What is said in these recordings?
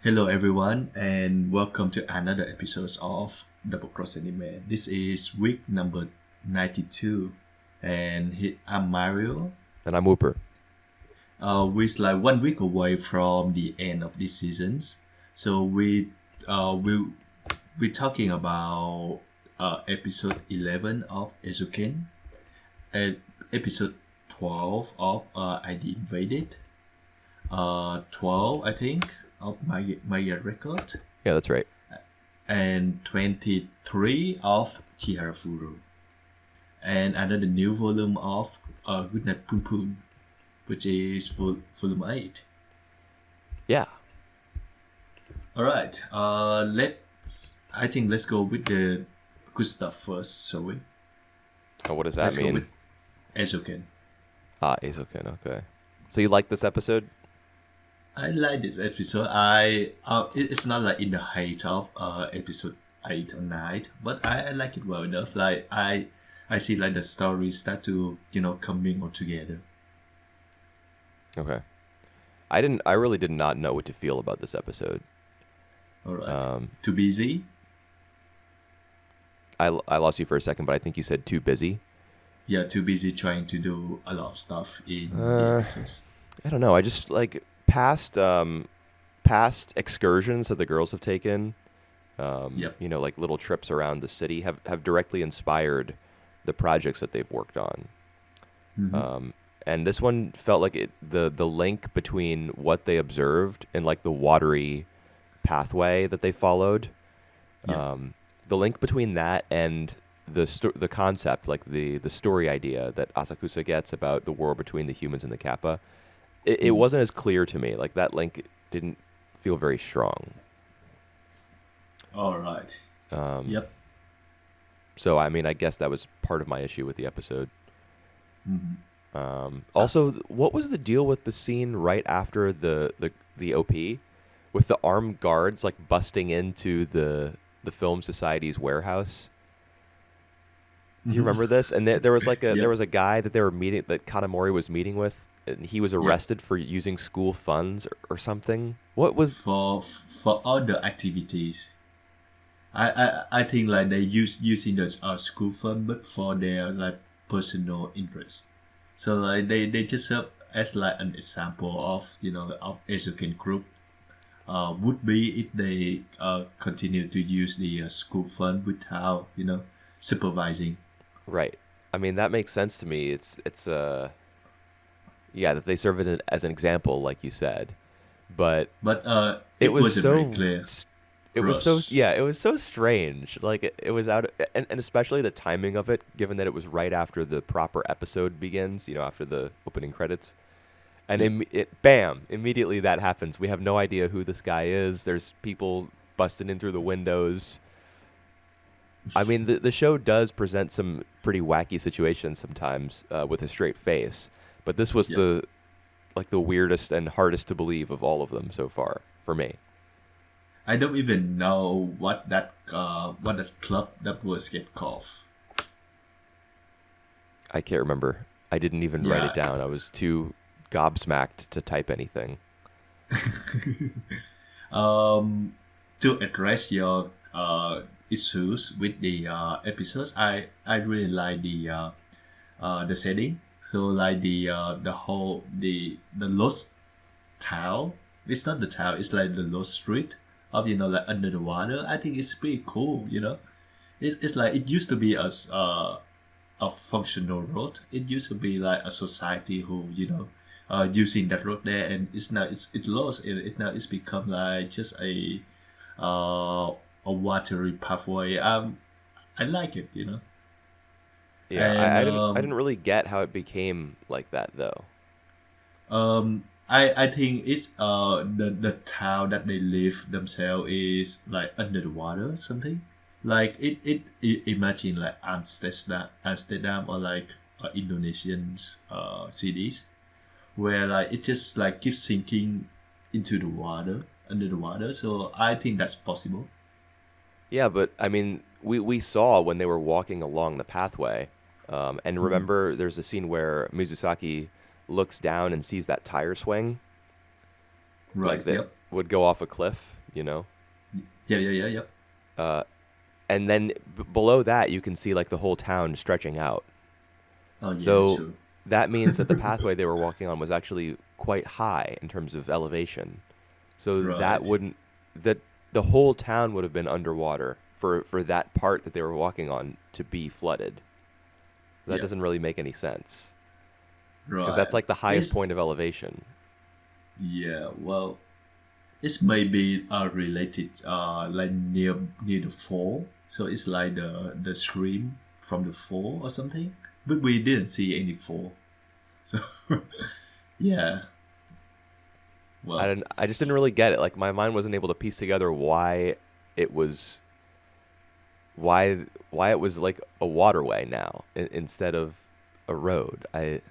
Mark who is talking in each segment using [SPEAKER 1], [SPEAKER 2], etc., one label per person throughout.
[SPEAKER 1] Hello everyone and welcome to another episode of Double Cross Anime. This is week number 92 and I'm Mario.
[SPEAKER 2] And I'm Whooper.
[SPEAKER 1] We're like 1 week away from the end of this seasons. So we're talking about episode 11 of Ezuken and episode 12 of ID Invaded. 12 I think of my record
[SPEAKER 2] Yeah, that's right.
[SPEAKER 1] and 23 of Chiharafuru and another new volume of Goodnight Poon Poon, which is volume 8.
[SPEAKER 2] Yeah.
[SPEAKER 1] All right, let's go with the good stuff first, shall we?
[SPEAKER 2] Oh, what does that
[SPEAKER 1] Let's go
[SPEAKER 2] mean?
[SPEAKER 1] with Ezoken.
[SPEAKER 2] Asakusa. Okay. So you like this episode?
[SPEAKER 1] I like this episode. It's not like in the height of episode 8 or 9, but I like it well enough. Like I see like the story start to coming all together.
[SPEAKER 2] Okay. I really did not know what to feel about this episode.
[SPEAKER 1] All right. Too busy?
[SPEAKER 2] I lost you for a second, but I think you said too busy.
[SPEAKER 1] Yeah, too busy trying to do a lot of stuff in the episodes.
[SPEAKER 2] I don't know. I just like past excursions that the girls have taken.
[SPEAKER 1] Yep.
[SPEAKER 2] Like little trips around the city have directly inspired the projects that they've worked on.
[SPEAKER 1] Mm-hmm.
[SPEAKER 2] And this one felt like the link between what they observed and like the watery pathway that they followed.
[SPEAKER 1] Yeah.
[SPEAKER 2] The link between that and the concept, like the story idea that Asakusa gets about the war between the humans and the Kappa, it wasn't as clear to me. Like that link didn't feel very strong.
[SPEAKER 1] All right. Yep.
[SPEAKER 2] So I mean, I guess that was part of my issue with the episode.
[SPEAKER 1] Mm-hmm.
[SPEAKER 2] Also, what was the deal with the scene right after the OP, with the armed guards like busting into the Film Society's warehouse? Do you remember this? And there was like
[SPEAKER 1] Yep.
[SPEAKER 2] there was a guy that they were meeting, that Kanamori was meeting with, and he was arrested for using school funds or something. What was?
[SPEAKER 1] For all the activities. I think like they using the school fund, but for their like personal interest. So like they just serve as like an example of of Asian group would be if they continue to use the school fund without supervising.
[SPEAKER 2] Right. I mean, that makes sense to me. It's yeah, that they serve it as an example, like you said, but
[SPEAKER 1] But
[SPEAKER 2] it was
[SPEAKER 1] wasn't
[SPEAKER 2] so
[SPEAKER 1] very clear.
[SPEAKER 2] it was so
[SPEAKER 1] Rush.
[SPEAKER 2] yeah, it was so strange. Like it was out, and especially the timing of it, given that it was right after the proper episode begins, after the opening credits. And bam, immediately that happens. We have no idea who this guy is. There's people busting in through the windows. I mean, the show does present some pretty wacky situations sometimes with a straight face, but this was
[SPEAKER 1] Yeah.
[SPEAKER 2] the weirdest and hardest to believe of all of them so far for me.
[SPEAKER 1] I don't even know what that club that was get called.
[SPEAKER 2] I can't remember. I didn't even write it
[SPEAKER 1] Yeah.
[SPEAKER 2] down. I was too gobsmacked to type anything.
[SPEAKER 1] To address your issues with the episodes, I really like the setting. So like the whole the lost town. It's not the town. It's like the lost street of like under the water. I think it's pretty cool. It's like it used to be a functional road. It used to be like a society who using that road there, and it lost. It's become like just uh, a watery pathway. I like it.
[SPEAKER 2] Yeah,
[SPEAKER 1] And
[SPEAKER 2] I didn't really get how it became like that though.
[SPEAKER 1] I think it's the town that they live themselves is like under the water something. Like imagine like Amsterdam or like Indonesian cities where like it just like keeps sinking into the water under the water. So I think that's possible.
[SPEAKER 2] Yeah, but I mean, we saw when they were walking along the pathway, and
[SPEAKER 1] Mhm.
[SPEAKER 2] remember, there's a scene where Mizusaki looks down and sees that tire swing, like
[SPEAKER 1] Right.
[SPEAKER 2] that.
[SPEAKER 1] Yep.
[SPEAKER 2] would go off a cliff, you know.
[SPEAKER 1] Yeah.
[SPEAKER 2] Uh, and then below that, you can see like the whole town stretching out.
[SPEAKER 1] Oh yeah,
[SPEAKER 2] So
[SPEAKER 1] sure.
[SPEAKER 2] that means that the pathway they were walking on was actually quite high in terms of elevation. So that
[SPEAKER 1] Right.
[SPEAKER 2] wouldn't that the whole town would have been underwater for that part that they were walking on to be flooded. That
[SPEAKER 1] Yeah.
[SPEAKER 2] doesn't really make any sense because that's
[SPEAKER 1] Right.
[SPEAKER 2] like the highest
[SPEAKER 1] It's
[SPEAKER 2] point of elevation.
[SPEAKER 1] yeah. Well, it's maybe related like near the fall. So it's like the stream from the fall or something. But we didn't see any fall. So yeah. Well,
[SPEAKER 2] I just didn't really get it. Like my mind wasn't able to piece together why it was why it was like a waterway now instead of a road. I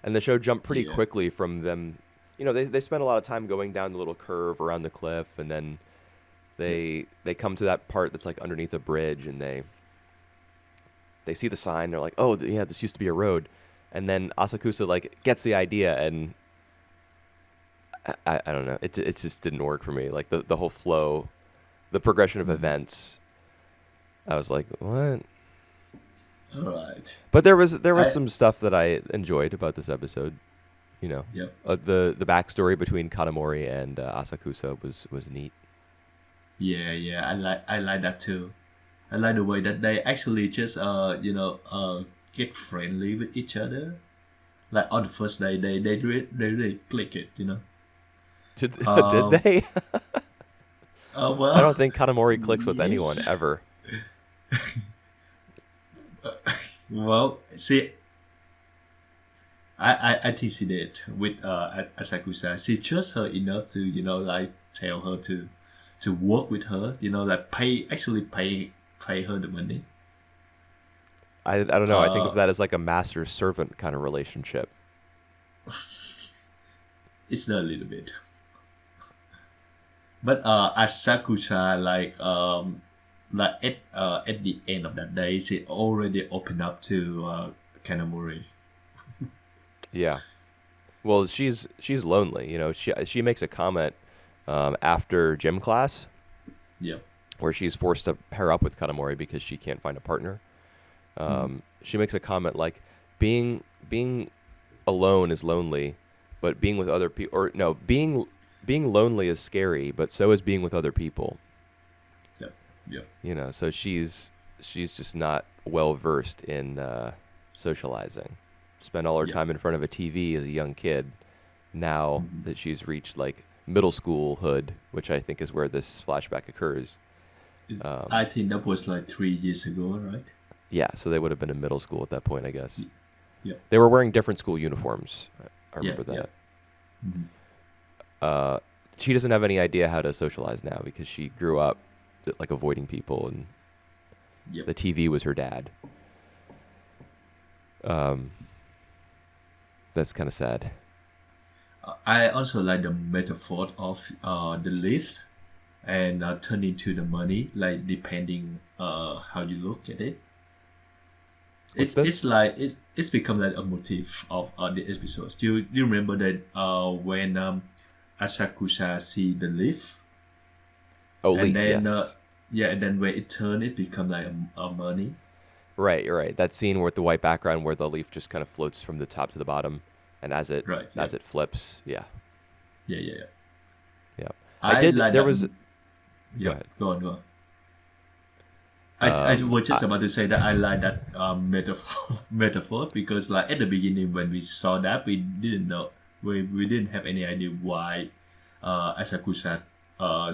[SPEAKER 2] And the show jumped pretty
[SPEAKER 1] yeah.
[SPEAKER 2] quickly from them. You know, they spent a lot of time going down the little curve around the cliff, and then
[SPEAKER 1] Yep.
[SPEAKER 2] they come to that part that's like underneath a bridge, and they see the sign. They're like, oh, yeah, this used to be a road. And then Asakusa like gets the idea, and I don't know, it just didn't work for me. Like the whole flow, the progression of
[SPEAKER 1] Mhm.
[SPEAKER 2] events. I was like, what?
[SPEAKER 1] All right.
[SPEAKER 2] But there was
[SPEAKER 1] I
[SPEAKER 2] some stuff that I enjoyed about this episode. You know,
[SPEAKER 1] Yep.
[SPEAKER 2] the backstory between Kanamori and Asakusa was neat.
[SPEAKER 1] Yeah. I like that too. I like the way that they actually just get friendly with each other. Like on the first day, they really click it.
[SPEAKER 2] Did
[SPEAKER 1] Um.
[SPEAKER 2] they? I don't
[SPEAKER 1] Well.
[SPEAKER 2] think Kanamori clicks with anyone
[SPEAKER 1] Yes.
[SPEAKER 2] ever.
[SPEAKER 1] Well, see, I think she did with Asakusa. She trusts her enough to like tell her to work with her. Like pay her the money.
[SPEAKER 2] I don't know. I think of
[SPEAKER 1] Uh,
[SPEAKER 2] that as like a master servant kind of relationship.
[SPEAKER 1] it's a little bit, but Asakusa like at the end of that day, she already opened up to Kanamori.
[SPEAKER 2] Yeah. Well, she's lonely. You know, she makes a comment after gym class
[SPEAKER 1] Yep.
[SPEAKER 2] where she's forced to pair up with Kanamori because she can't find a partner.
[SPEAKER 1] Mhm.
[SPEAKER 2] She makes a comment like being alone is lonely, but being with other people, or no, being lonely is scary, but so is being with other people.
[SPEAKER 1] Yep. Yep.
[SPEAKER 2] You know, so she's just not well versed in socializing. Spent all her
[SPEAKER 1] Yep.
[SPEAKER 2] time in front of a TV as a young kid. Now
[SPEAKER 1] Mhm.
[SPEAKER 2] that she's reached like middle school hood, which I think is where this flashback occurs.
[SPEAKER 1] I think that was like 3 years ago, right?
[SPEAKER 2] Yeah, so they would have been in middle school at that point, I guess.
[SPEAKER 1] Yep.
[SPEAKER 2] They were wearing different school uniforms. I
[SPEAKER 1] Yeah.
[SPEAKER 2] remember
[SPEAKER 1] Yeah.
[SPEAKER 2] that.
[SPEAKER 1] Mhm.
[SPEAKER 2] Uh, she doesn't have any idea how to socialize now because she grew up like avoiding people, and
[SPEAKER 1] Yep.
[SPEAKER 2] the TV was her dad. Um, that's kind of sad.
[SPEAKER 1] I also like the metaphor of the lift and turn into the money, like depending how you look at it.
[SPEAKER 2] What's
[SPEAKER 1] It's
[SPEAKER 2] this?
[SPEAKER 1] like it's become like a motif of the episodes. Do you remember that when Asakusa see the lift
[SPEAKER 2] Oh,
[SPEAKER 1] and
[SPEAKER 2] Leaf.
[SPEAKER 1] then
[SPEAKER 2] Yes.
[SPEAKER 1] yeah, and then when it turn, it become like a money.
[SPEAKER 2] Right. You're right. That scene with the white background where the leaf just kind of floats from the top to the bottom, and
[SPEAKER 1] Right.
[SPEAKER 2] as
[SPEAKER 1] Yep.
[SPEAKER 2] it flips, yeah,
[SPEAKER 1] Yeah.
[SPEAKER 2] yeah. I
[SPEAKER 1] I
[SPEAKER 2] did.
[SPEAKER 1] like
[SPEAKER 2] There
[SPEAKER 1] that.
[SPEAKER 2] was. Go
[SPEAKER 1] Yep.
[SPEAKER 2] ahead.
[SPEAKER 1] Go on. Go on. I was
[SPEAKER 2] I,
[SPEAKER 1] just about to say that I like that metaphor because like at the beginning when we saw that we didn't know we didn't have any idea why Asakusa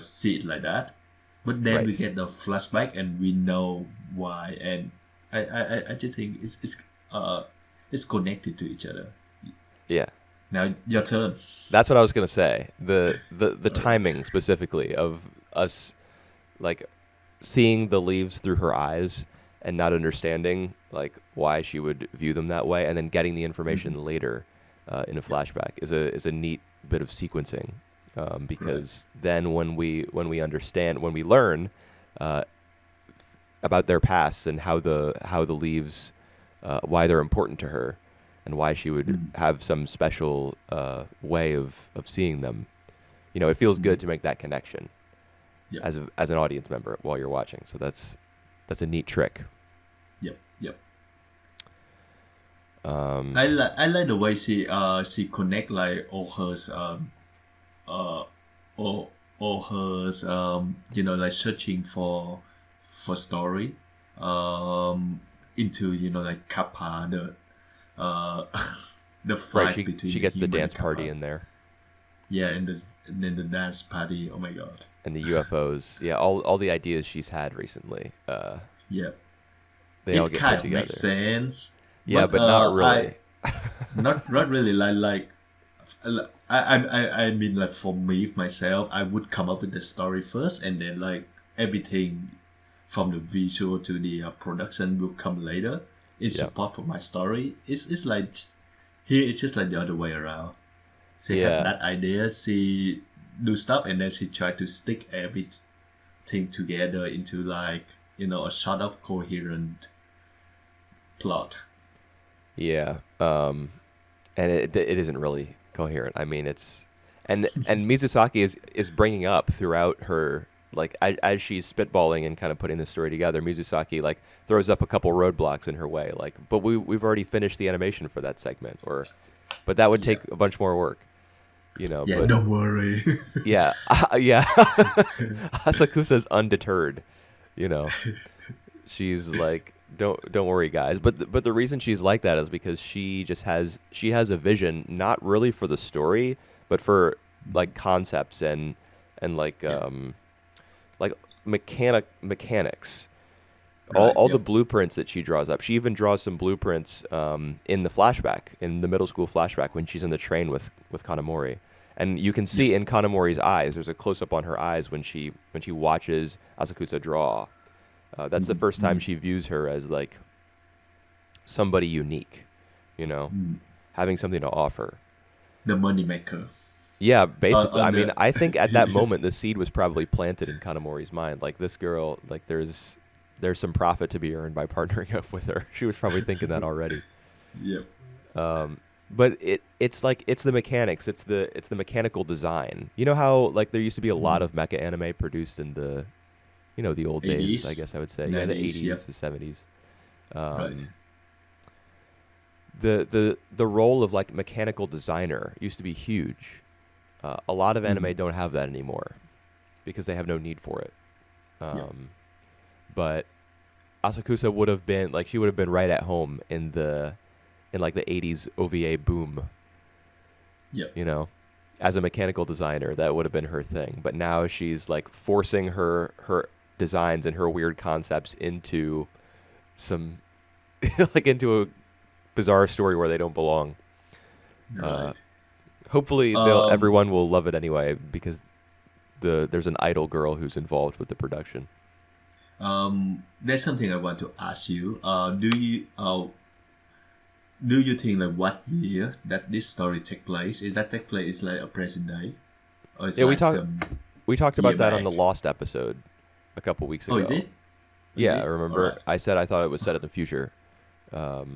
[SPEAKER 1] see it like that, but then we
[SPEAKER 2] right.
[SPEAKER 1] get the flashback and we know why, and I just think it's connected to each other.
[SPEAKER 2] Yeah.
[SPEAKER 1] Now your turn.
[SPEAKER 2] That's what I was gonna say. The
[SPEAKER 1] All right.
[SPEAKER 2] timing specifically of us like seeing the leaves through her eyes and not understanding like why she would view them that way, and then getting the information
[SPEAKER 1] Mhm.
[SPEAKER 2] later in a
[SPEAKER 1] Yep.
[SPEAKER 2] flashback is a neat bit of sequencing,
[SPEAKER 1] Right.
[SPEAKER 2] because then when we understand, when we learn uh, about their pasts and how the leaves, why they're important to her, and why she would
[SPEAKER 1] Mm.
[SPEAKER 2] have some special way of seeing them. it feels good to make that connection
[SPEAKER 1] Yep.
[SPEAKER 2] as an audience member while you're watching. So that's a neat trick.
[SPEAKER 1] Yep. Yep.
[SPEAKER 2] Um,
[SPEAKER 1] I like the way she connect like uh all her like searching for story into like Kappa, the uh the
[SPEAKER 2] right.
[SPEAKER 1] fight between
[SPEAKER 2] She
[SPEAKER 1] the
[SPEAKER 2] gets the
[SPEAKER 1] human and
[SPEAKER 2] dance party
[SPEAKER 1] Kappa.
[SPEAKER 2] in there.
[SPEAKER 1] Yeah, and then the dance party. Oh my god.
[SPEAKER 2] And the UFOs. Yeah, all the ideas she's had recently.
[SPEAKER 1] Yeah,
[SPEAKER 2] They all
[SPEAKER 1] it
[SPEAKER 2] get put
[SPEAKER 1] kind of makes
[SPEAKER 2] together.
[SPEAKER 1] sense,
[SPEAKER 2] Yeah,
[SPEAKER 1] but
[SPEAKER 2] but not
[SPEAKER 1] I
[SPEAKER 2] really.
[SPEAKER 1] not really I mean like for me myself, I would come up with the story first, and then like everything from the visual to the production will come later in
[SPEAKER 2] Yeah.
[SPEAKER 1] support for my story. It's like here it's just like the other way around. She had
[SPEAKER 2] Yeah.
[SPEAKER 1] that idea, she do stuff, and then she tried to stick everything together into like a sort of coherent plot.
[SPEAKER 2] Yeah. And it isn't really coherent. I mean, it's and Mizusaki is bringing up throughout her, like, as she's spitballing and kind of putting the story together. Mizusaki like throws up a couple roadblocks in her way, like, but we've already finished the animation for that segment, or but that would
[SPEAKER 1] Yeah.
[SPEAKER 2] take a bunch more work,
[SPEAKER 1] Yeah,
[SPEAKER 2] But
[SPEAKER 1] don't worry.
[SPEAKER 2] yeah, yeah, Asakusa's undeterred, you know. She's like, don't worry, guys. But the reason she's like that is because she has a vision, not really for the story, but for like concepts and
[SPEAKER 1] Yeah.
[SPEAKER 2] like mechanics.
[SPEAKER 1] Right.
[SPEAKER 2] All the
[SPEAKER 1] Yep.
[SPEAKER 2] blueprints that she draws up. She even draws some blueprints in the flashback, in the middle school flashback when she's in the train with Kanamori. And you can
[SPEAKER 1] Yep.
[SPEAKER 2] see in Kanamori's eyes, there's a close up on her eyes when she watches Asakusa draw. That's the first time she views her as like somebody unique, having something to offer.
[SPEAKER 1] The money maker.
[SPEAKER 2] Yeah, basically. I
[SPEAKER 1] On
[SPEAKER 2] mean,
[SPEAKER 1] the
[SPEAKER 2] I think at that moment the seed was probably planted in Kanamori's mind. Like, this girl, like, there's some profit to be earned by partnering up with her. She was probably thinking that already.
[SPEAKER 1] Yep.
[SPEAKER 2] But it's like it's the mechanics, it's the mechanical design. You know how like there used to be a lot of mecha anime produced in the the old days, I
[SPEAKER 1] 80s,
[SPEAKER 2] guess I would say. Yeah, the
[SPEAKER 1] 90s.
[SPEAKER 2] 80s,
[SPEAKER 1] Yep.
[SPEAKER 2] the 70s.
[SPEAKER 1] Right.
[SPEAKER 2] The role of like mechanical designer used to be huge. A lot of anime don't have that anymore because they have no need for it.
[SPEAKER 1] Yep.
[SPEAKER 2] But Asakusa would have been like, she would have been right at home in like the 80s OVA boom.
[SPEAKER 1] Yep.
[SPEAKER 2] As a mechanical designer, that would have been her thing. But now she's like forcing her designs and her weird concepts into some like into a bizarre story where they don't belong.
[SPEAKER 1] Right.
[SPEAKER 2] Hopefully
[SPEAKER 1] Um,
[SPEAKER 2] everyone will love it anyway, because there's an idol girl who's involved with the production.
[SPEAKER 1] there's something I want to ask you. Do you think like what year that this story take place? Is that take place like a present day, or is
[SPEAKER 2] Yeah,
[SPEAKER 1] like some
[SPEAKER 2] we talked
[SPEAKER 1] year
[SPEAKER 2] about that on the
[SPEAKER 1] back?
[SPEAKER 2] Lost episode a couple weeks ago.
[SPEAKER 1] Oh, is it? Is
[SPEAKER 2] Yeah,
[SPEAKER 1] it?
[SPEAKER 2] remember
[SPEAKER 1] Alright.
[SPEAKER 2] I said I thought it was set in the future.
[SPEAKER 1] Oh,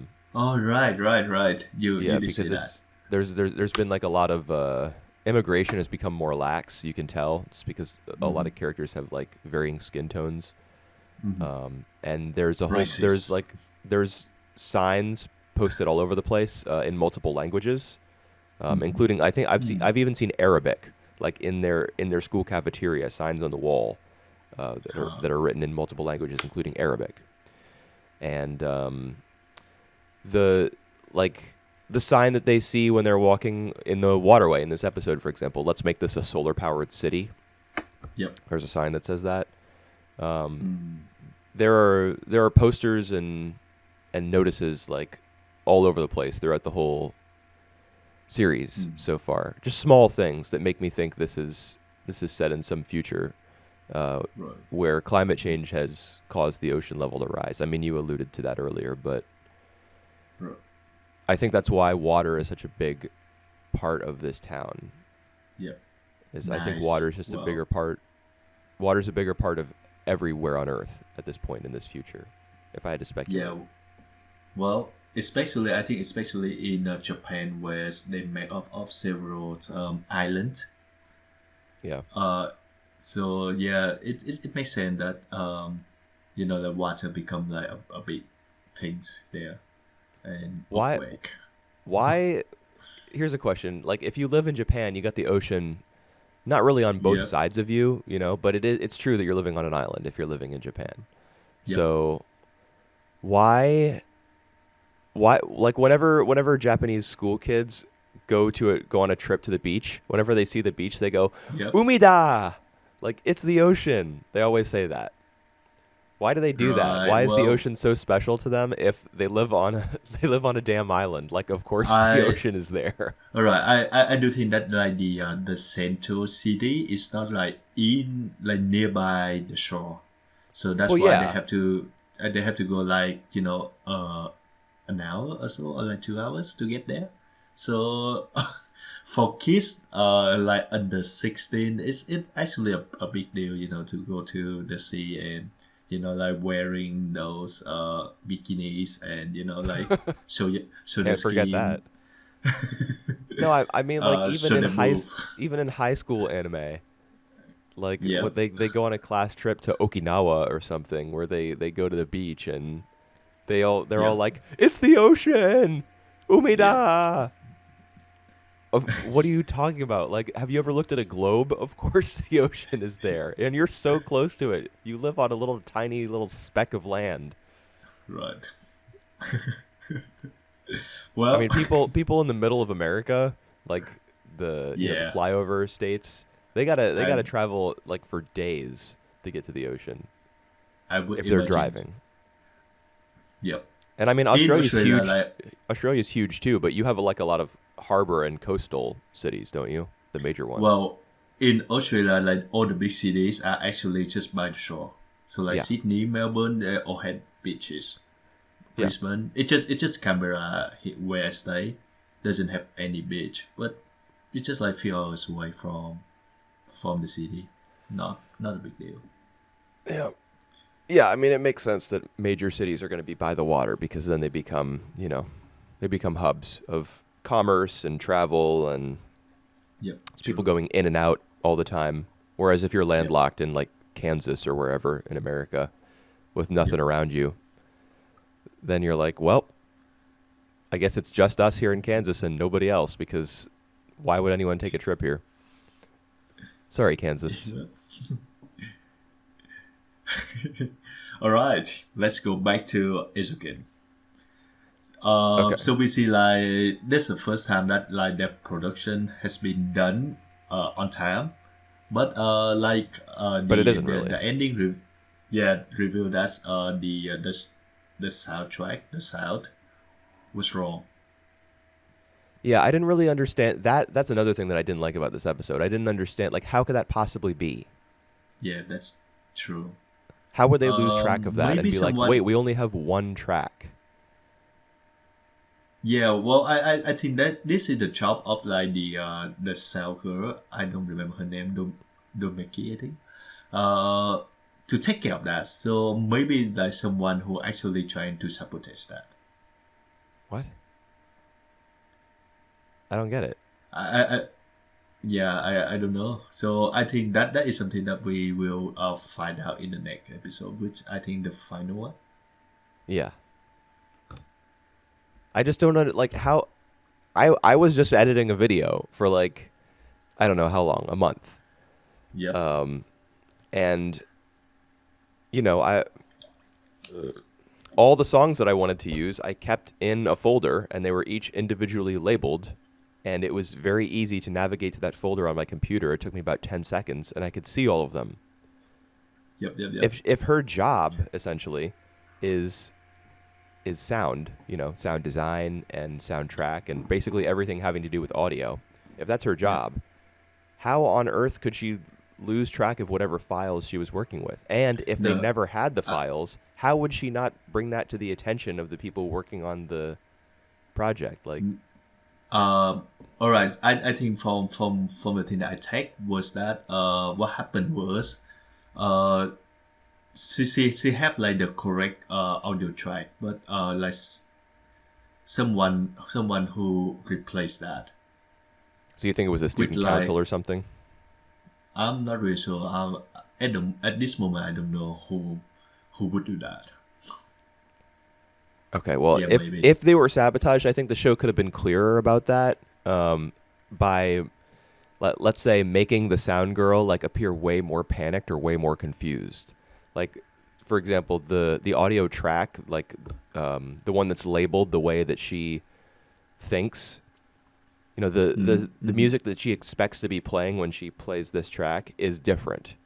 [SPEAKER 1] right. You
[SPEAKER 2] Yeah,
[SPEAKER 1] did say
[SPEAKER 2] because
[SPEAKER 1] that.
[SPEAKER 2] it's there's been like a lot of immigration has become more lax. You can tell just because a lot of characters have like varying skin tones, and there's a whole
[SPEAKER 1] Racist.
[SPEAKER 2] there's signs posted all over the place in multiple languages, including I think I've even seen Arabic like in their school cafeteria, signs on the wall that are written in multiple languages, including Arabic, and the like the sign that they see when they're walking in the waterway in this episode, for example, let's make this a solar powered city.
[SPEAKER 1] Yep.
[SPEAKER 2] There's a sign that says that. There are posters and notices like all over the place throughout the whole series so far. Just small things that make me think this is set in some future
[SPEAKER 1] Right.
[SPEAKER 2] where climate change has caused the ocean level to rise. I mean, you alluded to that earlier, but
[SPEAKER 1] Right.
[SPEAKER 2] I think that's why water is such a big part of this town.
[SPEAKER 1] Yep.
[SPEAKER 2] I think
[SPEAKER 1] Nice.
[SPEAKER 2] water is just a
[SPEAKER 1] Well,
[SPEAKER 2] bigger part. Water's a bigger part of everywhere on Earth at this point in this future, if I had to speculate.
[SPEAKER 1] Yeah. Well, I think especially in Japan, where they make up of several islands.
[SPEAKER 2] Yeah.
[SPEAKER 1] So yeah, it makes sense that the water become like a big things there and
[SPEAKER 2] Why?
[SPEAKER 1] earthquake.
[SPEAKER 2] Why? Here's a question. Like, if you live in Japan, you got the ocean not really on both
[SPEAKER 1] Yep,
[SPEAKER 2] sides of you, but it's true that you're living on an island if you're living in Japan.
[SPEAKER 1] yep.
[SPEAKER 2] So why like whenever Japanese school kids go on a trip to the beach, whenever they see the beach, they go
[SPEAKER 1] Yep.
[SPEAKER 2] umida, like it's the ocean. They always say that. Why do they do that?
[SPEAKER 1] Right.
[SPEAKER 2] Why is the
[SPEAKER 1] Well,
[SPEAKER 2] ocean so special to them if they live on they live on a damn island? Like, of course the
[SPEAKER 1] I
[SPEAKER 2] ocean is there.
[SPEAKER 1] all right. I do think that like the central city is not like in like nearby the shore, so
[SPEAKER 2] Well,
[SPEAKER 1] that's why
[SPEAKER 2] yeah.
[SPEAKER 1] they have to go like an hour or so or like 2 hours to get there. So for kids like under 16, it's actually a big deal to go to the sea and like wearing those bikinis and like show the
[SPEAKER 2] Can't forget
[SPEAKER 1] skin,
[SPEAKER 2] that. No, I mean, like,
[SPEAKER 1] show the boob.
[SPEAKER 2] even in high school anime, like what
[SPEAKER 1] Yep,
[SPEAKER 2] they go on a class trip to Okinawa or something where they go to the beach and they're all
[SPEAKER 1] yep,
[SPEAKER 2] like, "It's the ocean,
[SPEAKER 1] yep.
[SPEAKER 2] umida." What are you talking about? Like, have you ever looked at a globe? Of course, the ocean is there, and you're so close to it. You live on a little tiny little speck of land.
[SPEAKER 1] Right.
[SPEAKER 2] I
[SPEAKER 1] Well,
[SPEAKER 2] mean, people in the middle of America, like the
[SPEAKER 1] yeah,
[SPEAKER 2] flyover states, they gotta
[SPEAKER 1] I
[SPEAKER 2] travel like for days to get to the ocean
[SPEAKER 1] I would
[SPEAKER 2] if they're
[SPEAKER 1] imagine.
[SPEAKER 2] driving.
[SPEAKER 1] Yep.
[SPEAKER 2] And I mean,
[SPEAKER 1] In
[SPEAKER 2] Australia's
[SPEAKER 1] Australia,
[SPEAKER 2] huge.
[SPEAKER 1] like
[SPEAKER 2] Australia's huge too, but you have like a lot of harbor and coastal cities, don't you? The major ones.
[SPEAKER 1] well, in Australia, like all the big cities are actually just by the shore. So like
[SPEAKER 2] Yeah,
[SPEAKER 1] Sydney, Melbourne, they all had beaches.
[SPEAKER 2] yeah.
[SPEAKER 1] Brisbane, it's just Canberra where I stay doesn't have any beach, but it's just like few hours away from the city. Not a big deal.
[SPEAKER 2] Yeah. Yeah, I mean, it makes sense that major cities are going to be by the water because then they become hubs of commerce and travel and
[SPEAKER 1] Yep,
[SPEAKER 2] it's people
[SPEAKER 1] true.
[SPEAKER 2] going in and out all the time. Whereas if you're
[SPEAKER 1] Yep,
[SPEAKER 2] landlocked in like Kansas or wherever in America with nothing
[SPEAKER 1] yep.
[SPEAKER 2] around you, then you're like, well, I guess it's just us here in Kansas and nobody else because why would anyone take a trip here? Sorry, Kansas.
[SPEAKER 1] All right, let's go back to Ezoken.
[SPEAKER 2] Okay.
[SPEAKER 1] So we see like this is the first time that like the production has been done on time, but
[SPEAKER 2] But it isn't
[SPEAKER 1] the
[SPEAKER 2] really.
[SPEAKER 1] the ending yeah review that the soundtrack, the sound was wrong.
[SPEAKER 2] Yeah, I didn't really understand that. That's another thing that I didn't like about this episode. I didn't understand, like, how could that possibly be?
[SPEAKER 1] Yeah, that's true.
[SPEAKER 2] How would they lose track of that and
[SPEAKER 1] Maybe
[SPEAKER 2] be like, wait,
[SPEAKER 1] someone.
[SPEAKER 2] we only have one track?
[SPEAKER 1] Yeah, well, I think that this is the job of like the sound girl. I don't remember her name. Domeki, I think. Uh, to take care of that. So maybe like someone who actually trying to sabotage that.
[SPEAKER 2] What? I don't get it.
[SPEAKER 1] I yeah, I don't know. So I think that is something that we will find out in the next episode, which I think the final one.
[SPEAKER 2] Yeah. I just don't know, like, how. I was just editing a video for, like, I don't know how long, a month.
[SPEAKER 1] Yep.
[SPEAKER 2] Um, and, I all the songs that I wanted to use, I kept in a folder, and they were each individually labeled. And it was very easy to navigate to that folder on my computer. It took me about 10 seconds, and I could see all of them.
[SPEAKER 1] Yep. Yep. Yep.
[SPEAKER 2] If her job essentially is sound, sound design and soundtrack and basically everything having to do with audio, if that's her
[SPEAKER 1] Yep.
[SPEAKER 2] job, how on earth could she lose track of whatever files she was working with? And if they
[SPEAKER 1] No.
[SPEAKER 2] never had the
[SPEAKER 1] Uh,
[SPEAKER 2] files, how would she not bring that to the attention of the people working on the project? Like,
[SPEAKER 1] Um, all right. I think from the thing that I take was that what happened was uh she have like the correct audio track, but like someone who replaced that
[SPEAKER 2] so you think it was a
[SPEAKER 1] with
[SPEAKER 2] student council
[SPEAKER 1] like
[SPEAKER 2] or something?
[SPEAKER 1] I'm not really sure. At this moment, I don't know who would do that.
[SPEAKER 2] Okay, well,
[SPEAKER 1] Yeah,
[SPEAKER 2] if
[SPEAKER 1] maybe.
[SPEAKER 2] if they were sabotaged, I think the show could have been clearer about that by let's say making the sound girl like appear way more panicked or way more confused. Like, for example, the audio track, like the one that's labeled the way that she thinks. You know, the
[SPEAKER 1] Mm-hmm.
[SPEAKER 2] music that she expects to be playing when she plays this track is different.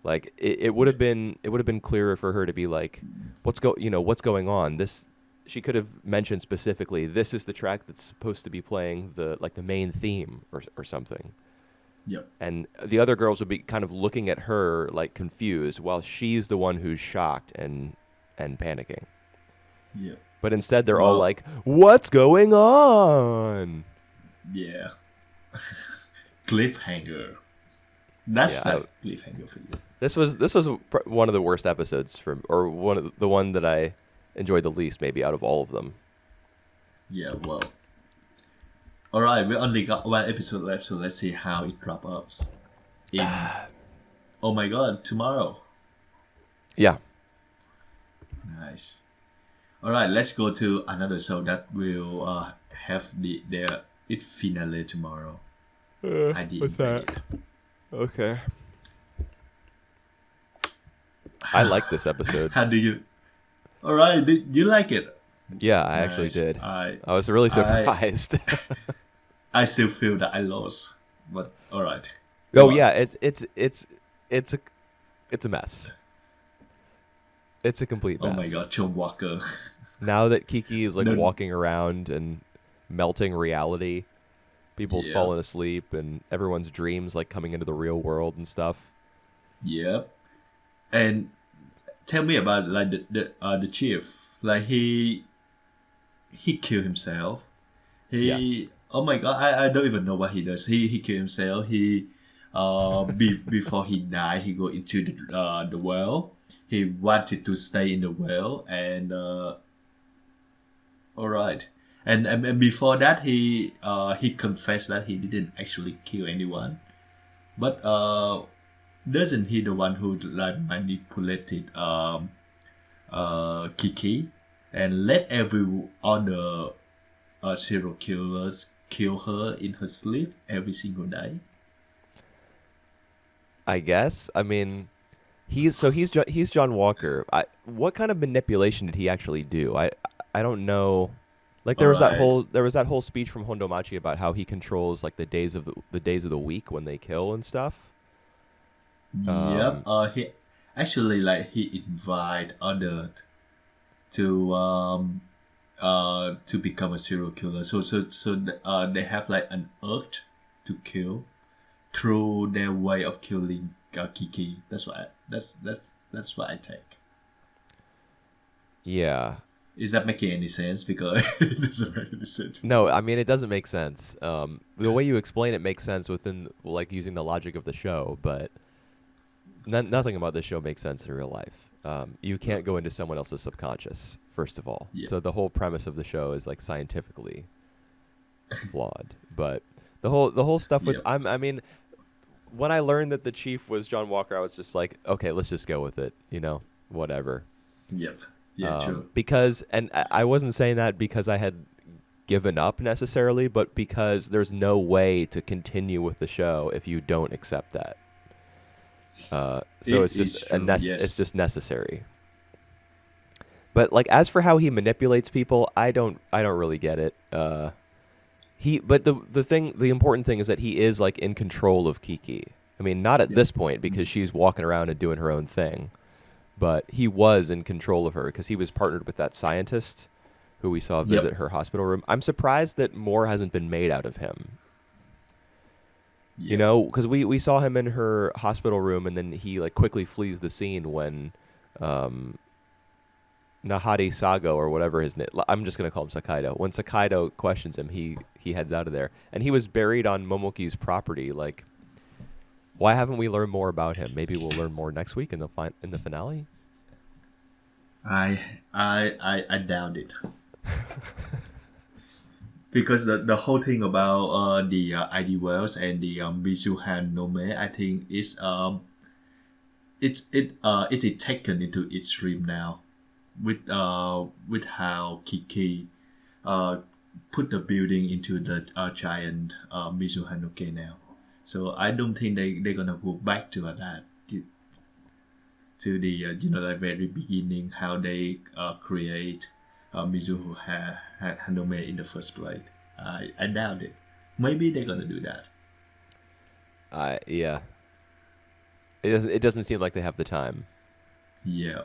[SPEAKER 2] Like
[SPEAKER 1] Yeah.
[SPEAKER 2] it would have been clearer for her to be like, what's going on? This she could have mentioned specifically. This is the track that's supposed to be playing the main theme or something.
[SPEAKER 1] Yep.
[SPEAKER 2] And the other girls would be kind of looking at her like confused, while she's the one who's shocked and panicking.
[SPEAKER 1] Yep.
[SPEAKER 2] But instead, they're all
[SPEAKER 1] Well,
[SPEAKER 2] like, "What's going on?"
[SPEAKER 1] yeah. Cliffhanger. That's
[SPEAKER 2] Yeah,
[SPEAKER 1] the cliffhanger for you.
[SPEAKER 2] this was one of the worst episodes or the one that I enjoyed the least, maybe out of all of them.
[SPEAKER 1] Yeah. Well. All right. We only got one episode left, so let's see how it wraps up. In oh my god, tomorrow.
[SPEAKER 2] Yeah.
[SPEAKER 1] Nice. All right. Let's go to another show that will have their it finale tomorrow. I
[SPEAKER 2] What's
[SPEAKER 1] didn't wait
[SPEAKER 2] that?
[SPEAKER 1] it.
[SPEAKER 2] Okay. I like this episode.
[SPEAKER 1] How do you? All right. Did you like it?
[SPEAKER 2] Yeah, I actually
[SPEAKER 1] Nice.
[SPEAKER 2] did.
[SPEAKER 1] I
[SPEAKER 2] I was really
[SPEAKER 1] I
[SPEAKER 2] surprised.
[SPEAKER 1] I still feel that I lost, but all right,
[SPEAKER 2] Oh
[SPEAKER 1] go on.
[SPEAKER 2] yeah, it's a it's a mess. It's a complete
[SPEAKER 1] Oh my
[SPEAKER 2] mess.
[SPEAKER 1] God, John Walker.
[SPEAKER 2] Now that Kiki is like
[SPEAKER 1] No,
[SPEAKER 2] walking around and melting reality, people
[SPEAKER 1] yeah,
[SPEAKER 2] falling asleep and everyone's dreams like coming into the real world and stuff.
[SPEAKER 1] yeah. And tell me about like the chief. Like he killed himself.
[SPEAKER 2] Yes.
[SPEAKER 1] Oh my God, I don't even know what he does. He killed himself. Before he died, he go into the well. He wanted to stay in the well, and all right. And before that, he confessed that he didn't actually kill anyone. But doesn't he the one who like manipulated Kiki and let every other serial killers kill her in her sleep every single day?
[SPEAKER 2] I guess. I mean, he's John Walker. What kind of manipulation did he actually do? I don't know. Like
[SPEAKER 1] All right.
[SPEAKER 2] there was that whole speech from Hondomachi about how he controls like the days of the week when they kill and stuff.
[SPEAKER 1] Yep.
[SPEAKER 2] Um,
[SPEAKER 1] He actually like he invite others to become a serial killer. So they have like an urge to kill through their way of killing Kiki. That's what I take.
[SPEAKER 2] yeah.
[SPEAKER 1] Is that making any sense? Because it doesn't make any sense.
[SPEAKER 2] No, I mean it doesn't make sense. The way you explain it makes sense within like using the logic of the show, but nothing about this show makes sense in real life. You can't go into someone else's subconscious, first of all.
[SPEAKER 1] Yeah.
[SPEAKER 2] So the whole premise of the show is like scientifically flawed. But the whole stuff with
[SPEAKER 1] Yep.
[SPEAKER 2] I mean, when I learned that the chief was John Walker, I was just like, okay, let's just go with it. Whatever.
[SPEAKER 1] Yep. Yeah. True.
[SPEAKER 2] Because and I wasn't saying that because I had given up necessarily, but because there's no way to continue with the show if you don't accept that. So
[SPEAKER 1] It
[SPEAKER 2] it's
[SPEAKER 1] is
[SPEAKER 2] just
[SPEAKER 1] true.
[SPEAKER 2] it's
[SPEAKER 1] Yes.
[SPEAKER 2] just necessary. But like as for how he manipulates people, I don't really get it. But the important thing is that he is like in control of Kiki. I mean, not at
[SPEAKER 1] Yep.
[SPEAKER 2] this point because she's walking around and doing her own thing, but he was in control of her because he was partnered with that scientist who we saw visit
[SPEAKER 1] Yep.
[SPEAKER 2] her hospital room. I'm surprised that more hasn't been made out of him.
[SPEAKER 1] Yep.
[SPEAKER 2] Because we saw him in her hospital room, and then he like quickly flees the scene when um, Nahari Sago or whatever his name. I'm just gonna call him Sakaido. When Sakaido questions him, he heads out of there, and he was buried on Momoki's property. Like, why haven't we learned more about him? Maybe we'll learn more next week in the finale.
[SPEAKER 1] I doubt it. because the whole thing about the ID Wells and the Mizuhan Nome, I think it is taken into extreme now with how Kiki uh put the building into the giant Mizuhan Noke now. So I don't think they're gonna go back to that to the the very beginning how they create Mizuho Hanome in the first place. I doubt it. Maybe they're gonna do that.
[SPEAKER 2] Yeah. It doesn't seem like they have the time.
[SPEAKER 1] Yeah,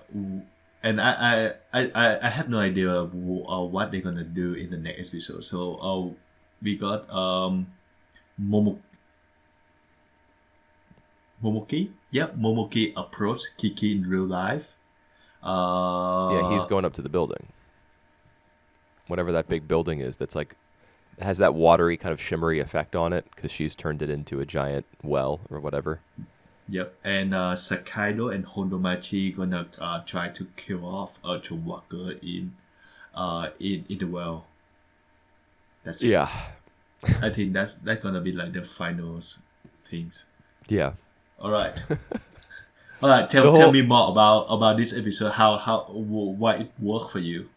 [SPEAKER 1] and I have no idea what they're gonna do in the next episode. So we got Momo Momoki. Yep, Momoki approached Kiki in real life.
[SPEAKER 2] Yeah, he's
[SPEAKER 1] Uh,
[SPEAKER 2] going up to the building. Whatever that big building is that's like has that watery kind of shimmery effect on it because she's turned it into a giant well or whatever.
[SPEAKER 1] yep, and Sakaido and Hondomachi gonna try to kill off John Walker in the well. That's it.
[SPEAKER 2] Yeah.
[SPEAKER 1] I think that's gonna be like the finals things.
[SPEAKER 2] Yeah.
[SPEAKER 1] All right, all right.
[SPEAKER 2] The
[SPEAKER 1] Tell
[SPEAKER 2] whole
[SPEAKER 1] me more about this episode. Why it worked for you?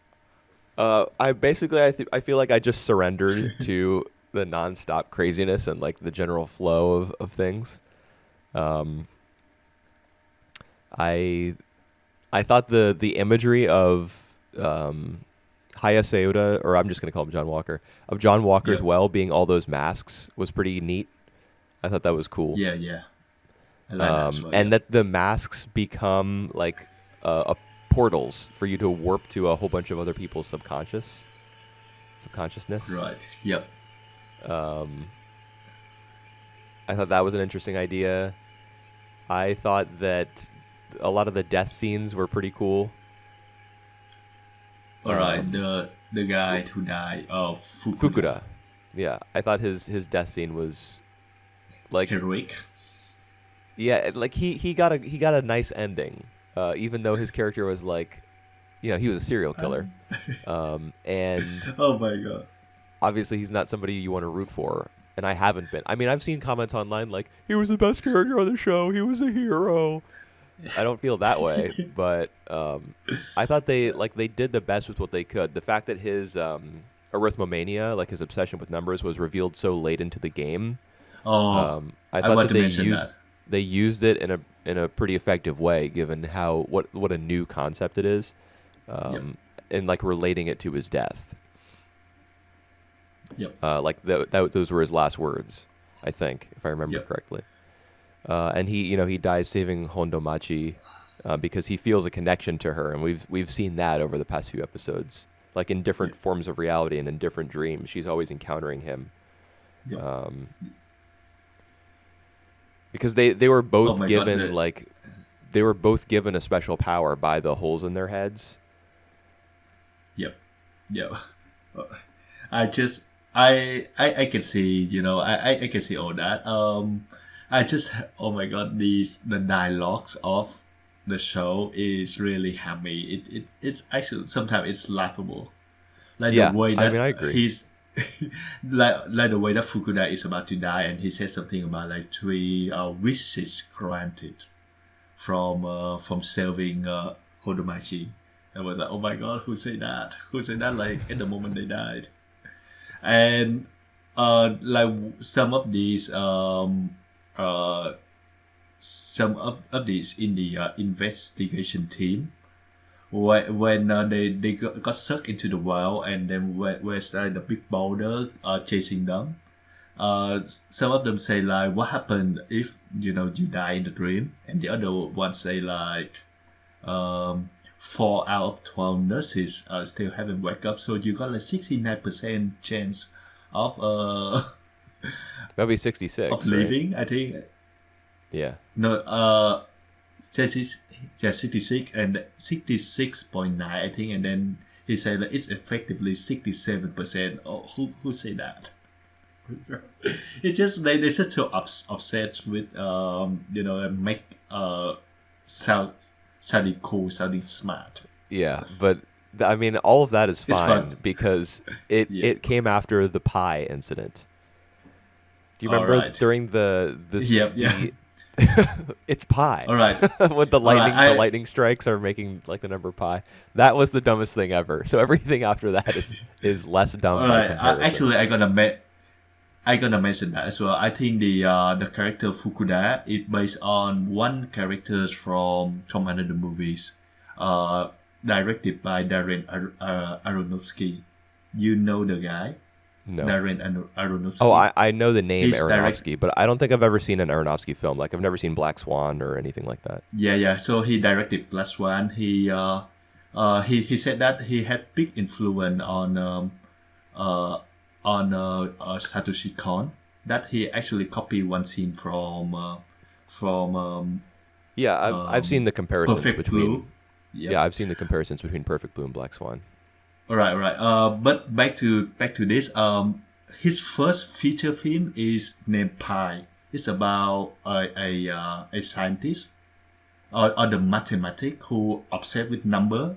[SPEAKER 2] I feel like I just surrendered to the nonstop craziness and like the general flow of things. Um, I I thought the imagery of Hayase, or I'm just gonna call him John Walker, of John Walker's
[SPEAKER 1] Yep.
[SPEAKER 2] well being all those masks was pretty neat. I thought that was cool.
[SPEAKER 1] Yeah, yeah. I like that as well.
[SPEAKER 2] And
[SPEAKER 1] Yeah.
[SPEAKER 2] that the masks become like portals for you to warp to a whole bunch of other people's subconsciousness.
[SPEAKER 1] Right. Yep.
[SPEAKER 2] Um, I thought that was an interesting idea. I thought that a lot of the death scenes were pretty cool.
[SPEAKER 1] All right.
[SPEAKER 2] Um,
[SPEAKER 1] The guy who died of
[SPEAKER 2] Fukuda, yeah, I thought his death scene was like,
[SPEAKER 1] heroic.
[SPEAKER 2] yeah, like he got a nice ending, even though his character was like, he was a serial killer, and
[SPEAKER 1] Oh my god.
[SPEAKER 2] obviously he's not somebody you want to root for, and I haven't been. I mean, I've seen comments online like he was the best character on the show, he was a hero. I don't feel that way, but I thought they did the best with what they could. The fact that his arithmomania, like his obsession with numbers, was revealed so late into the game,
[SPEAKER 1] Oh,
[SPEAKER 2] I
[SPEAKER 1] I
[SPEAKER 2] thought
[SPEAKER 1] want
[SPEAKER 2] that
[SPEAKER 1] to mention that.
[SPEAKER 2] they used it in a pretty effective way, given how what a new concept it is,
[SPEAKER 1] Yep.
[SPEAKER 2] and like relating it to his death.
[SPEAKER 1] Yep.
[SPEAKER 2] Like those were his last words, I think, if I remember
[SPEAKER 1] Yep.
[SPEAKER 2] correctly. And he dies saving Hondomachi because he feels a connection to her, and we've seen that over the past few episodes, like in different
[SPEAKER 1] Yep.
[SPEAKER 2] forms of reality and in different dreams. She's always encountering him.
[SPEAKER 1] Yep.
[SPEAKER 2] Because they were
[SPEAKER 1] Oh
[SPEAKER 2] both
[SPEAKER 1] my god.
[SPEAKER 2] given they were both given a special power by the holes in their heads.
[SPEAKER 1] Yep. Yep. I just I can see I can see all that. I just oh my god, the dialogues of the show is really hammy. It's actually sometimes it's laughable. Like
[SPEAKER 2] Yeah,
[SPEAKER 1] the way
[SPEAKER 2] I
[SPEAKER 1] that
[SPEAKER 2] mean, I agree.
[SPEAKER 1] he's like the way that Fukuda is about to die and he says something about like three wishes granted from saving Hodomachi. I was like, oh my god, who said that? Who said that like at the moment they died? And like uh some of these in the investigation team when they got sucked into the well and then where's like the big boulder chasing them. Some of them say like, what happened if you die in the dream, and the other ones say like, 4 out of 12 nurses still haven't wake up, so you got like 69% chance of
[SPEAKER 2] That'd be 66,
[SPEAKER 1] of
[SPEAKER 2] right?
[SPEAKER 1] living. I think
[SPEAKER 2] Yeah.
[SPEAKER 1] no says it's, yeah, 66 and 66.9 I think, and then he said that it's effectively 67%. Oh, who say that? It's just they're just so upset with make sounding cool, sounding smart.
[SPEAKER 2] Yeah, but I mean, all of that is
[SPEAKER 1] It's fun.
[SPEAKER 2] fine because it
[SPEAKER 1] Yeah.
[SPEAKER 2] it came after the pie incident. Do you
[SPEAKER 1] All
[SPEAKER 2] remember
[SPEAKER 1] right.
[SPEAKER 2] during this
[SPEAKER 1] Yep. Yeah.
[SPEAKER 2] the it's pi
[SPEAKER 1] All right.
[SPEAKER 2] when
[SPEAKER 1] All right.
[SPEAKER 2] the lightning strikes are making like the number pi. That was the dumbest thing ever. So everything after that is less dumb
[SPEAKER 1] All
[SPEAKER 2] by
[SPEAKER 1] right.
[SPEAKER 2] comparison.
[SPEAKER 1] Actually, I gonna mention that as well. I think the character Fukuda is based on one character from another movies, uh, directed by Aronofsky. You know the guy,
[SPEAKER 2] No. Oh,
[SPEAKER 1] Aronofsky.
[SPEAKER 2] I know the name
[SPEAKER 1] He's direct.
[SPEAKER 2] Aronofsky, but I don't think I've ever seen an Aronofsky film. Like I've never seen Black Swan or anything like that.
[SPEAKER 1] Yeah, yeah. So he directed Plus One. He said that he had big influence uh, on Satoshi Kon, that he actually copied one scene from
[SPEAKER 2] Yeah, I've seen the comparisons
[SPEAKER 1] Perfect Blue.
[SPEAKER 2] between.
[SPEAKER 1] Yep.
[SPEAKER 2] Yeah, I've seen the comparisons between Perfect Blue and Black Swan.
[SPEAKER 1] All right, all right. But back to this. His first feature film is named Pi. It's about a scientist or the mathematic who obsessed with number.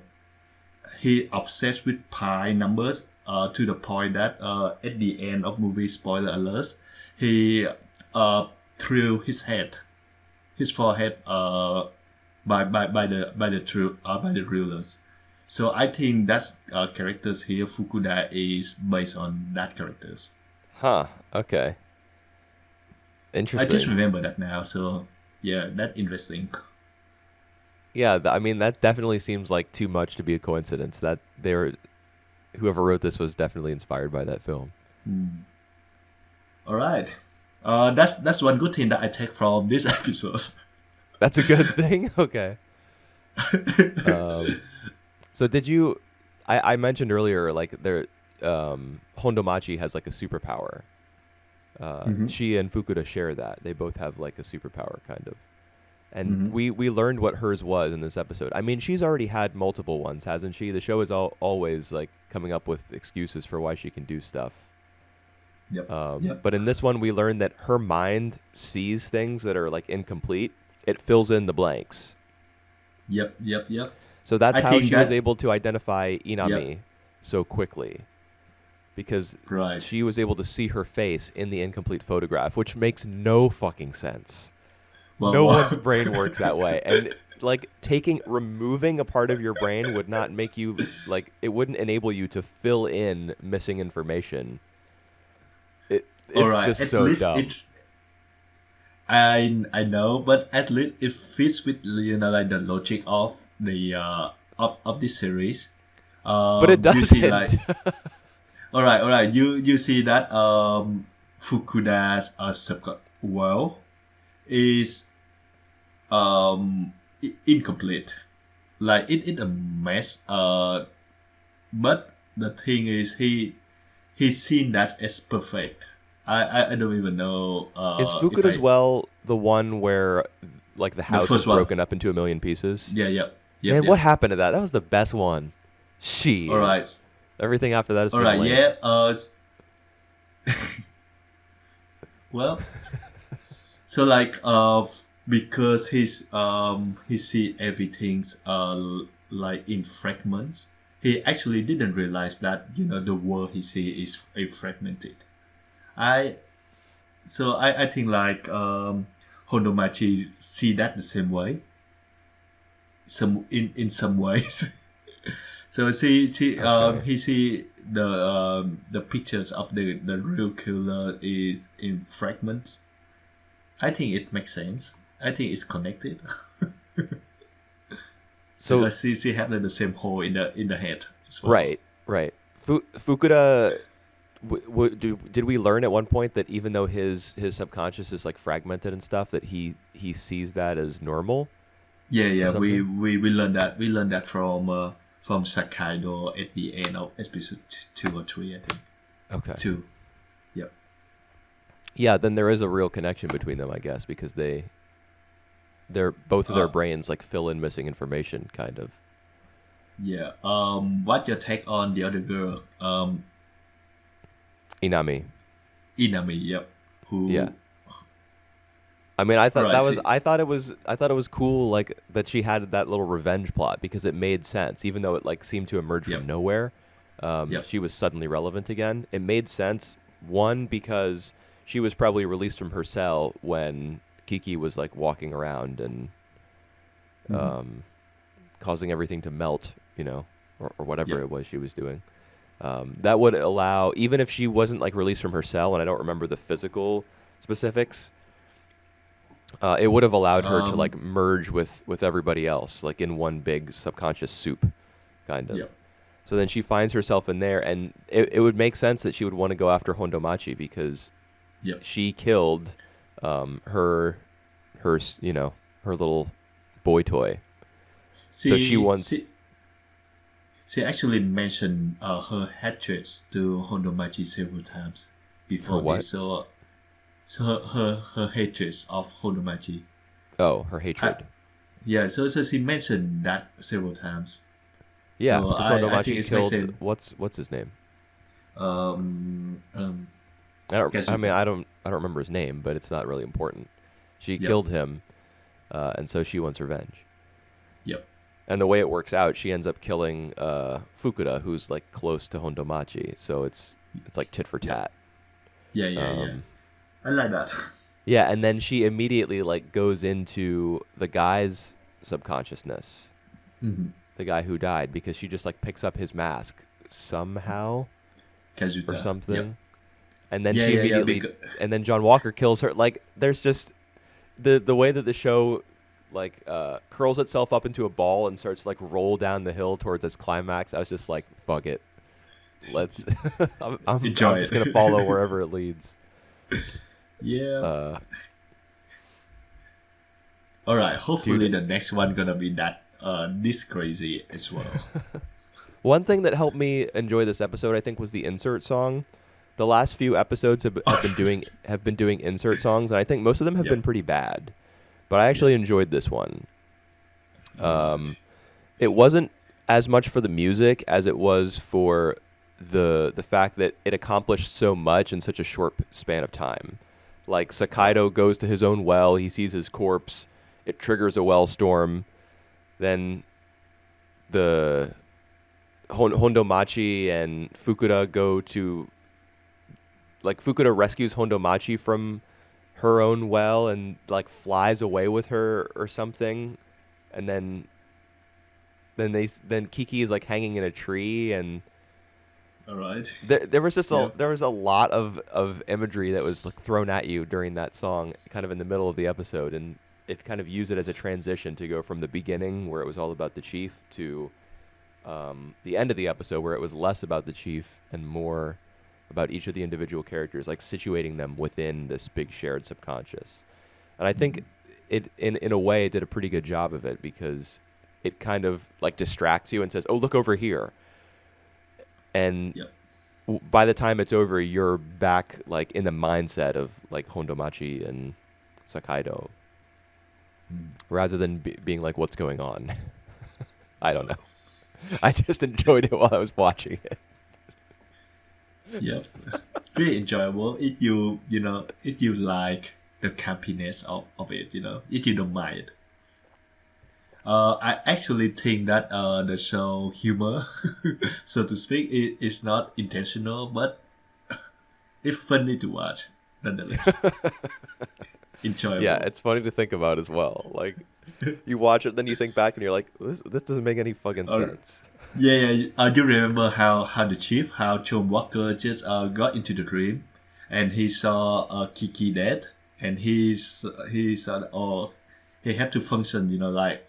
[SPEAKER 1] He obsessed with pi numbers to the point that at the end of movie, spoiler alerts, he threw his forehead by the rulers. So I think that's characters here. Fukuda is based on that characters.
[SPEAKER 2] Huh. Okay.
[SPEAKER 1] I just
[SPEAKER 2] Interesting.
[SPEAKER 1] remember that now. So yeah, that's interesting.
[SPEAKER 2] Yeah, I mean that definitely seems like too much to be a coincidence. That whoever wrote this was definitely inspired by that film.
[SPEAKER 1] All right. That's one good thing that I take from this episode.
[SPEAKER 2] That's a good thing. Okay. Um, so did you? I mentioned earlier like Hondomachi has like a superpower. She and Fukuda share that. They both have like a superpower kind of. And we learned what hers was in this episode. I mean, she's already had multiple ones, hasn't she? The show is always like coming up with excuses for why she can do stuff.
[SPEAKER 1] Yep. Yep.
[SPEAKER 2] But in this one, we learned that her mind sees things that are like incomplete. It fills in the blanks.
[SPEAKER 1] Yep. Yep. Yep.
[SPEAKER 2] So that's
[SPEAKER 1] I
[SPEAKER 2] how
[SPEAKER 1] think
[SPEAKER 2] she was
[SPEAKER 1] that.
[SPEAKER 2] able to identify Inami
[SPEAKER 1] Yep.
[SPEAKER 2] so quickly. Because
[SPEAKER 1] Right.
[SPEAKER 2] she was able to see her face in the incomplete photograph, which makes no fucking sense.
[SPEAKER 1] Well,
[SPEAKER 2] No
[SPEAKER 1] well,
[SPEAKER 2] one's brain works that way. And like removing a part of your brain would not make you it wouldn't enable you to fill in missing information.
[SPEAKER 1] all
[SPEAKER 2] It's
[SPEAKER 1] right.
[SPEAKER 2] just
[SPEAKER 1] At
[SPEAKER 2] so
[SPEAKER 1] least
[SPEAKER 2] dumb.
[SPEAKER 1] it. I know, but at least it fits with like the logic of the of this series.
[SPEAKER 2] But it
[SPEAKER 1] You see, like,
[SPEAKER 2] doesn't.
[SPEAKER 1] all right. You see that Fukuda's world is incomplete. Like it a mess. But the thing is, he's seen that as perfect. I don't even know
[SPEAKER 2] Is
[SPEAKER 1] if
[SPEAKER 2] Fukuda's
[SPEAKER 1] I
[SPEAKER 2] well the one where like the house is
[SPEAKER 1] first one.
[SPEAKER 2] broken up into a million pieces?
[SPEAKER 1] Yeah, yep, yep,
[SPEAKER 2] Man,
[SPEAKER 1] yep.
[SPEAKER 2] what happened to that? That was the best one.
[SPEAKER 1] All
[SPEAKER 2] Shit.
[SPEAKER 1] right,
[SPEAKER 2] Everything after that has
[SPEAKER 1] all
[SPEAKER 2] been
[SPEAKER 1] right,
[SPEAKER 2] lame.
[SPEAKER 1] yeah. Well, so like because he see everything's like in fragments. He actually didn't realize that the world he see is a fragmented. I I think like Hondomachi see that the same way. Some in some ways. So
[SPEAKER 2] Okay.
[SPEAKER 1] he see the pictures of the real killer is in fragments. I think it makes sense. I think it's connected
[SPEAKER 2] So
[SPEAKER 1] because she have the same hole in the head as well.
[SPEAKER 2] right, right. Fukuda did we learn at one point that even though his subconscious is like fragmented and stuff that he sees that as normal
[SPEAKER 1] Yeah,
[SPEAKER 2] or
[SPEAKER 1] yeah.
[SPEAKER 2] something?
[SPEAKER 1] We learned that. We learned that from Sakaido at the end of episode 2 or 3. I think
[SPEAKER 2] Okay.
[SPEAKER 1] 2. Yep.
[SPEAKER 2] Yeah, then there is a real connection between them, I guess, because they're both of their
[SPEAKER 1] Uh,
[SPEAKER 2] brains like fill in missing information kind of.
[SPEAKER 1] yeah. What's your take on the other girl?
[SPEAKER 2] Inami.
[SPEAKER 1] Inami. Yep. Who?
[SPEAKER 2] Yeah. I mean, I
[SPEAKER 1] All
[SPEAKER 2] thought
[SPEAKER 1] right.
[SPEAKER 2] that was
[SPEAKER 1] See.
[SPEAKER 2] I thought it was cool, like that she had that little revenge plot because it made sense, even though it like seemed to emerge from
[SPEAKER 1] Yep.
[SPEAKER 2] nowhere.
[SPEAKER 1] Yep.
[SPEAKER 2] She was suddenly relevant again. It made sense. One, because she was probably released from her cell when Kiki was like walking around and
[SPEAKER 1] Mm-hmm.
[SPEAKER 2] um, causing everything to melt, or whatever
[SPEAKER 1] Yep.
[SPEAKER 2] it was she was doing. That would allow, even if she wasn't like released from her cell, and I don't remember the physical specifics, it would have allowed her to like
[SPEAKER 1] Um.
[SPEAKER 2] merge with everybody else, like in one big subconscious soup, kind of.
[SPEAKER 1] Yep.
[SPEAKER 2] So then she finds herself in there, and it would make sense that she would want to go after Hondomachi because
[SPEAKER 1] Yep.
[SPEAKER 2] she killed her her little boy toy. So she
[SPEAKER 1] She
[SPEAKER 2] wants.
[SPEAKER 1] she she actually mentioned her hatred to Hondomachi several times
[SPEAKER 2] Her
[SPEAKER 1] before
[SPEAKER 2] what?
[SPEAKER 1] this. So her hatred of Hondomachi.
[SPEAKER 2] Oh, her
[SPEAKER 1] I,
[SPEAKER 2] hatred.
[SPEAKER 1] yeah. So she mentioned that several times.
[SPEAKER 2] Yeah,
[SPEAKER 1] So
[SPEAKER 2] because
[SPEAKER 1] I think
[SPEAKER 2] Hondomachi
[SPEAKER 1] it's my
[SPEAKER 2] killed
[SPEAKER 1] same.
[SPEAKER 2] what's his name?
[SPEAKER 1] Um.
[SPEAKER 2] I mean,
[SPEAKER 1] Kazuto.
[SPEAKER 2] I don't remember his name, but it's not really important. She
[SPEAKER 1] Yep.
[SPEAKER 2] killed him, and so she wants revenge.
[SPEAKER 1] Yep.
[SPEAKER 2] And the way it works out, she ends up killing Fukuda, who's like close to Hondomachi. So it's like tit for
[SPEAKER 1] Yep.
[SPEAKER 2] tat.
[SPEAKER 1] Yeah. Yeah. Yeah.
[SPEAKER 2] Um,
[SPEAKER 1] I like that.
[SPEAKER 2] yeah, and then she immediately like goes into the guy's subconsciousness,
[SPEAKER 1] Mm-hmm.
[SPEAKER 2] the guy who died, because she just like picks up his mask somehow or
[SPEAKER 1] Kazuta. Yep.
[SPEAKER 2] something, and then
[SPEAKER 1] Yeah.
[SPEAKER 2] she
[SPEAKER 1] Yeah. Yeah.
[SPEAKER 2] immediately,
[SPEAKER 1] Because
[SPEAKER 2] and then John Walker kills her. Like, there's just the way that the show like curls itself up into a ball and starts to, like roll down the hill towards its climax. I was just like, fuck it, let's. I'm
[SPEAKER 1] enjoy
[SPEAKER 2] just gonna follow
[SPEAKER 1] it.
[SPEAKER 2] wherever it leads.
[SPEAKER 1] Yeah.
[SPEAKER 2] Uh,
[SPEAKER 1] All right. Hopefully
[SPEAKER 2] dude,
[SPEAKER 1] the next one gonna be that this crazy as well.
[SPEAKER 2] one thing that helped me enjoy this episode, I think, was the insert song. The last few episodes have been doing insert songs, and I think most of them have
[SPEAKER 1] Yep.
[SPEAKER 2] been pretty bad. But I
[SPEAKER 1] Yep.
[SPEAKER 2] actually enjoyed this one.
[SPEAKER 1] All right.
[SPEAKER 2] It wasn't as much for the music as it was for the fact that it accomplished so much in such a short span of time. Like
[SPEAKER 1] Yep.
[SPEAKER 2] Sakaido goes to his own well, he sees his corpse, it triggers a well storm. Then the Hondomachi and Fukuda go to, like, Fukuda rescues Hondomachi from her own well and like flies away with her or something, and then Kiki is like hanging in a tree, and
[SPEAKER 1] All right.
[SPEAKER 2] there was just
[SPEAKER 1] Yep.
[SPEAKER 2] there was a lot of imagery that was like thrown at you during that song, kind of in the middle of the episode, and it kind of used it as a transition to go from the beginning where it was all about the chief to the end of the episode where it was less about the chief and more about each of the individual characters, like situating them within this big shared subconscious. And I think it, in a way, it did a pretty good job of it because it kind of like distracts you and says, "Oh, look over here," and
[SPEAKER 1] Yep.
[SPEAKER 2] by the time it's over, you're back like in the mindset of like Hondomachi and Sakaido, rather than being like, "What's going on?" I don't know. I just enjoyed it while I was watching it.
[SPEAKER 1] Yep. Pretty enjoyable if if you like the campiness of it, if you don't mind. I actually think that the show humor, so to speak, is not intentional, but it's funny to watch nonetheless.
[SPEAKER 2] Yeah,
[SPEAKER 1] Enjoyable.
[SPEAKER 2] it's funny to think about as well. Like, you watch it, then you think back, and you're like, this doesn't make any fucking
[SPEAKER 1] Or
[SPEAKER 2] sense.
[SPEAKER 1] yeah, yeah. I do remember how the chief, how John Walker just got into the dream, and he saw Kiki dead, and he said, "Oh, he had to function, like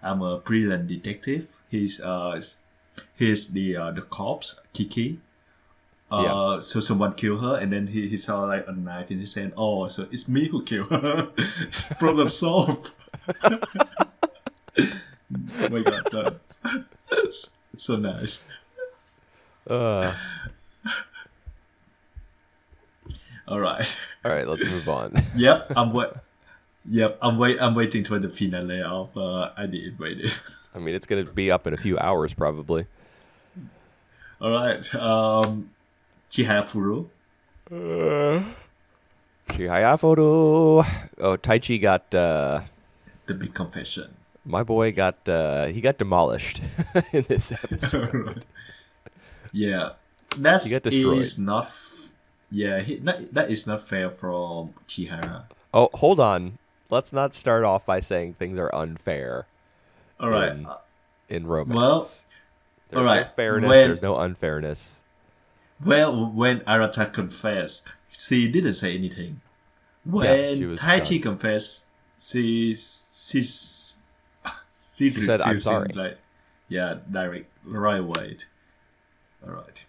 [SPEAKER 1] I'm a brilliant detective. He's the corpse Kiki.
[SPEAKER 2] Yeah.
[SPEAKER 1] So someone killed her, and then he saw like a knife in his hand. Oh, so it's me who killed her. Problem solved. Oh my god, so nice.
[SPEAKER 2] Uh,
[SPEAKER 1] All right.
[SPEAKER 2] all right, let's move on.
[SPEAKER 1] Yep, I'm wait. Yep, I'm waiting for the finale of I Did Invaded.
[SPEAKER 2] I mean, it's going to be up in a few hours, probably.
[SPEAKER 1] All right. Chihafuru.
[SPEAKER 2] Chihaya photo. Oh, Taichi got
[SPEAKER 1] The big confession.
[SPEAKER 2] my boy got he got demolished in this episode.
[SPEAKER 1] Right. Yeah,
[SPEAKER 2] He
[SPEAKER 1] that
[SPEAKER 2] got destroyed.
[SPEAKER 1] is not. Yeah, that is not fair from Chihara.
[SPEAKER 2] Oh, hold on. Let's not start off by saying things are unfair
[SPEAKER 1] All right.
[SPEAKER 2] in in
[SPEAKER 1] Well,
[SPEAKER 2] romance.
[SPEAKER 1] all
[SPEAKER 2] There's no
[SPEAKER 1] right.
[SPEAKER 2] fairness. There's no unfairness.
[SPEAKER 1] When Arata confessed, she didn't say anything.
[SPEAKER 2] Yeah, she
[SPEAKER 1] When
[SPEAKER 2] was
[SPEAKER 1] Taichi
[SPEAKER 2] stunned.
[SPEAKER 1] confessed, she
[SPEAKER 2] She said, "I'm
[SPEAKER 1] refused him
[SPEAKER 2] sorry."
[SPEAKER 1] like, yeah, direct right away. All right.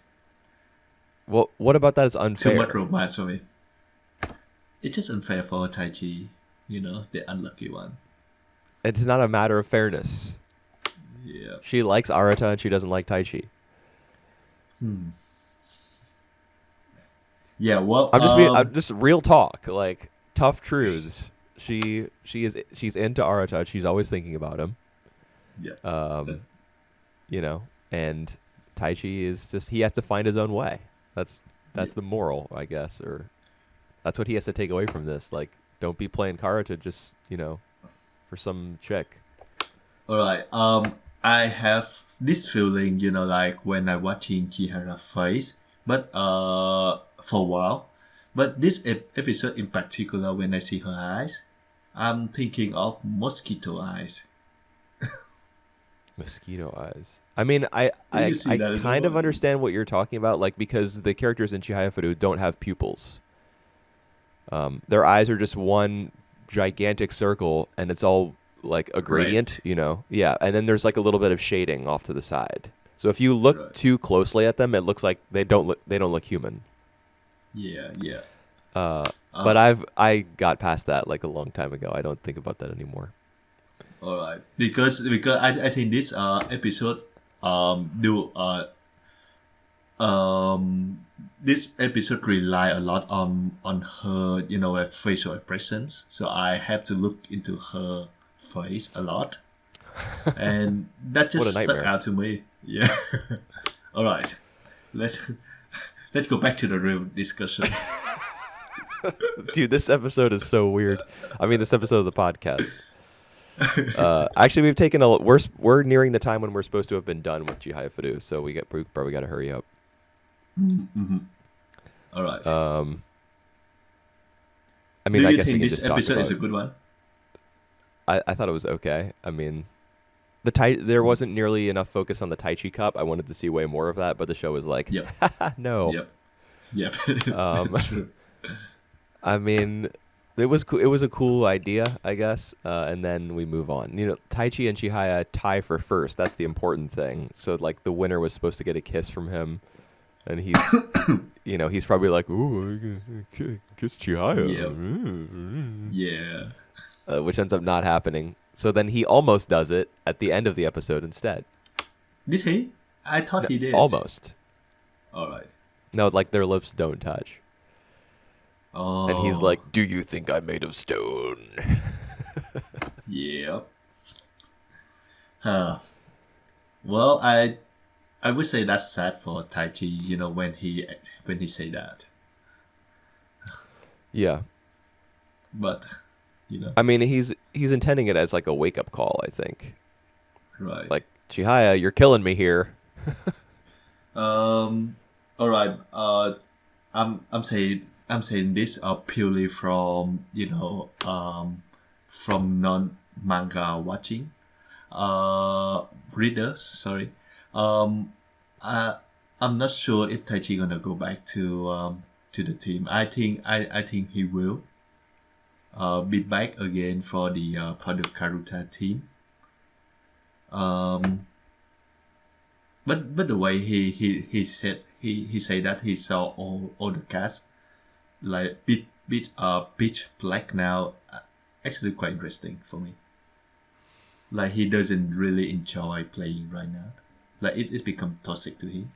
[SPEAKER 2] Well, what about that is
[SPEAKER 1] Too much
[SPEAKER 2] unfair?
[SPEAKER 1] romance for me. It's just unfair for Taichi, the unlucky one.
[SPEAKER 2] It's not a matter of fairness.
[SPEAKER 1] Yeah.
[SPEAKER 2] She likes Arata and she doesn't like Taichi.
[SPEAKER 1] Yeah. Well.
[SPEAKER 2] I'm just real talk, like tough truths. She's into Arata. She's always thinking about him.
[SPEAKER 1] Yeah.
[SPEAKER 2] Um, you know, and Taichi is just he has to find his own way. That's the moral, I guess, or that's what he has to take away from this. Like, don't be playing Karata just for some chick.
[SPEAKER 1] All right. I have this feeling, like when I watching Kihara face, but for a while, but this episode in particular, when I see her eyes, I'm thinking of mosquito eyes.
[SPEAKER 2] Mosquito eyes. I mean,
[SPEAKER 1] Did you see
[SPEAKER 2] I
[SPEAKER 1] that as
[SPEAKER 2] kind of
[SPEAKER 1] well?
[SPEAKER 2] understand what you're talking about, like because the characters in Chihaya Furu don't have pupils. Their eyes are just one gigantic circle, and it's all like a gradient,
[SPEAKER 1] Correct.
[SPEAKER 2] Yeah, and then there's like a little bit of shading off to the side. So if you look
[SPEAKER 1] Right.
[SPEAKER 2] too closely at them, it looks like they don't look human.
[SPEAKER 1] Yeah. Yeah.
[SPEAKER 2] But I got past that like a long time ago. I don't think about that anymore.
[SPEAKER 1] All right. Because I think this episode do this episode rely a lot on her facial expressions, so I have to look into her face a lot, and that
[SPEAKER 2] What a
[SPEAKER 1] just stuck
[SPEAKER 2] nightmare.
[SPEAKER 1] out to me. Yeah. All right. Let let's go back to the real discussion.
[SPEAKER 2] Dude, this episode is so weird. I mean, this episode of the podcast. Actually, we've taken we're nearing the time when we're supposed to have been done with Chihaya Fudu, so we probably got to hurry up.
[SPEAKER 1] All right.
[SPEAKER 2] I mean,
[SPEAKER 1] Do
[SPEAKER 2] I
[SPEAKER 1] you
[SPEAKER 2] guess we
[SPEAKER 1] think
[SPEAKER 2] can
[SPEAKER 1] this
[SPEAKER 2] just talk
[SPEAKER 1] episode is
[SPEAKER 2] about.
[SPEAKER 1] a good one?
[SPEAKER 2] I thought it was okay. I mean, there wasn't nearly enough focus on the Tai Chi Cup. I wanted to see way more of that, but the show was like,
[SPEAKER 1] Yep.
[SPEAKER 2] no.
[SPEAKER 1] Yep. Yep. True.
[SPEAKER 2] I mean, it was it was a cool idea, I guess, and then we move on. Taichi and Chihaya tie for first. That's the important thing. So like the winner was supposed to get a kiss from him, and he's he's probably like, "Ooh, I can kiss Chihaya,"
[SPEAKER 1] Yep. Yeah.
[SPEAKER 2] which ends up not happening. So then he almost does it at the end of the episode instead.
[SPEAKER 1] Did he? I thought he did.
[SPEAKER 2] Almost.
[SPEAKER 1] All right.
[SPEAKER 2] No, like their lips don't touch.
[SPEAKER 1] Oh.
[SPEAKER 2] And he's like, "Do you think I'm made of stone?"
[SPEAKER 1] Yeah. Huh. Well, I would say that's sad for Taichi. When he say that,
[SPEAKER 2] Yeah.
[SPEAKER 1] but
[SPEAKER 2] I mean, he's intending it as like a wake up call, I think.
[SPEAKER 1] right.
[SPEAKER 2] Like, Chihaya, you're killing me here.
[SPEAKER 1] All right. I'm saying this purely from from non manga watching readers. Sorry. I I'm not sure if Taichi gonna go back to the team. I think he will be back again for the Karuta team. Um, but the way he said that he saw all the cast like pitch black now, actually quite interesting for me. Like he doesn't really enjoy playing right now. Like it's become toxic to him.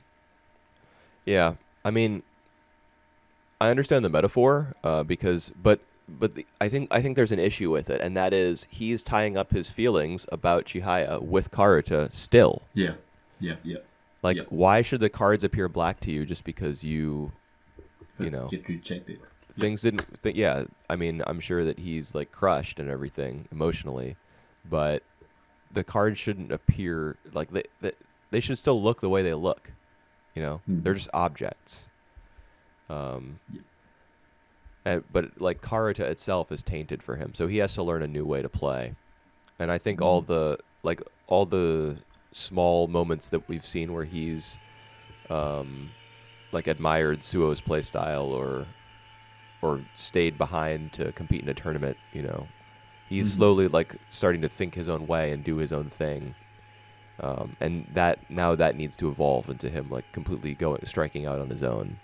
[SPEAKER 2] Yeah. I mean, I understand the metaphor, I think there's an issue with it, and that is he's tying up his feelings about Chihaya with Karuta still.
[SPEAKER 1] Yeah, yeah, yeah.
[SPEAKER 2] Like,
[SPEAKER 1] Yeah.
[SPEAKER 2] why should the cards appear black to you just because you know,
[SPEAKER 1] Get rejected. Yep.
[SPEAKER 2] things didn't. Yeah, I mean, I'm sure that he's like crushed and everything emotionally, but the cards shouldn't appear like they should still look the way they look. You know, they're
[SPEAKER 1] Mhm.
[SPEAKER 2] just objects. Um,
[SPEAKER 1] Yep.
[SPEAKER 2] but like Karuta itself is tainted for him, so he has to learn a new way to play. And I think
[SPEAKER 1] Mhm.
[SPEAKER 2] all the small moments that we've seen where he's um, like admired Suo's play style or stayed behind to compete in a tournament, you know, he's
[SPEAKER 1] Mhm.
[SPEAKER 2] slowly like starting to think his own way and do his own thing. And that now that needs to evolve into him like completely going striking out on his own.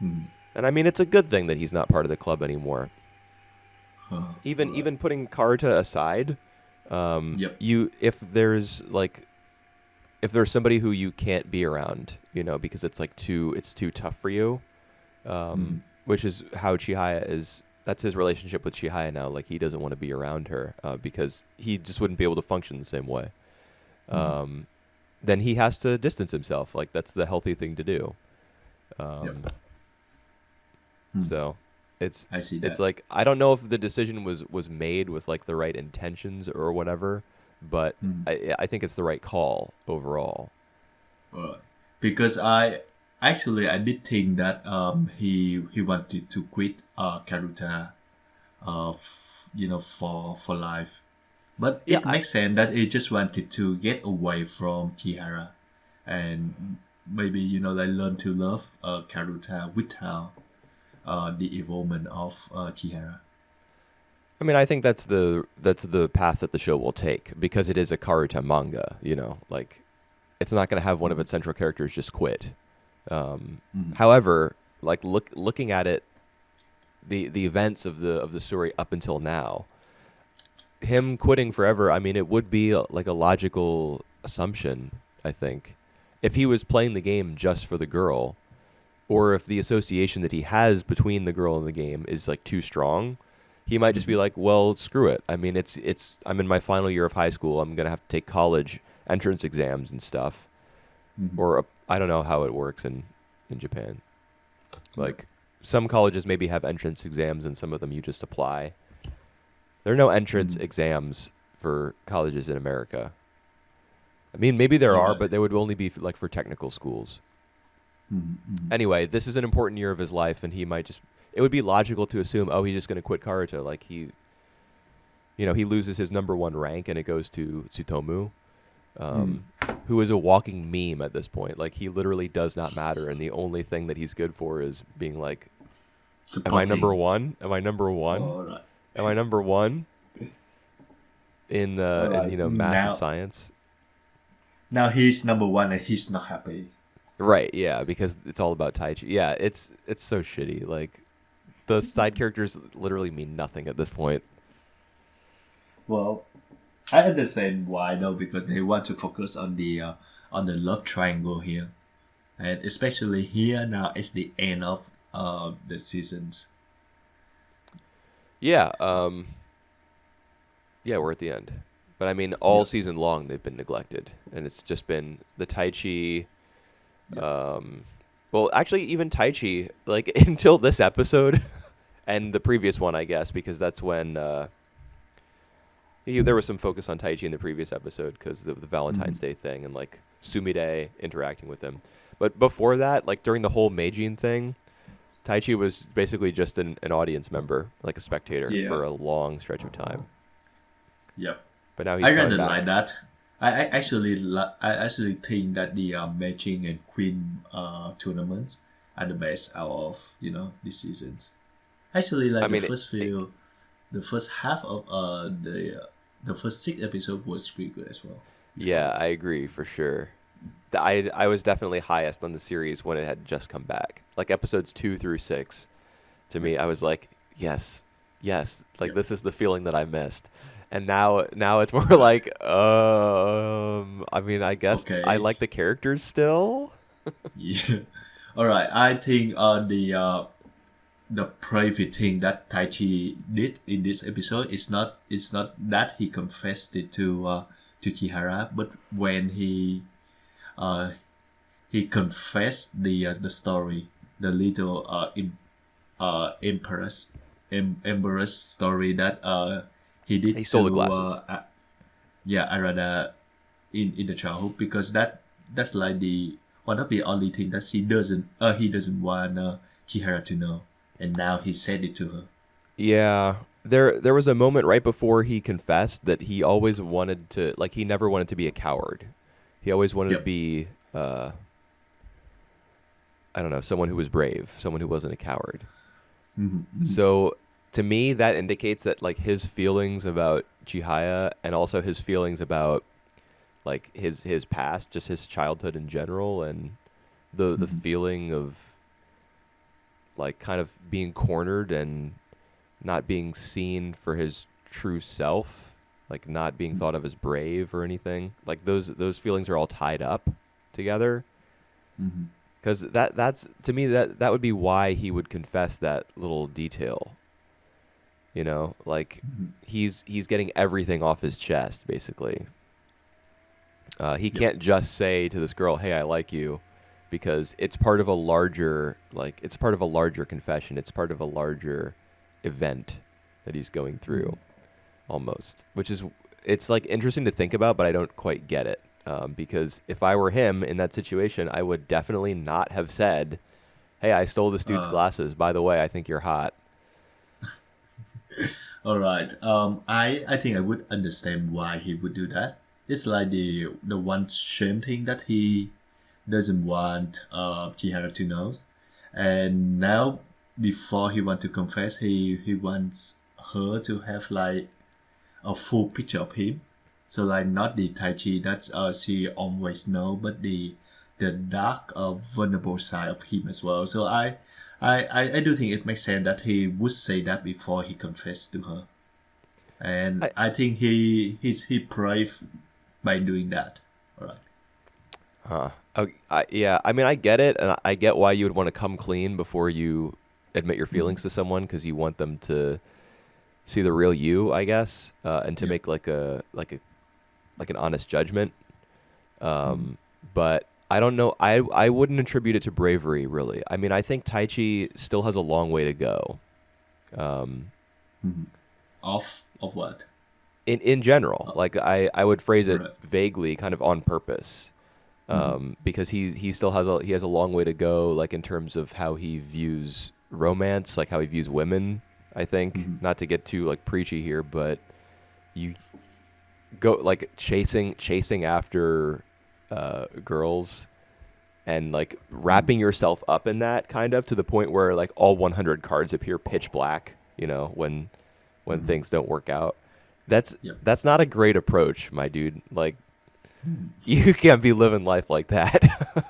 [SPEAKER 1] Mhm.
[SPEAKER 2] And I mean, it's a good thing that he's not part of the club anymore.
[SPEAKER 1] Right.
[SPEAKER 2] Even putting Karuta aside,
[SPEAKER 1] Yep.
[SPEAKER 2] you if there's somebody who you can't be around, you know, because it's too tough for you,
[SPEAKER 1] Mhm.
[SPEAKER 2] which is how Chihaya is. That's his relationship with Chihaya now. Like he doesn't want to be around her because he just wouldn't be able to function the same way.
[SPEAKER 1] Mhm.
[SPEAKER 2] Um, then he has to distance himself. Like that's the healthy thing to do.
[SPEAKER 1] Yep.
[SPEAKER 2] Um,
[SPEAKER 1] Hmm.
[SPEAKER 2] so it's
[SPEAKER 1] I see
[SPEAKER 2] it's
[SPEAKER 1] that.
[SPEAKER 2] like I don't know if the decision was made with like the right intentions or whatever, but
[SPEAKER 1] Hmm.
[SPEAKER 2] I think it's the right call overall.
[SPEAKER 1] Right. Because I did think that he wanted to quit Karuta for life. But
[SPEAKER 2] Yeah,
[SPEAKER 1] it makes sense that he just wanted to get away from Chihara and maybe like learn to love Karuta without the involvement of Chihara.
[SPEAKER 2] I mean, I think that's the path that the show will take because it is a Karuta manga. You know, like it's not going to have one of
[SPEAKER 1] Mm.
[SPEAKER 2] its central characters just quit.
[SPEAKER 1] Mm.
[SPEAKER 2] However, like looking at it, the events of the story up until now, him quitting forever. I mean, it would be like a logical assumption. I think if he was playing the game just for the girl, or if the association that he has between the girl and the game is like too strong, he might just be
[SPEAKER 1] Mm.
[SPEAKER 2] like, "Well, screw it. I mean, it's I'm in my final year of high school. I'm gonna have to take college entrance exams and stuff."
[SPEAKER 1] Mm.
[SPEAKER 2] Or I don't know how it works in Japan.
[SPEAKER 1] Yep.
[SPEAKER 2] Like some colleges maybe have entrance exams, and some of them you just apply. There are no entrance
[SPEAKER 1] Mm.
[SPEAKER 2] exams for colleges in America. I mean, maybe there
[SPEAKER 1] All
[SPEAKER 2] are,
[SPEAKER 1] right.
[SPEAKER 2] but they would only be like for technical schools.
[SPEAKER 1] Mm. Mm.
[SPEAKER 2] Anyway, this is an important year of his life, and he might just. It would be logical to assume, oh, he's just going to quit Karuta. Like he loses his number one rank, and it goes to Tsutomu,
[SPEAKER 1] Mm.
[SPEAKER 2] um, who is a walking meme at this point. Like he literally does not matter, and the only thing that he's good for is being like, "Am I number
[SPEAKER 1] Supporting.
[SPEAKER 2] one? Am I number one?
[SPEAKER 1] All right.
[SPEAKER 2] Am I number one
[SPEAKER 1] All
[SPEAKER 2] in
[SPEAKER 1] right.
[SPEAKER 2] math and
[SPEAKER 1] Now,
[SPEAKER 2] science?"
[SPEAKER 1] now he's number one and he's not happy.
[SPEAKER 2] Right, yeah, because it's all about Tai Chi. Yeah, it's so shitty. Like the side characters literally mean nothing at this point.
[SPEAKER 1] Well, I understand why though, because they want to focus on the love triangle here, and especially here now it's the end of the seasons.
[SPEAKER 2] Yeah,
[SPEAKER 1] Uh,
[SPEAKER 2] yeah, we're at the end. But I mean, all
[SPEAKER 1] yep.
[SPEAKER 2] season long they've been neglected, and it's just been the Tai Chi.
[SPEAKER 1] Yep.
[SPEAKER 2] Um, well, actually, even Tai Chi, like until this episode and the previous one, I guess, because that's when there was some focus on Tai Chi in the previous episode because of the
[SPEAKER 1] Mhm.
[SPEAKER 2] Valentine's Day thing and like Sumide interacting with him. But before that, like during the whole Meijin thing, Tai Chi was basically just an audience member, like a spectator,
[SPEAKER 1] Yeah.
[SPEAKER 2] for a long stretch of time.
[SPEAKER 1] Yep.
[SPEAKER 2] But now he's
[SPEAKER 1] I
[SPEAKER 2] coming
[SPEAKER 1] rather like
[SPEAKER 2] back.
[SPEAKER 1] that. I actually think that the matching and queen tournaments are the best out of these seasons. Actually,
[SPEAKER 2] I
[SPEAKER 1] like
[SPEAKER 2] mean,
[SPEAKER 1] the first half of the first six episode was pretty good as well. Before
[SPEAKER 2] yeah,
[SPEAKER 1] that,
[SPEAKER 2] I agree for sure. I was definitely highest on the series when it had just come back. Like episodes 2 through 6, to
[SPEAKER 1] yep,
[SPEAKER 2] me, I was like, yes, yes, like
[SPEAKER 1] yep,
[SPEAKER 2] this is the feeling that I missed. And now it's more
[SPEAKER 1] right,
[SPEAKER 2] like, I mean, I guess I
[SPEAKER 1] okay,
[SPEAKER 2] like the characters still.
[SPEAKER 1] yeah, all right. I think the private thing that Taichi did in this episode is not it's not that he confessed it to Chihara, but when uh he confessed the story, the little embarrass story that he
[SPEAKER 2] He
[SPEAKER 1] did
[SPEAKER 2] stole the
[SPEAKER 1] to
[SPEAKER 2] glasses.
[SPEAKER 1] yeah Arada in the childhood, because that's like the one of the only thing that he doesn't want Chihara to know, and now he said it to her.
[SPEAKER 2] Yeah. There was a moment right before he confessed that he always wanted to, like, he never wanted to be a coward. He always wanted to
[SPEAKER 1] Yep.
[SPEAKER 2] be I don't know, someone who was brave, someone who wasn't a coward.
[SPEAKER 1] Mm-hmm.
[SPEAKER 2] So to me that indicates that like his feelings about Chihaya and also his feelings about like his past, just his childhood in general, and the
[SPEAKER 1] Mm-hmm.
[SPEAKER 2] feeling of like kind of being cornered and not being seen for his true self, like not being thought of as brave or anything. Like those feelings are all tied up together.
[SPEAKER 1] Mm-hmm.
[SPEAKER 2] Because that's to me that would be why he would confess that little detail. You know, like
[SPEAKER 1] Mm-hmm.
[SPEAKER 2] he's getting everything off his chest basically. He
[SPEAKER 1] Yep.
[SPEAKER 2] can't just say to this girl, "Hey, I like you," because it's part of a larger it's part of a larger confession. It's part of a larger event that he's going
[SPEAKER 1] Mm-hmm.
[SPEAKER 2] through almost, which is it's like interesting to think about, but I don't quite get it. Because if I were him in that situation, I would definitely not have said, "Hey, I stole this dude's
[SPEAKER 1] Uh,
[SPEAKER 2] glasses. By the way, I think you're hot."
[SPEAKER 1] all right. I think I would understand why he would do that. It's like the one shame thing that he doesn't want Chihara to know, and now before he want to confess, he wants her to have like a full picture of him. So like not the Tai Chi that she always know, but the dark, vulnerable side of him as well. So I do think it makes sense that he would say that before he confessed to her, and
[SPEAKER 2] I,
[SPEAKER 1] I think he brave by doing that. All right.
[SPEAKER 2] huh. Yeah, I mean, I get it, and I get why you would want to come clean before you admit your
[SPEAKER 1] Mm-hmm.
[SPEAKER 2] feelings to someone because you want them to see the real you, I guess, and to
[SPEAKER 1] Yep.
[SPEAKER 2] make like an honest judgment.
[SPEAKER 1] Mm-hmm.
[SPEAKER 2] Um, but I don't know. I wouldn't attribute it to bravery, really. I mean, I think Tai Chi still has a long way to go. Um,
[SPEAKER 1] Mm-hmm. Of what?
[SPEAKER 2] in general,
[SPEAKER 1] Oh,
[SPEAKER 2] like I would phrase it
[SPEAKER 1] right.
[SPEAKER 2] vaguely, kind of on purpose,
[SPEAKER 1] Mm-hmm.
[SPEAKER 2] because he still has a long way to go, like in terms of how he views romance, like how he views women. I think
[SPEAKER 1] Mm-hmm.
[SPEAKER 2] not to get too like preachy here, but you go like chasing after girls and like
[SPEAKER 1] Mm-hmm.
[SPEAKER 2] wrapping yourself up in that kind of to the point where like all 100 cards appear pitch black, you know, when
[SPEAKER 1] Mm-hmm.
[SPEAKER 2] things don't work out. That's
[SPEAKER 1] Yep.
[SPEAKER 2] that's not a great approach, my dude. Like
[SPEAKER 1] Mm-hmm.
[SPEAKER 2] you can't be living life like that.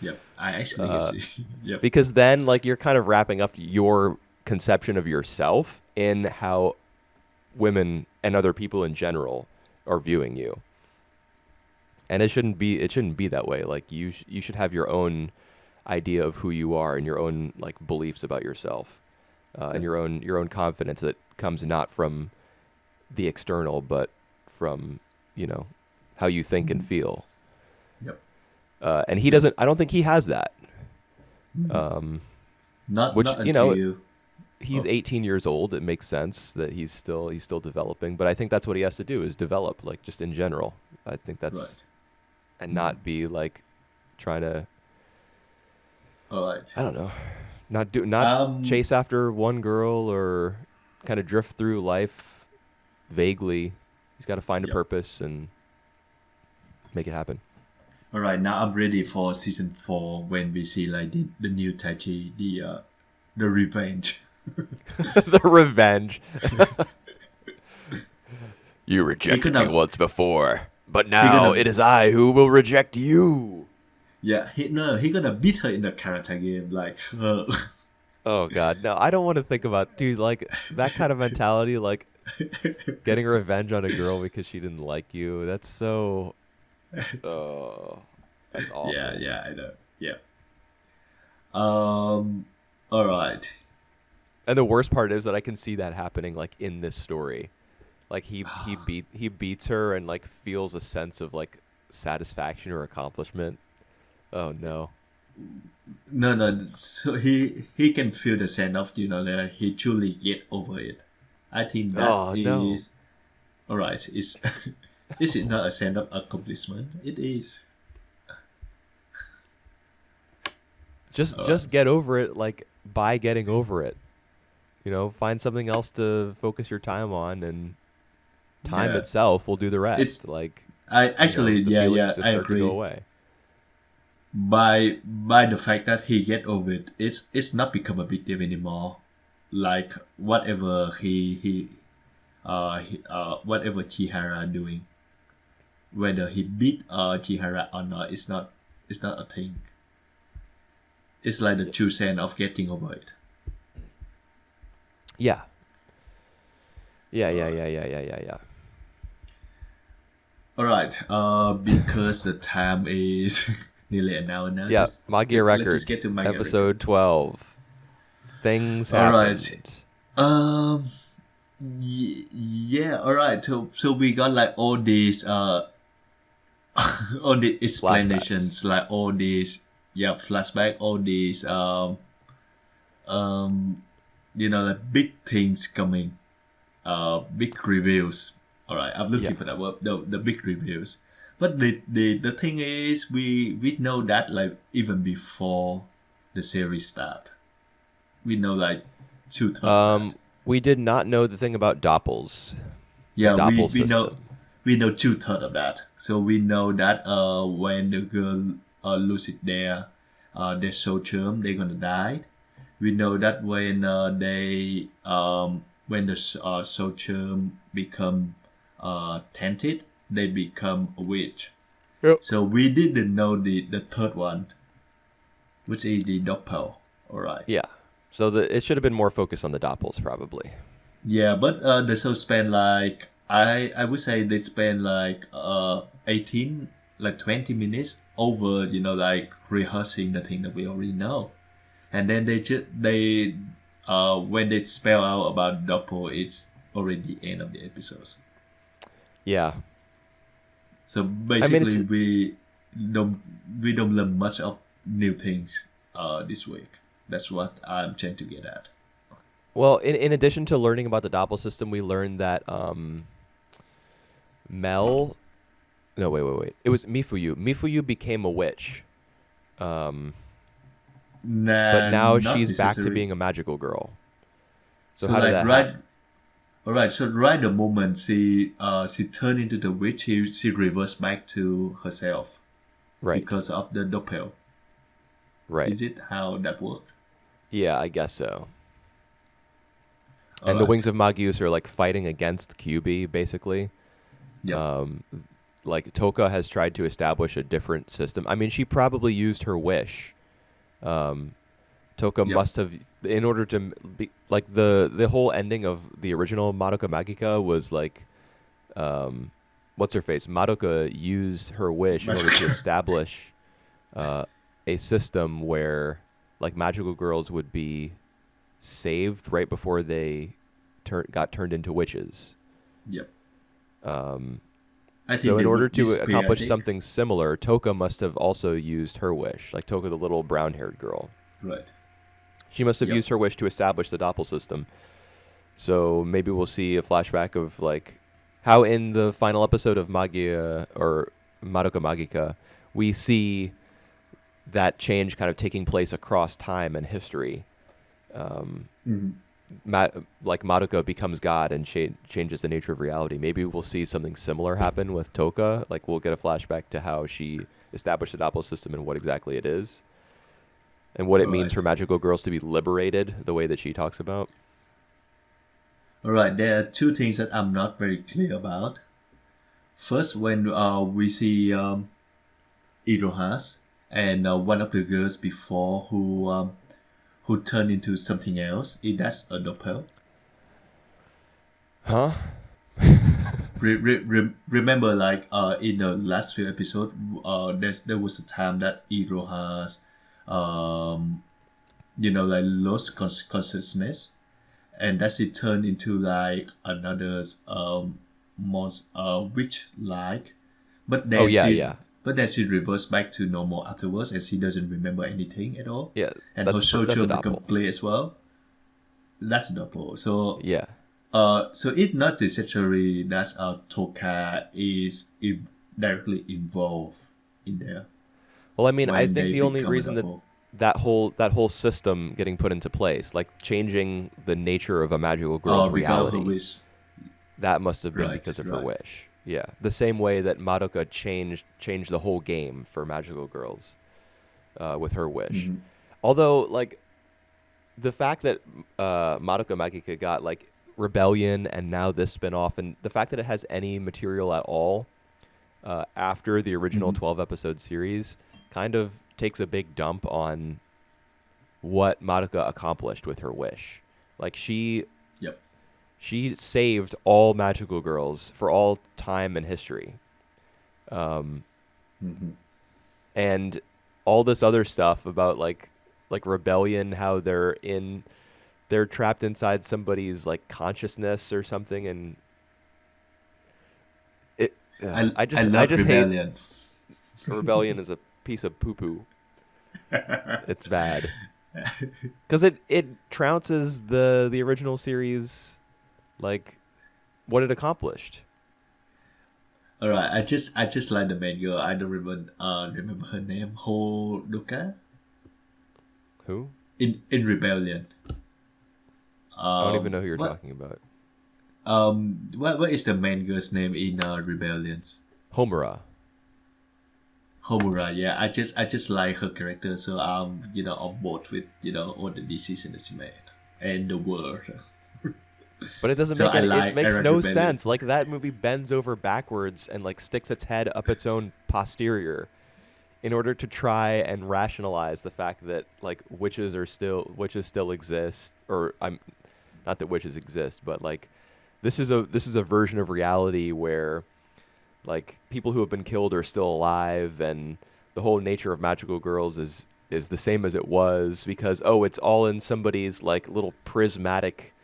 [SPEAKER 1] Yep. I actually can
[SPEAKER 2] uh,
[SPEAKER 1] see. Yep.
[SPEAKER 2] because then like you're kind of wrapping up your conception of yourself in how women and other people in general are viewing you. And it shouldn't be that way. Like you should have your own idea of who you are and your own like beliefs about yourself, and
[SPEAKER 1] Yep.
[SPEAKER 2] your own confidence that comes not from the external but from you know how you think and
[SPEAKER 1] Mm-hmm.
[SPEAKER 2] feel.
[SPEAKER 1] Yep.
[SPEAKER 2] And he
[SPEAKER 1] Yep.
[SPEAKER 2] doesn't. I don't think he has that.
[SPEAKER 1] Mm-hmm.
[SPEAKER 2] Um,
[SPEAKER 1] Not
[SPEAKER 2] which you know
[SPEAKER 1] until.
[SPEAKER 2] he's
[SPEAKER 1] Oh,
[SPEAKER 2] 18 years old. It makes sense that he's still developing. But I think that's what he has to do is develop, like just in general. I think that's
[SPEAKER 1] right.
[SPEAKER 2] and
[SPEAKER 1] Mm-hmm.
[SPEAKER 2] not be like trying to
[SPEAKER 1] All right.
[SPEAKER 2] I don't know, not
[SPEAKER 1] Um.
[SPEAKER 2] chase after one girl or kind of drift through life vaguely. He's got to find a
[SPEAKER 1] Yep.
[SPEAKER 2] purpose and make it happen.
[SPEAKER 1] All right. Now I'm ready for season 4 when we see like the new Tai Chi, the revenge.
[SPEAKER 2] The revenge. You
[SPEAKER 1] He
[SPEAKER 2] rejected me
[SPEAKER 1] gonna
[SPEAKER 2] once before, but
[SPEAKER 1] he
[SPEAKER 2] now
[SPEAKER 1] gonna
[SPEAKER 2] it is I who will reject you.
[SPEAKER 1] yeah he gonna beat her in the karate game like
[SPEAKER 2] Oh God, no! I don't want to think about, dude. Like that kind of mentality, like getting revenge on a girl because she didn't like you. That's so. Oh, that's
[SPEAKER 1] yeah,
[SPEAKER 2] awful.
[SPEAKER 1] yeah, I know. Yeah. Um. All right.
[SPEAKER 2] And the worst part is that I can see that happening, like in this story. Like he beats her and like feels a sense of like satisfaction or accomplishment. Oh no.
[SPEAKER 1] no. So he can feel the sense of that he truly get over it. I think that
[SPEAKER 2] Oh no.
[SPEAKER 1] is all right. It's is it not a sense of accomplishment? It is. All right.
[SPEAKER 2] Just get over it, like, by getting over it. Find something else to focus your time on, and time
[SPEAKER 1] Yeah.
[SPEAKER 2] itself will do the
[SPEAKER 1] It's
[SPEAKER 2] rest. Like,
[SPEAKER 1] I actually
[SPEAKER 2] the feelings
[SPEAKER 1] yeah
[SPEAKER 2] just
[SPEAKER 1] I
[SPEAKER 2] start to go
[SPEAKER 1] agree.
[SPEAKER 2] away.
[SPEAKER 1] By the fact that he get over it, it's not become a big deal anymore. Like whatever whatever Chihara doing, whether he beat Chihara or not, it's not a thing. It's like the
[SPEAKER 2] Yeah.
[SPEAKER 1] true sense of getting over it.
[SPEAKER 2] Yeah. Yeah,
[SPEAKER 1] All
[SPEAKER 2] yeah,
[SPEAKER 1] right.
[SPEAKER 2] yeah, yeah, yeah, yeah, yeah.
[SPEAKER 1] All right. Because the time is nearly an hour now.
[SPEAKER 2] Yeah, Magia
[SPEAKER 1] Let's just
[SPEAKER 2] Record,
[SPEAKER 1] get to my record.
[SPEAKER 2] episode 12. Things
[SPEAKER 1] All right.
[SPEAKER 2] happened.
[SPEAKER 1] Um. Yeah. All right. So we got like all these all the
[SPEAKER 2] Flashbacks.
[SPEAKER 1] explanations, like all these flashback, all these um like big things coming, big reveals. All right, I'm
[SPEAKER 2] Yeah.
[SPEAKER 1] looking for that word, the big reveals. But the thing is, we know that like even before the series start, we know like two-thirds of that.
[SPEAKER 2] We did not know the thing about Doppels, the
[SPEAKER 1] Yeah,
[SPEAKER 2] Doppel
[SPEAKER 1] we know
[SPEAKER 2] system.
[SPEAKER 1] two-thirds of that. So we know that when the girl lose it their soul germ, they're gonna die. We know that when the soul germ become tainted, they become a witch.
[SPEAKER 2] Yep.
[SPEAKER 1] So we didn't know the third one, which is the doppel. All right.
[SPEAKER 2] Yeah. So it should have been more focused on the Doppels, probably.
[SPEAKER 1] Yeah, but the show spent like I would say they spend like 18 like 20 minutes over like rehearsing the thing that we already know, and then they when they spell out about doppel, it's already the end of the episodes.
[SPEAKER 2] Yeah.
[SPEAKER 1] So
[SPEAKER 2] I mean,
[SPEAKER 1] basically
[SPEAKER 2] it's
[SPEAKER 1] don't we don't learn much of new things this week. That's what I'm trying to get at.
[SPEAKER 2] well, in addition to learning about the Doppel system, we learned that Mel. No, wait. It was Mifuyu. Mifuyu became a witch. Um, but
[SPEAKER 1] Nah,
[SPEAKER 2] now
[SPEAKER 1] not
[SPEAKER 2] she's back to
[SPEAKER 1] necessary.
[SPEAKER 2] being a magical girl. So
[SPEAKER 1] So
[SPEAKER 2] how did
[SPEAKER 1] like
[SPEAKER 2] that happen?
[SPEAKER 1] all right. So right the moment she turned into the witch, she reversed back to herself
[SPEAKER 2] Right.
[SPEAKER 1] because of the doppel.
[SPEAKER 2] Right.
[SPEAKER 1] Is it how that works?
[SPEAKER 2] Yeah, I guess so.
[SPEAKER 1] All
[SPEAKER 2] And the
[SPEAKER 1] right.
[SPEAKER 2] Wings of Magius are like fighting against QB, basically.
[SPEAKER 1] Yep.
[SPEAKER 2] Um, like Toka has tried to establish a different system. I mean, she probably used her wish. Um, Toka
[SPEAKER 1] Yep.
[SPEAKER 2] must have, in order to be like the whole ending of the original Madoka Magica was like, what's her face? Madoka used her wish in order to establish uh, a system where like magical girls would be saved right before they got turned into witches.
[SPEAKER 1] Yep.
[SPEAKER 2] Um,
[SPEAKER 1] I think
[SPEAKER 2] so
[SPEAKER 1] they
[SPEAKER 2] in order
[SPEAKER 1] would
[SPEAKER 2] to
[SPEAKER 1] miscreate
[SPEAKER 2] accomplish
[SPEAKER 1] it.
[SPEAKER 2] something similar, Toka must have also used her wish. Like Toka, the little brown-haired girl.
[SPEAKER 1] Right.
[SPEAKER 2] She must have
[SPEAKER 1] Yep.
[SPEAKER 2] used her wish to establish the Doppel system. So maybe we'll see a flashback of like how in the final episode of Magia or Madoka Magica, we see that change kind of taking place across time and history. Um,
[SPEAKER 1] Mhm.
[SPEAKER 2] like Madoka becomes God and changes the nature of reality. Maybe we'll see something similar happen with Toka. Like we'll get a flashback to how she established the Doppel system and what exactly it is, and what it
[SPEAKER 1] All
[SPEAKER 2] means for
[SPEAKER 1] right.
[SPEAKER 2] magical girls to be liberated the way that she talks about.
[SPEAKER 1] All right. There are two things that I'm not very clear about. First, when we see Irohas and one of the girls before who turned into something else. That's a doppel.
[SPEAKER 2] Huh?
[SPEAKER 1] Remember, like in the last few episodes, there was a time that Irohas, like lost consciousness, and that's it turned into like another monster, witch like. But
[SPEAKER 2] Oh
[SPEAKER 1] then
[SPEAKER 2] yeah,
[SPEAKER 1] she
[SPEAKER 2] yeah.
[SPEAKER 1] but then she reverts back to normal afterwards, and she doesn't remember anything at all.
[SPEAKER 2] Yeah,
[SPEAKER 1] And her
[SPEAKER 2] that's a
[SPEAKER 1] shoujo become
[SPEAKER 2] doppel.
[SPEAKER 1] clear as well. That's double. So
[SPEAKER 2] Yeah.
[SPEAKER 1] so it's not necessary that Toka is directly involved in there
[SPEAKER 2] Well, I mean, I
[SPEAKER 1] when
[SPEAKER 2] think
[SPEAKER 1] they
[SPEAKER 2] the only
[SPEAKER 1] become a
[SPEAKER 2] reason that
[SPEAKER 1] double.
[SPEAKER 2] that whole system getting put into place, like changing the nature of a magical girl's
[SPEAKER 1] Because of her
[SPEAKER 2] reality,
[SPEAKER 1] wish.
[SPEAKER 2] that must have been
[SPEAKER 1] Right,
[SPEAKER 2] because of her
[SPEAKER 1] right.
[SPEAKER 2] wish. Yeah, the same way that Madoka changed the whole game for magical girls with her wish.
[SPEAKER 1] Mm-hmm.
[SPEAKER 2] Although, like, the fact that Madoka Magica got like Rebellion and now this spin-off, and the fact that it has any material at all after the original
[SPEAKER 1] Mm-hmm.
[SPEAKER 2] 12 episode series kind of takes a big dump on what Madoka accomplished with her wish. Like
[SPEAKER 1] Yep.
[SPEAKER 2] she saved all magical girls for all time and history.
[SPEAKER 1] Mm-hmm.
[SPEAKER 2] And all this other stuff about like rebellion, how they're trapped inside somebody's like consciousness or something, and it I
[SPEAKER 1] I
[SPEAKER 2] just
[SPEAKER 1] love
[SPEAKER 2] hate
[SPEAKER 1] rebellion.
[SPEAKER 2] rebellion is a piece of poo poo. It's bad because it trounces the original series, like what it accomplished.
[SPEAKER 1] All right, I just like the main girl. I don't remember her name. Hodoka
[SPEAKER 2] Who?
[SPEAKER 1] in rebellion.
[SPEAKER 2] I don't even know who you're
[SPEAKER 1] What
[SPEAKER 2] talking about.
[SPEAKER 1] what is the main girl's name in rebellions?
[SPEAKER 2] Homura.
[SPEAKER 1] Homura. Yeah, I just like her character. So on board with all the decisions that she made and the world.
[SPEAKER 2] But it doesn't
[SPEAKER 1] So
[SPEAKER 2] make any. It
[SPEAKER 1] I
[SPEAKER 2] makes
[SPEAKER 1] like
[SPEAKER 2] no
[SPEAKER 1] rebellion.
[SPEAKER 2] sense. Like that movie bends over backwards and like sticks its head up its own posterior in order to try and rationalize the fact that like witches still exist, or I'm not that witches exist, but like this is a version of reality where like people who have been killed are still alive, and the whole nature of magical girls is the same as it was because it's all in somebody's like little prismatic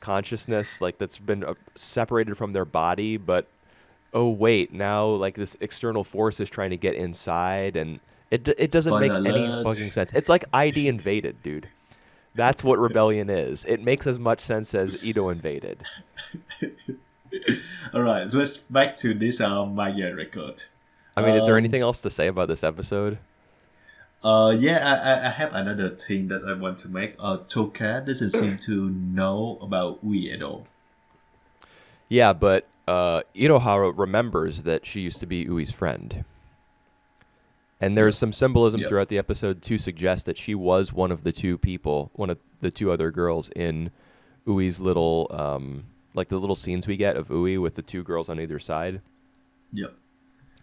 [SPEAKER 2] consciousness, like that's been separated from their body, but oh wait, now like this external force is trying to get inside, and it doesn't
[SPEAKER 1] Spoiler
[SPEAKER 2] make any
[SPEAKER 1] alert.
[SPEAKER 2] fucking sense. It's like ID invaded, dude. That's what rebellion is. It makes as much sense as Edo invaded.
[SPEAKER 1] All right, let's back to this Maya record.
[SPEAKER 2] I mean, is there
[SPEAKER 1] Um,
[SPEAKER 2] anything else to say about this episode?
[SPEAKER 1] yeah, I have another thing that I want to make. Toka doesn't seem to know about we at all.
[SPEAKER 2] Yeah, but Iroha remembers that she used to be Ui's friend. And there's
[SPEAKER 1] Yep.
[SPEAKER 2] some symbolism
[SPEAKER 1] Yep.
[SPEAKER 2] throughout the episode to suggest that she was one of the two other girls in Ui's little, like the little scenes we get of Ui with the two girls on either side.
[SPEAKER 1] Yep.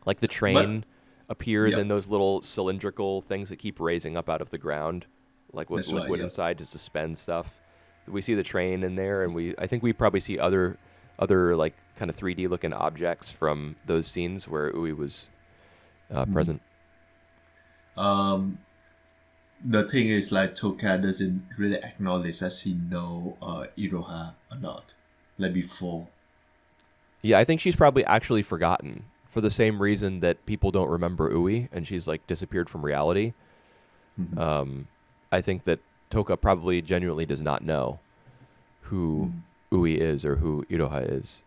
[SPEAKER 2] Like the
[SPEAKER 1] But
[SPEAKER 2] train appears in
[SPEAKER 1] yep,
[SPEAKER 2] those little cylindrical things that keep raising up out of the ground, like with
[SPEAKER 1] that's right.
[SPEAKER 2] liquid
[SPEAKER 1] Yep.
[SPEAKER 2] inside to suspend stuff. We see the train in there, and I think we probably see other like kind of 3D looking objects from those scenes where Ui was present.
[SPEAKER 1] Um, the thing is, like Toka doesn't really acknowledge that she know Iroha or not, like before.
[SPEAKER 2] Yeah, I think she's probably actually forgotten for the same reason that people don't remember Ui, and she's like disappeared from reality.
[SPEAKER 1] Mhm.
[SPEAKER 2] I think that Toka probably genuinely does not know who Ui is or who Iroha is.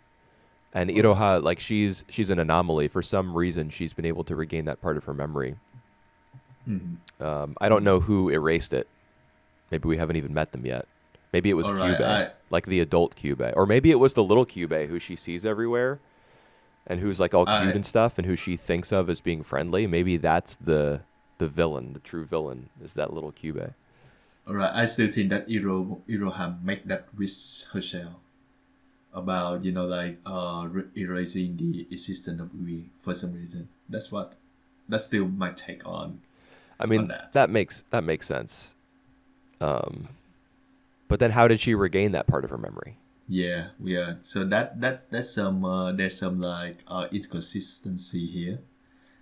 [SPEAKER 2] And Iroha, like she's an anomaly. For some reason, she's been able to regain that part of her memory. I don't know who erased it. Maybe we haven't even met them yet. Maybe it was
[SPEAKER 1] All right,
[SPEAKER 2] Kyubey, like the adult Kyubey. Or maybe it was the little Kyubey who she sees everywhere and who's like all cute
[SPEAKER 1] I
[SPEAKER 2] and stuff and who she thinks of as being friendly. Maybe that's the villain, the true villain, is that little Kyubey.
[SPEAKER 1] all right. I still think that Iroha make that wish herself about erasing the existence of we for some reason. That's still my take on
[SPEAKER 2] I mean,
[SPEAKER 1] that.
[SPEAKER 2] that makes sense. But then how did she regain that part of her memory?
[SPEAKER 1] Yeah, yeah. So that's some there's some like inconsistency here,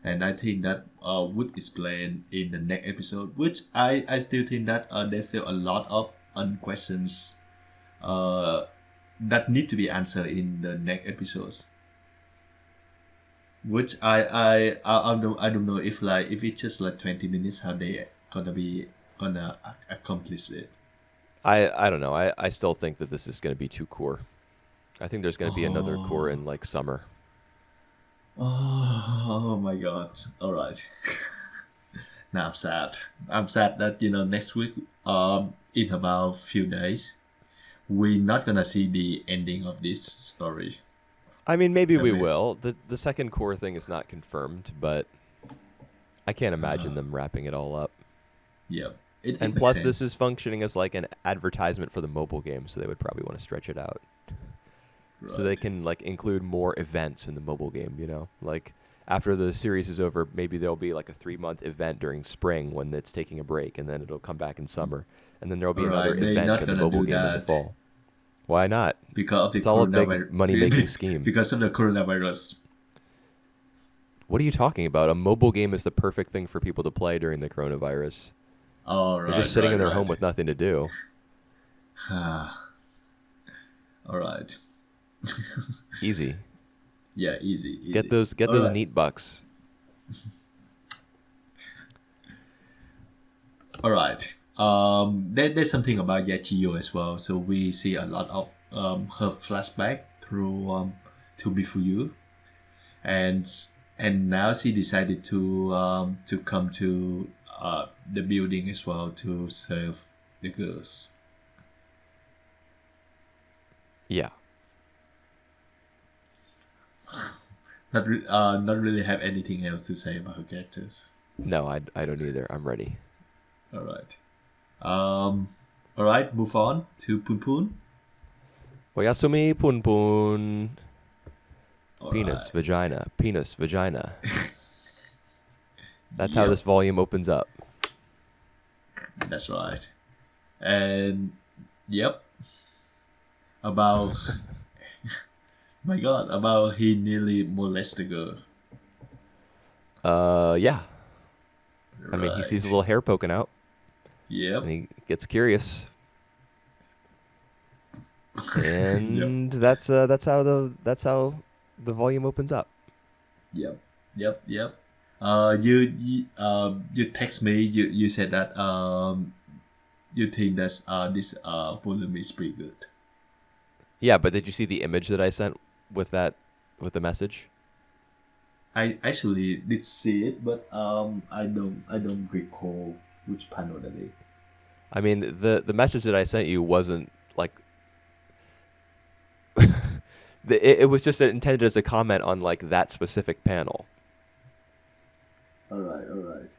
[SPEAKER 1] and I think that would explain in the next episode. Which I still think that there's still a lot of questions that need to be answered in the next episodes. which I don't know if like if it's just like 20 minutes, how they gonna accomplish it.
[SPEAKER 2] I don't know. I still think that this is going to be too core. I think there's going to be another core
[SPEAKER 1] Oh,
[SPEAKER 2] in like summer.
[SPEAKER 1] oh my god! All right, now I'm sad. I'm sad that next week, in about few days, we're not gonna see the ending of this story.
[SPEAKER 2] I mean, maybe
[SPEAKER 1] I
[SPEAKER 2] we
[SPEAKER 1] mean,
[SPEAKER 2] will. The second core thing is not confirmed, but I can't imagine them wrapping it all up.
[SPEAKER 1] yeah, it
[SPEAKER 2] And
[SPEAKER 1] makes
[SPEAKER 2] plus, this
[SPEAKER 1] sense.
[SPEAKER 2] is functioning as like an advertisement for the mobile game, so they would probably want to stretch it out so they
[SPEAKER 1] Right.
[SPEAKER 2] can like include more events in the mobile game. You know, like after the series is over, maybe there'll be like a 3 month event during spring when it's taking a break, and then it'll come back in summer, and then there'll
[SPEAKER 1] All
[SPEAKER 2] be another
[SPEAKER 1] right, they're
[SPEAKER 2] event
[SPEAKER 1] not
[SPEAKER 2] in the
[SPEAKER 1] gonna
[SPEAKER 2] mobile
[SPEAKER 1] do
[SPEAKER 2] game in the
[SPEAKER 1] that
[SPEAKER 2] fall. Why not?
[SPEAKER 1] because of the
[SPEAKER 2] It's all a big
[SPEAKER 1] coronavirus.
[SPEAKER 2] money making scheme.
[SPEAKER 1] Because of the coronavirus.
[SPEAKER 2] What are you talking about? A mobile game is the perfect thing for people to play during the coronavirus.
[SPEAKER 1] All
[SPEAKER 2] They're just
[SPEAKER 1] right,
[SPEAKER 2] sitting in
[SPEAKER 1] right,
[SPEAKER 2] their home
[SPEAKER 1] right.
[SPEAKER 2] with nothing to do.
[SPEAKER 1] All right.
[SPEAKER 2] Easy.
[SPEAKER 1] Yeah, easy,
[SPEAKER 2] Get
[SPEAKER 1] easy. All
[SPEAKER 2] those
[SPEAKER 1] right,
[SPEAKER 2] neat bucks.
[SPEAKER 1] all right. There's something about Yachiyo as well. So we see a lot of her flashback through To Be For You, and and now she decided to come to the building as well to serve the girls.
[SPEAKER 2] Yeah.
[SPEAKER 1] Not really have anything else to say about her characters.
[SPEAKER 2] No, I don't either. I'm ready.
[SPEAKER 1] All right. Um, all right. Move on to Poon Poon.
[SPEAKER 2] Oyasumi pun pun.
[SPEAKER 1] All
[SPEAKER 2] Penis,
[SPEAKER 1] right.
[SPEAKER 2] vagina. Penis, vagina. That's how this
[SPEAKER 1] Yep,
[SPEAKER 2] volume opens up.
[SPEAKER 1] that's right. And yep, about my God, about he nearly molested the girl.
[SPEAKER 2] Yeah. I mean, he sees a
[SPEAKER 1] Right.
[SPEAKER 2] little hair poking out,
[SPEAKER 1] Yep.
[SPEAKER 2] and he gets curious,
[SPEAKER 1] Yep.
[SPEAKER 2] and that's how the volume opens up.
[SPEAKER 1] Yep. Yep. Yep. You text me. You said that you think that this volume is pretty good.
[SPEAKER 2] Yeah, but did you see the image that I sent with that with the message?
[SPEAKER 1] I actually did see it, but I don't recall which panel that is.
[SPEAKER 2] I mean, the message that I sent you wasn't like it was just intended as a comment on like that specific panel,
[SPEAKER 1] All right, all right.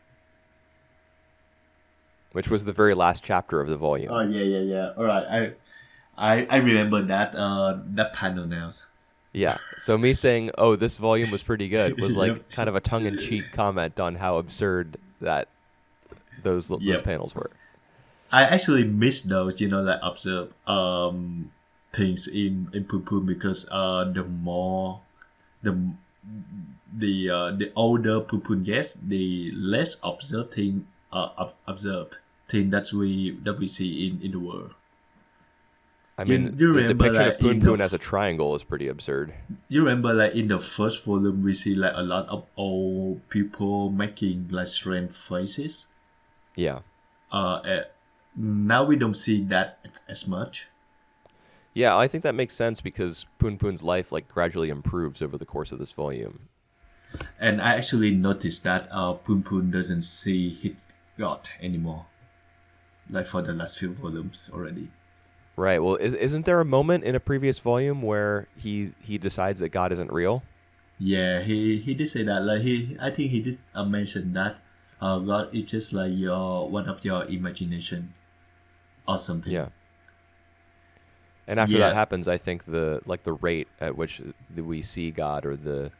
[SPEAKER 2] which was the very last chapter of the
[SPEAKER 1] Oh
[SPEAKER 2] volume.
[SPEAKER 1] yeah, yeah, yeah. All right, I remember that panel now.
[SPEAKER 2] Yeah. So me saying, "Oh, this volume was pretty good," was
[SPEAKER 1] Yep,
[SPEAKER 2] like kind of a tongue-in-cheek comment on how absurd that those
[SPEAKER 1] yep.
[SPEAKER 2] panels were.
[SPEAKER 1] I actually miss those, like observe things in Pum Pum because the the older Pum Pum gets, the less observed thing that we see in the world.
[SPEAKER 2] I
[SPEAKER 1] You
[SPEAKER 2] mean,
[SPEAKER 1] you
[SPEAKER 2] the
[SPEAKER 1] remember
[SPEAKER 2] depiction of
[SPEAKER 1] like
[SPEAKER 2] Poon Poon as a triangle is pretty absurd.
[SPEAKER 1] you remember like in the first volume we see like a lot of old people making like strange faces.
[SPEAKER 2] Yeah.
[SPEAKER 1] Uh, Now we don't see that as much.
[SPEAKER 2] Yeah, I think that makes sense because Poon Poon's life like gradually improves over the course of this volume.
[SPEAKER 1] And I actually noticed that Poon Poon doesn't see his god anymore, like for the last few volumes already.
[SPEAKER 2] Right. Well, isn't there a moment in a previous volume where he decides that God isn't real?
[SPEAKER 1] Yeah, he did say that. Like I think he did mention that God is just like your one of your imagination or something.
[SPEAKER 2] Yeah. And after that
[SPEAKER 1] Yeah,
[SPEAKER 2] happens, I think the rate at which we see God or the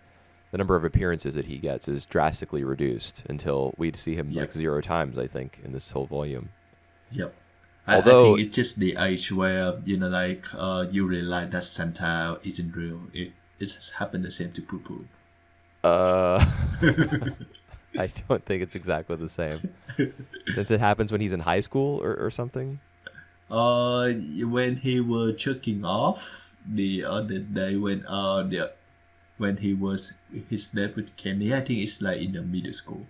[SPEAKER 2] number of appearances that he gets is drastically reduced until we'd see him like
[SPEAKER 1] yep,
[SPEAKER 2] 0 times, I think, in this whole volume.
[SPEAKER 1] yep. I
[SPEAKER 2] Although,
[SPEAKER 1] think it's just the age where like you realize that Santa isn't real. It's happened the same to Poo Poo.
[SPEAKER 2] uh, I don't think it's exactly the same. Since it happens when he's in high school or something.
[SPEAKER 1] When he was jerking off the other day when when he was his date with Kenny. I think it's like in the middle school.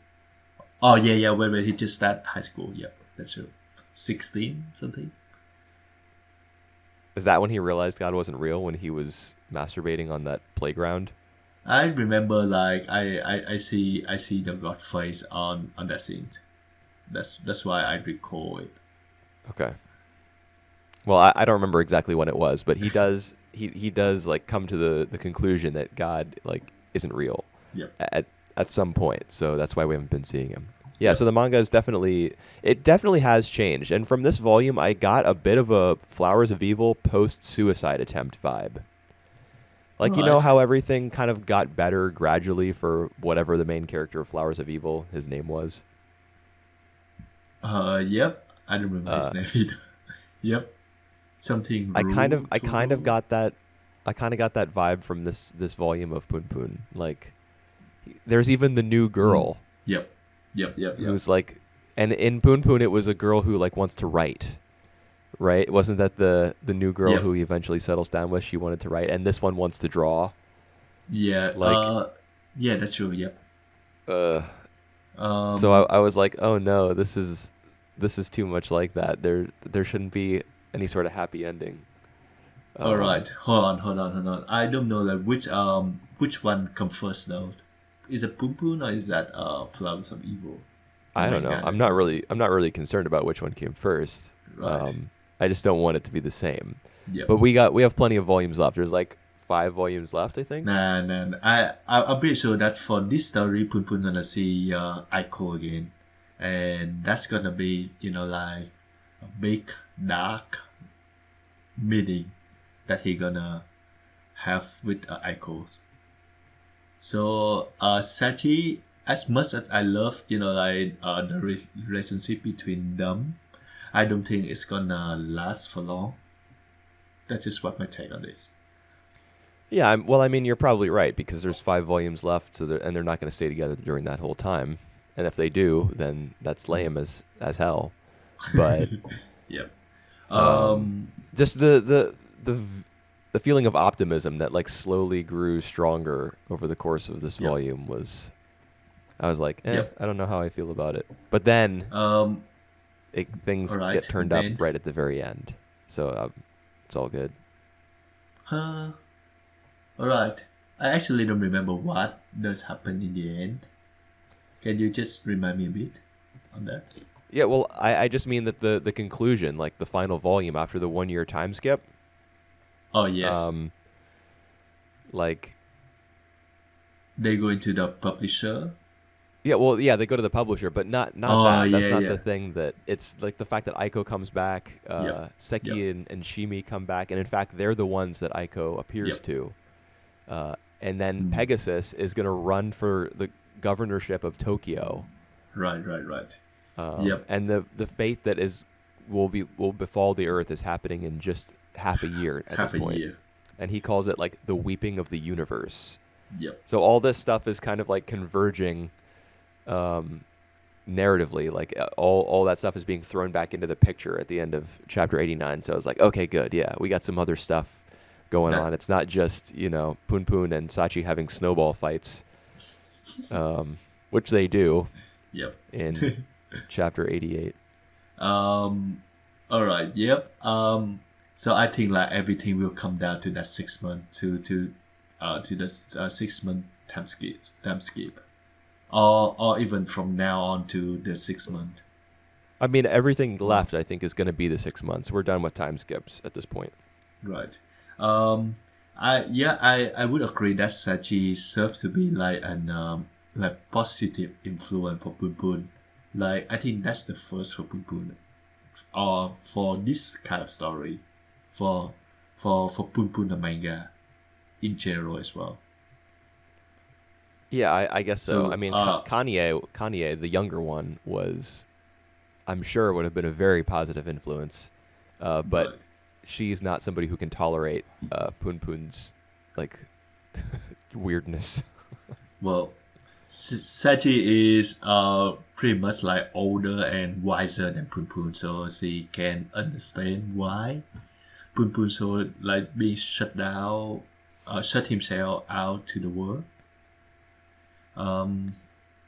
[SPEAKER 1] Oh yeah, when he just started high school. Yeah, that's true. 16 something.
[SPEAKER 2] Is that when he realized God wasn't real, when he was masturbating on that playground?
[SPEAKER 1] I remember like I see the God face on that scene. That's why I recall it.
[SPEAKER 2] Okay. Well, I don't remember exactly when it was, but he does like come to the conclusion that God like isn't real
[SPEAKER 1] Yep.
[SPEAKER 2] at some point. So that's why we haven't been seeing him. Yeah,
[SPEAKER 1] Yep.
[SPEAKER 2] so the manga is definitely has changed. And from this volume I got a bit of a Flowers of Evil post-suicide attempt vibe.
[SPEAKER 1] All
[SPEAKER 2] Like, you know
[SPEAKER 1] right.
[SPEAKER 2] how everything kind of got better gradually for whatever the main character of Flowers of Evil, his name was.
[SPEAKER 1] Yep. I don't remember
[SPEAKER 2] Uh
[SPEAKER 1] his name either. Yep. Something
[SPEAKER 2] I kind of
[SPEAKER 1] rule
[SPEAKER 2] I
[SPEAKER 1] to
[SPEAKER 2] kind of
[SPEAKER 1] rule.
[SPEAKER 2] got that I kind of got that vibe from this volume of Poon Poon. Like there's even the new
[SPEAKER 1] Mm.
[SPEAKER 2] girl
[SPEAKER 1] Yep. Yep.
[SPEAKER 2] who's like, and in Poon Poon it was a girl who like wants to write, right? Wasn't that the new girl who
[SPEAKER 1] Yep.
[SPEAKER 2] he eventually settles down with? She wanted to write, and this one wants to draw.
[SPEAKER 1] Yeah.
[SPEAKER 2] Like,
[SPEAKER 1] Yeah, that's true. Yep.
[SPEAKER 2] uh, so
[SPEAKER 1] Um.
[SPEAKER 2] I was like, oh no, this is too much like that. There shouldn't be any sort of happy ending.
[SPEAKER 1] All right.
[SPEAKER 2] Um,
[SPEAKER 1] Hold on. I don't know like which one come first though. Is it Poon Poon or is that Flowers of Evil? The
[SPEAKER 2] I don't know.
[SPEAKER 1] manga that come first.
[SPEAKER 2] I'm not really concerned about which one came first.
[SPEAKER 1] Right.
[SPEAKER 2] I just don't want it to be the same.
[SPEAKER 1] Yep.
[SPEAKER 2] But we have plenty of volumes left. There's like 5 volumes left, I think.
[SPEAKER 1] Nah. I'm pretty sure that for this story, Poon Poon gonna see Aiko again, and that's gonna be like a big dark meeting that he gonna have with Aiko. So Sachi, as much as I love like the relationship between them, I don't think it's gonna last for long. That's just what my take on this.
[SPEAKER 2] Yeah, well, I mean, you're probably right because there's 5 volumes left, so and they're not going to stay together during that whole time. And if they do, then that's lame as hell. But
[SPEAKER 1] Yep.
[SPEAKER 2] um,
[SPEAKER 1] Um.
[SPEAKER 2] just the feeling of optimism that like slowly grew stronger over the course of this
[SPEAKER 1] Yep.
[SPEAKER 2] volume was, I was like,
[SPEAKER 1] Yep.
[SPEAKER 2] I don't know how I feel about it. But then
[SPEAKER 1] Um. All
[SPEAKER 2] things get
[SPEAKER 1] right.
[SPEAKER 2] turned up
[SPEAKER 1] Then.
[SPEAKER 2] right at the very end, so it's all good.
[SPEAKER 1] Huh. All right. I actually don't remember what does happen in the end. Can you just remind me a bit on that?
[SPEAKER 2] Yeah, well, I just mean that the conclusion, like the final volume after the 1 year time skip,
[SPEAKER 1] Oh yes,
[SPEAKER 2] um, like
[SPEAKER 1] they go into the publisher.
[SPEAKER 2] yeah, well, yeah, they go to the publisher, but not
[SPEAKER 1] Oh
[SPEAKER 2] that. That's
[SPEAKER 1] yeah,
[SPEAKER 2] not
[SPEAKER 1] yeah.
[SPEAKER 2] the thing. That it's like the fact that Aiko comes back,
[SPEAKER 1] Yep. Yep.
[SPEAKER 2] Seki and Shimi come back, and in fact, they're the ones that Aiko appears
[SPEAKER 1] Yep.
[SPEAKER 2] to. And then
[SPEAKER 1] Mm.
[SPEAKER 2] Pegasus is going to run for the governorship of Tokyo,
[SPEAKER 1] Right. Yep.
[SPEAKER 2] and the fate that will befall the Earth is happening in just half a year at this
[SPEAKER 1] Half a
[SPEAKER 2] point,
[SPEAKER 1] year.
[SPEAKER 2] and he calls it like the weeping of the universe.
[SPEAKER 1] Yep.
[SPEAKER 2] So all this stuff is kind of like converging, narratively. Like all that stuff is being thrown back into the picture at the end of chapter 89. So I was like, okay, good, yeah, we got some other stuff going
[SPEAKER 1] That.
[SPEAKER 2] on. It's not just Poon Poon and Sachi having snowball fights, which they do
[SPEAKER 1] Yep.
[SPEAKER 2] in chapter 88.
[SPEAKER 1] All right. Yep. So I think like everything will come down to that 6 month to the 6 month time skip, or even from now on to the 6 month.
[SPEAKER 2] I mean, everything left, I think, is going to be the 6 months. We're done with time skips at this point.
[SPEAKER 1] Right. I would agree that Sachi serves to be like an like positive influence for Poon Poon. Like I think that's the first for Poon Poon, or for this kind of story, for for Poon Poon the manga, in general as well.
[SPEAKER 2] Yeah, I guess so. I
[SPEAKER 1] So
[SPEAKER 2] mean, Kanye, the younger one, I'm sure, would have been a very positive influence, but
[SPEAKER 1] but
[SPEAKER 2] she's not somebody who can tolerate Poon Poon's like weirdness.
[SPEAKER 1] well, Sachi is pretty much like older and wiser than Poon Poon, so she can understand why Poon Poon so like being shut down shut himself out to the world. Um,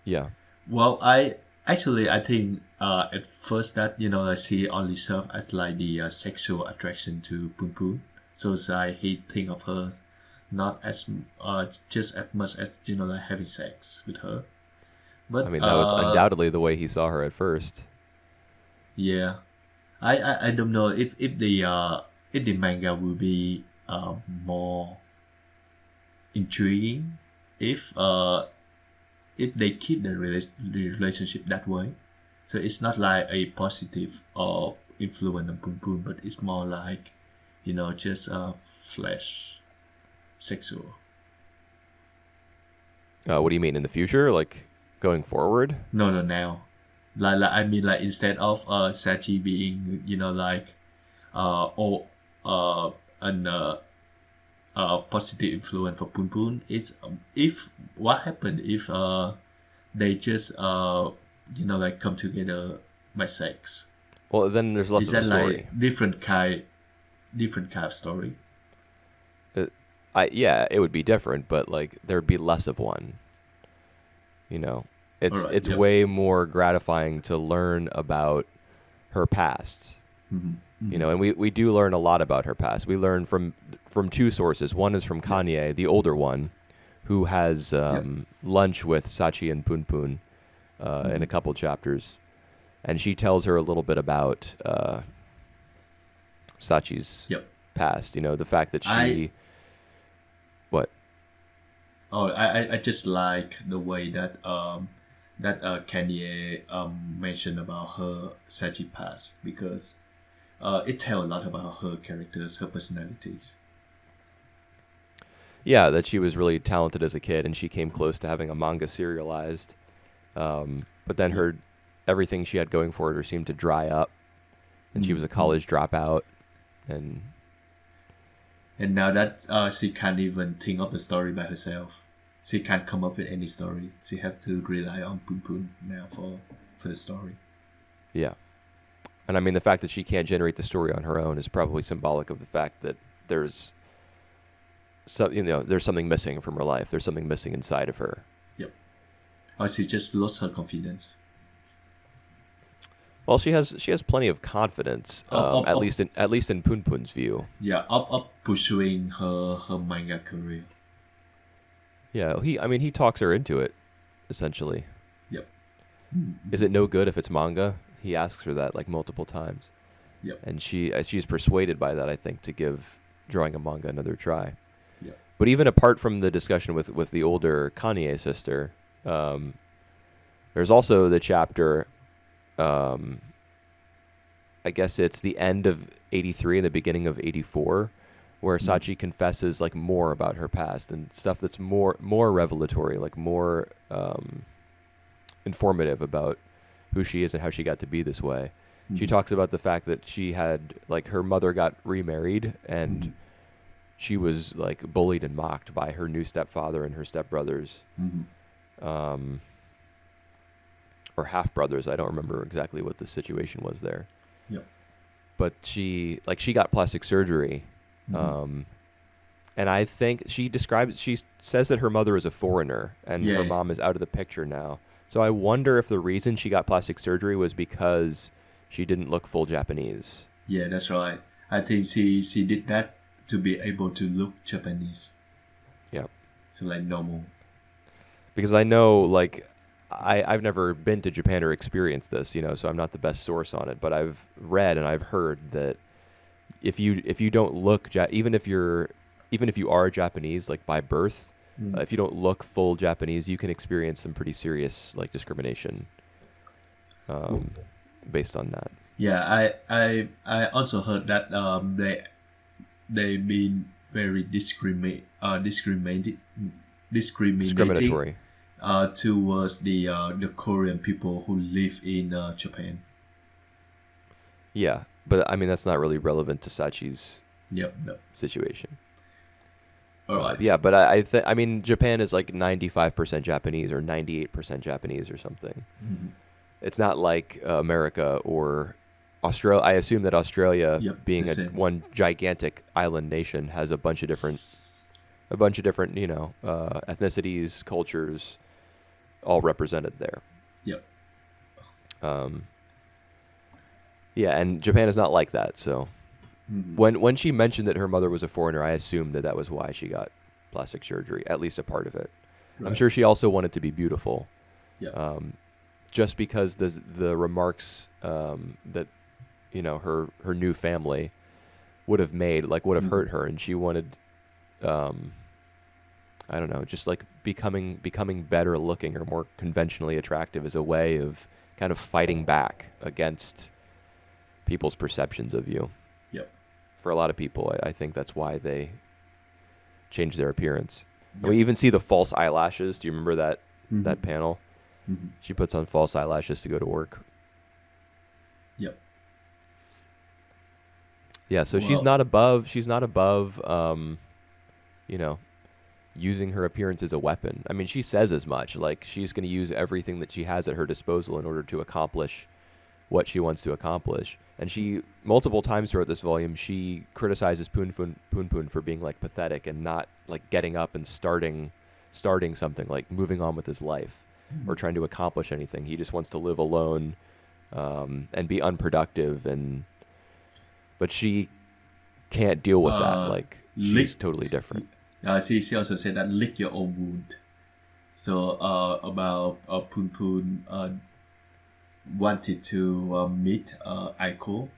[SPEAKER 2] Yeah.
[SPEAKER 1] well, I think at first that like she only served as like the sexual attraction to Poon Poon, so it's like he think of her not as just as much as like having sex with her,
[SPEAKER 2] I
[SPEAKER 1] but
[SPEAKER 2] mean, that was undoubtedly the way he saw her at first.
[SPEAKER 1] yeah, I don't know if the manga will be more intriguing if they keep the relationship that way. So it's not like a positive or influence on Poon Poon, but it's more like, just flesh, sexual.
[SPEAKER 2] What do you mean in the future? Like going forward?
[SPEAKER 1] No, no, now. Like I mean, like instead of Sachi being, like, or an positive influence for Poon Poon, it's if what happened if they just like come together by sex.
[SPEAKER 2] Well, then there's less
[SPEAKER 1] Is
[SPEAKER 2] of a
[SPEAKER 1] that
[SPEAKER 2] story.
[SPEAKER 1] like different kind of story?
[SPEAKER 2] Yeah, it would be different, but like there'd be less of one. You know,
[SPEAKER 1] All right.
[SPEAKER 2] it's
[SPEAKER 1] Yep.
[SPEAKER 2] way more gratifying to learn about her past.
[SPEAKER 1] Mm-hmm.
[SPEAKER 2] You know, and we do learn a lot about her past. We learn from two sources. One is from Kanye, the older one, who has lunch with Sachi and Poon Poon in a couple chapters, and she tells her a little bit about Sachi's
[SPEAKER 1] Yep.
[SPEAKER 2] past. You know, the fact that
[SPEAKER 1] I
[SPEAKER 2] what?
[SPEAKER 1] I just like the way that Kanye mentioned about her Sachi past because it tells a lot about her characters, her personalities.
[SPEAKER 2] Yeah, that she was really talented as a kid, and she came close to having a manga serialized. But then everything she had going for her seemed to dry up, and she was a college dropout, and
[SPEAKER 1] now that she can't even think of a story by herself, she can't come up with any story. She have to rely on Poon Poon now for the story.
[SPEAKER 2] yeah. And I mean, the fact that she can't generate the story on her own is probably symbolic of the fact that there's there's something missing from her life. There's something missing inside of her.
[SPEAKER 1] Yep. Or she just lost her confidence.
[SPEAKER 2] Well, she has plenty of confidence, at least in Poon Poon's view.
[SPEAKER 1] Yeah, up pursuing her manga career.
[SPEAKER 2] Yeah, he talks her into it, essentially.
[SPEAKER 1] Yep.
[SPEAKER 2] Is it no good if it's manga? He asks her that like multiple times.
[SPEAKER 1] Yep.
[SPEAKER 2] And she's persuaded by that, I think, to give drawing a manga another try.
[SPEAKER 1] Yep.
[SPEAKER 2] But even apart from the discussion with the older Kanye sister, there's also the chapter. I guess it's the end of '83 and the beginning of '84, where Sachi confesses like more about her past and stuff that's more revelatory, like more informative about who she is and how she got to be this way. She talks about the fact that she had like her mother got remarried and she was like bullied and mocked by her new stepfather and her stepbrothers, or half brothers. I don't remember exactly what the situation was there.
[SPEAKER 1] Yep.
[SPEAKER 2] But she got plastic surgery, and I think she says that her mother is a foreigner and her mom is out of the picture now. So I wonder if the reason she got plastic surgery was because she didn't look full Japanese.
[SPEAKER 1] Yeah, that's right. I think she did that to be able to look Japanese.
[SPEAKER 2] Yeah.
[SPEAKER 1] So like normal.
[SPEAKER 2] Because I know, like, I've never been to Japan or experienced this, so I'm not the best source on it. But I've read and I've heard that if you don't look even if you are Japanese like by birth, if you don't look full Japanese, you can experience some pretty serious like discrimination based on that.
[SPEAKER 1] Yeah, I also heard that they been very discriminating
[SPEAKER 2] Discriminatory.
[SPEAKER 1] Towards the Korean people who live in Japan.
[SPEAKER 2] Yeah, but I mean that's not really relevant to Sachi's situation.
[SPEAKER 1] All right.
[SPEAKER 2] Yeah, but I mean Japan is like 95% Japanese or 98% Japanese or something. It's not like America or Australia. I assume that Australia, being one gigantic island nation, has a bunch of different a bunch of different, ethnicities, cultures, all represented there.
[SPEAKER 1] Yep.
[SPEAKER 2] Um, yeah, and Japan is not like that. So
[SPEAKER 1] Mhm.
[SPEAKER 2] when she mentioned that her mother was a foreigner, I assumed that was why she got plastic surgery, at least a part of it. I'm
[SPEAKER 1] Right.
[SPEAKER 2] sure she also wanted to be beautiful.
[SPEAKER 1] Yep.
[SPEAKER 2] Just because the remarks that her new family would have made, like, would have
[SPEAKER 1] Mhm.
[SPEAKER 2] hurt her, and she wanted, I don't know, just like becoming better looking or more conventionally attractive as a way of kind of fighting back against people's perceptions of you.
[SPEAKER 1] Yep.
[SPEAKER 2] For a lot of people, I think that's why they change their appearance. And
[SPEAKER 1] Yep.
[SPEAKER 2] we even see the false eyelashes. Do you remember
[SPEAKER 1] Mhm.
[SPEAKER 2] that panel?
[SPEAKER 1] Mhm.
[SPEAKER 2] She puts on false eyelashes to go to work.
[SPEAKER 1] Yep.
[SPEAKER 2] Yeah, so she's
[SPEAKER 1] Well.
[SPEAKER 2] not above. She's not above. You know, using her appearance as a weapon. I mean, she says as much. Like, she's going to use everything that she has at her disposal in order to accomplish what she wants to accomplish. And she, multiple times throughout this volume, she criticizes Poon for being, like, pathetic and not, like, getting up and starting something, like moving on with his life or
[SPEAKER 1] Mhm.
[SPEAKER 2] trying to accomplish anything. He just wants to live alone and be unproductive. But she can't deal with that. Like, she's
[SPEAKER 1] Lick.
[SPEAKER 2] totally different.
[SPEAKER 1] She also said that lick your own wound. So about Poon Poon wanted to meet Aiko,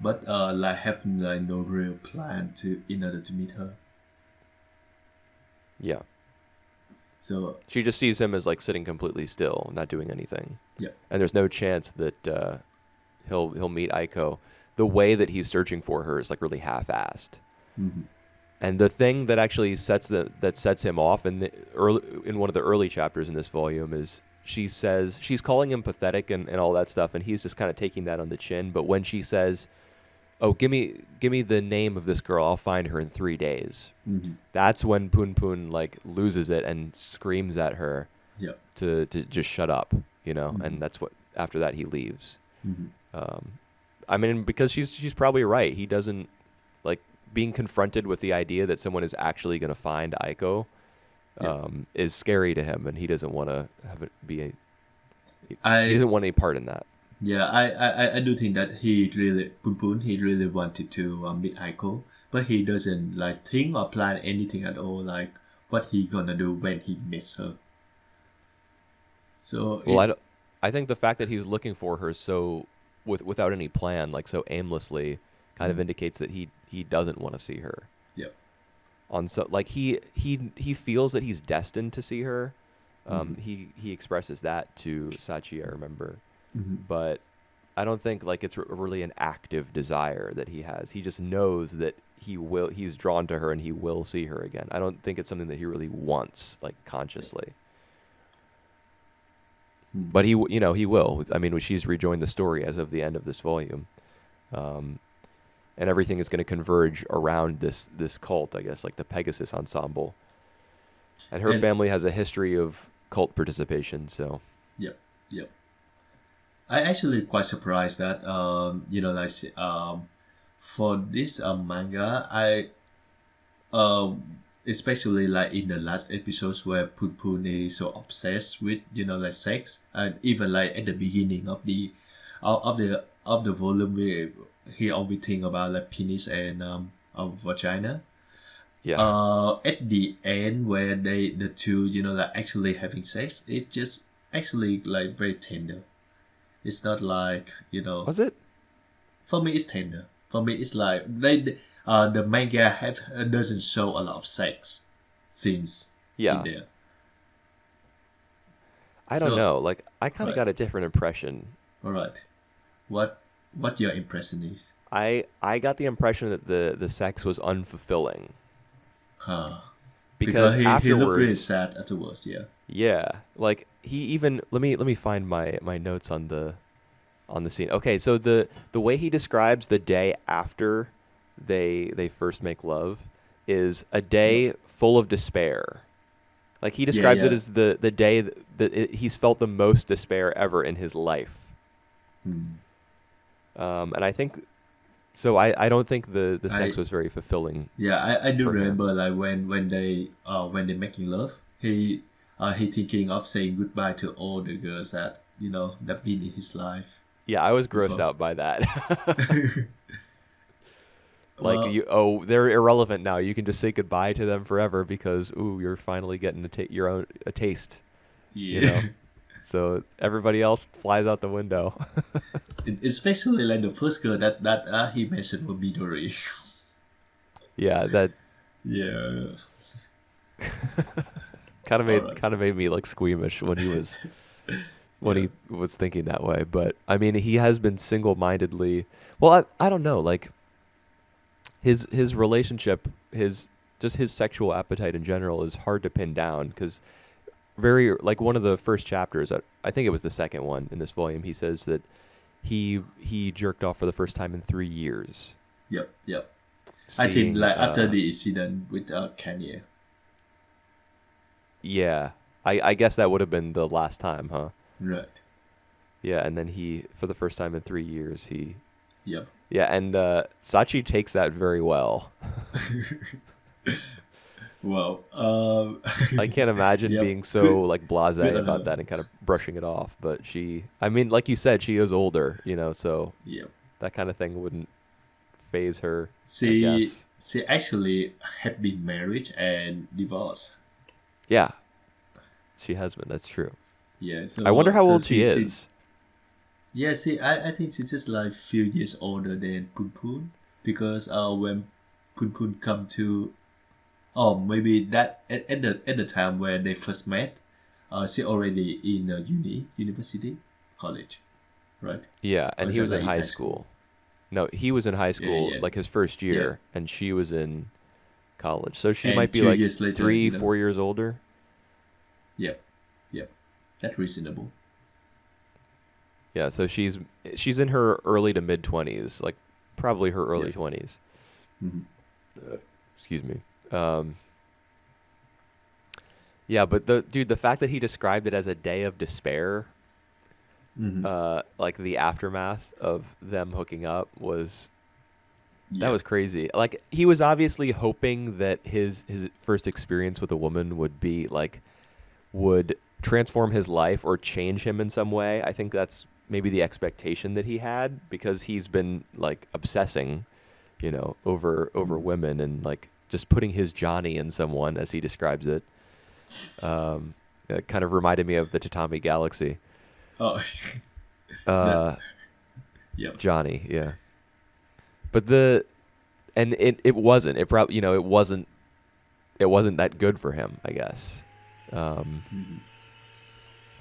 [SPEAKER 1] but like have like no real plan to in order to meet her.
[SPEAKER 2] Yeah.
[SPEAKER 1] So
[SPEAKER 2] She just sees him as, like, sitting completely still, not doing anything.
[SPEAKER 1] yeah.
[SPEAKER 2] And there's no chance that he'll meet Aiko. The way that he's searching for her is, like, really half-assed.
[SPEAKER 1] Mm-hmm.
[SPEAKER 2] And the thing that actually sets him off in one of the early chapters in this volume is she says she's calling him pathetic and all that stuff, and he's just kind of taking that on the chin. But when she says, "Oh, give me the name of this girl, I'll find her in 3 days,"
[SPEAKER 1] Mm-hmm.
[SPEAKER 2] that's when Poon Poon, like, loses it and screams at her
[SPEAKER 1] Yeah.
[SPEAKER 2] to just shut up,
[SPEAKER 1] Mhm.
[SPEAKER 2] and that's what, after that, he leaves.
[SPEAKER 1] Mm-hmm.
[SPEAKER 2] I mean, because she's probably right. He doesn't, like, being confronted with the idea that someone is actually going to find Aiko
[SPEAKER 1] Yeah.
[SPEAKER 2] is scary to him, and he doesn't want to have it be he
[SPEAKER 1] I
[SPEAKER 2] doesn't want any part in that.
[SPEAKER 1] Yeah, I do think that he really Poon Poon he really wanted to meet Aiko, but he doesn't like think or plan anything at all, like what he gonna do when he meets her. So
[SPEAKER 2] Well, I think the fact that he's looking for her so without any plan, like, so aimlessly, kind of indicates that he doesn't want to see her.
[SPEAKER 1] yeah.
[SPEAKER 2] Like, he feels that he's destined to see her.
[SPEAKER 1] Mhm.
[SPEAKER 2] He expresses that to Sachi, I remember.
[SPEAKER 1] Mm-hmm.
[SPEAKER 2] But I don't think, like, it's really an active desire that he has. He just knows that he's drawn to her and he will see her again. I don't think it's something that he really wants, like, consciously.
[SPEAKER 1] Mm-hmm.
[SPEAKER 2] But he will. I mean, she's rejoined the story as of the end of this volume. And everything is going to converge around this cult, I guess, like the Pegasus Ensemble. And her
[SPEAKER 1] And
[SPEAKER 2] family has a history of cult participation, so
[SPEAKER 1] yeah, yeah. I actually quite surprised that for this manga especially like in the last episodes where Poon Poon is so obsessed with like sex, and even like at the beginning of the volume where he only think about like penis and vagina.
[SPEAKER 2] yeah.
[SPEAKER 1] At the end where the two like actually having sex, it just actually like very tender. It's not like
[SPEAKER 2] Was it?
[SPEAKER 1] for me it's tender. For me it's like the manga doesn't show a lot of sex scenes in
[SPEAKER 2] Yeah.
[SPEAKER 1] there.
[SPEAKER 2] I don't
[SPEAKER 1] So
[SPEAKER 2] know. Like, I kind of
[SPEAKER 1] right,
[SPEAKER 2] got a different impression.
[SPEAKER 1] all right. What your impression is?
[SPEAKER 2] I got the impression that the sex was unfulfilling
[SPEAKER 1] Huh. Because
[SPEAKER 2] because
[SPEAKER 1] he looked really
[SPEAKER 2] afterwards,
[SPEAKER 1] sad afterwards. Yeah.
[SPEAKER 2] yeah, like, he even let me find my notes on the scene. Okay, so the way he describes the day after they first make love is a day full of despair. Like, he
[SPEAKER 1] Yeah.
[SPEAKER 2] describes it
[SPEAKER 1] Yeah.
[SPEAKER 2] as the day he's felt the most despair ever in his life.
[SPEAKER 1] Hmm.
[SPEAKER 2] And I think So I don't think the sex
[SPEAKER 1] I
[SPEAKER 2] was very fulfilling
[SPEAKER 1] Yeah, I do
[SPEAKER 2] for him.
[SPEAKER 1] remember like when they making love, he thinking of saying goodbye to all the girls that that been in his life
[SPEAKER 2] Yeah, I was grossed
[SPEAKER 1] before.
[SPEAKER 2] out by that. Like
[SPEAKER 1] Well,
[SPEAKER 2] they're irrelevant now. You can just say goodbye to them forever because you're finally getting your own a taste, you
[SPEAKER 1] yeah.
[SPEAKER 2] know. So everybody else flies out the window.
[SPEAKER 1] Especially like the first girl that he mentioned was Midori.
[SPEAKER 2] Yeah, that
[SPEAKER 1] Yeah.
[SPEAKER 2] kind of
[SPEAKER 1] All
[SPEAKER 2] made
[SPEAKER 1] right.
[SPEAKER 2] kind of made me like squeamish when
[SPEAKER 1] Yeah.
[SPEAKER 2] he was thinking that way. But I mean, he has been single-mindedly. Well, I don't know. Like his relationship, his sexual appetite in general is hard to pin down because very like one of the first chapters. I think it was the second one in this volume. He says that he jerked off for the first time in 3 years.
[SPEAKER 1] Yep. Yep. I think
[SPEAKER 2] Seeing
[SPEAKER 1] like after the incident with Kanye.
[SPEAKER 2] yeah, I guess that would have been the last time, huh?
[SPEAKER 1] Right.
[SPEAKER 2] Yeah, and then for the first time in 3 years,
[SPEAKER 1] Yep.
[SPEAKER 2] yeah, and Sachi takes that very well.
[SPEAKER 1] Well,
[SPEAKER 2] I can't imagine
[SPEAKER 1] yep.
[SPEAKER 2] being so
[SPEAKER 1] Good.
[SPEAKER 2] like
[SPEAKER 1] Good
[SPEAKER 2] blasé
[SPEAKER 1] on
[SPEAKER 2] about
[SPEAKER 1] her.
[SPEAKER 2] that and kind of brushing it off. But I mean, like you said, she is older, so
[SPEAKER 1] Yep.
[SPEAKER 2] that kind of thing wouldn't phase her, I
[SPEAKER 1] She
[SPEAKER 2] guess.
[SPEAKER 1] she actually had been married and divorced.
[SPEAKER 2] Yeah, she has been. That's true.
[SPEAKER 1] Yeah.
[SPEAKER 2] I wonder
[SPEAKER 1] So
[SPEAKER 2] how
[SPEAKER 1] so
[SPEAKER 2] old she
[SPEAKER 1] she
[SPEAKER 2] is.
[SPEAKER 1] yeah. See, I think she's just like few years older than Pun Pun because when Pun Pun come to maybe that at the time where they first met, she already in university college, right?
[SPEAKER 2] Yeah,
[SPEAKER 1] Or
[SPEAKER 2] and
[SPEAKER 1] is
[SPEAKER 2] he
[SPEAKER 1] that
[SPEAKER 2] was in
[SPEAKER 1] like in
[SPEAKER 2] high
[SPEAKER 1] high school?
[SPEAKER 2] school. No, he was in high
[SPEAKER 1] Yeah,
[SPEAKER 2] school,
[SPEAKER 1] yeah,
[SPEAKER 2] like his first
[SPEAKER 1] yeah.
[SPEAKER 2] year, and she was in college. So she might
[SPEAKER 1] And
[SPEAKER 2] be
[SPEAKER 1] two
[SPEAKER 2] like
[SPEAKER 1] years later,
[SPEAKER 2] 3, 4 years older.
[SPEAKER 1] yep, yep, that's reasonable.
[SPEAKER 2] Yeah, so she's in her early to mid 20s, like probably her early
[SPEAKER 1] Yep.
[SPEAKER 2] 20s.
[SPEAKER 1] Hmm.
[SPEAKER 2] Excuse me. Um, yeah, but the fact that he described it as a day of despair,
[SPEAKER 1] Hmm.
[SPEAKER 2] like the aftermath of them hooking up that
[SPEAKER 1] Yeah.
[SPEAKER 2] was crazy. Like he was obviously hoping that his first experience with a woman would transform his life or change him in some way. I think that's maybe the expectation that he had because he's been like obsessing, over
[SPEAKER 1] Mhm.
[SPEAKER 2] women and like just putting his Johnny in someone as he describes it. It kind of reminded me of the Tatami Galaxy.
[SPEAKER 1] Oh, that.
[SPEAKER 2] Uh,
[SPEAKER 1] Yep.
[SPEAKER 2] Johnny, yeah. But it wasn't. It probably it wasn't that good for him, I guess. Um,
[SPEAKER 1] Hmm.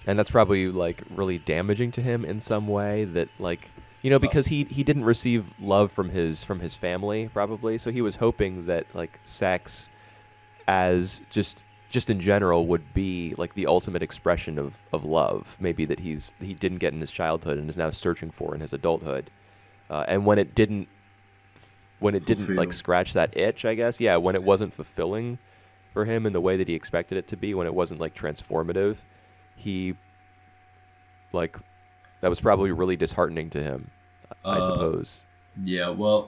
[SPEAKER 2] and that's probably like really damaging to him in some way that like
[SPEAKER 1] Well.
[SPEAKER 2] because he didn't receive love from his family probably, so he was hoping that like sex as just in general would be like the ultimate expression of love, maybe that he didn't get in his childhood and is now searching for in his adulthood. And when it didn't like
[SPEAKER 1] Fulfill.
[SPEAKER 2] scratch that itch, I guess, yeah, when it wasn't fulfilling for him in the way that he expected it to be, when it wasn't like transformative, he like that was probably really disheartening to him, I
[SPEAKER 1] Uh,
[SPEAKER 2] suppose.
[SPEAKER 1] yeah. Well,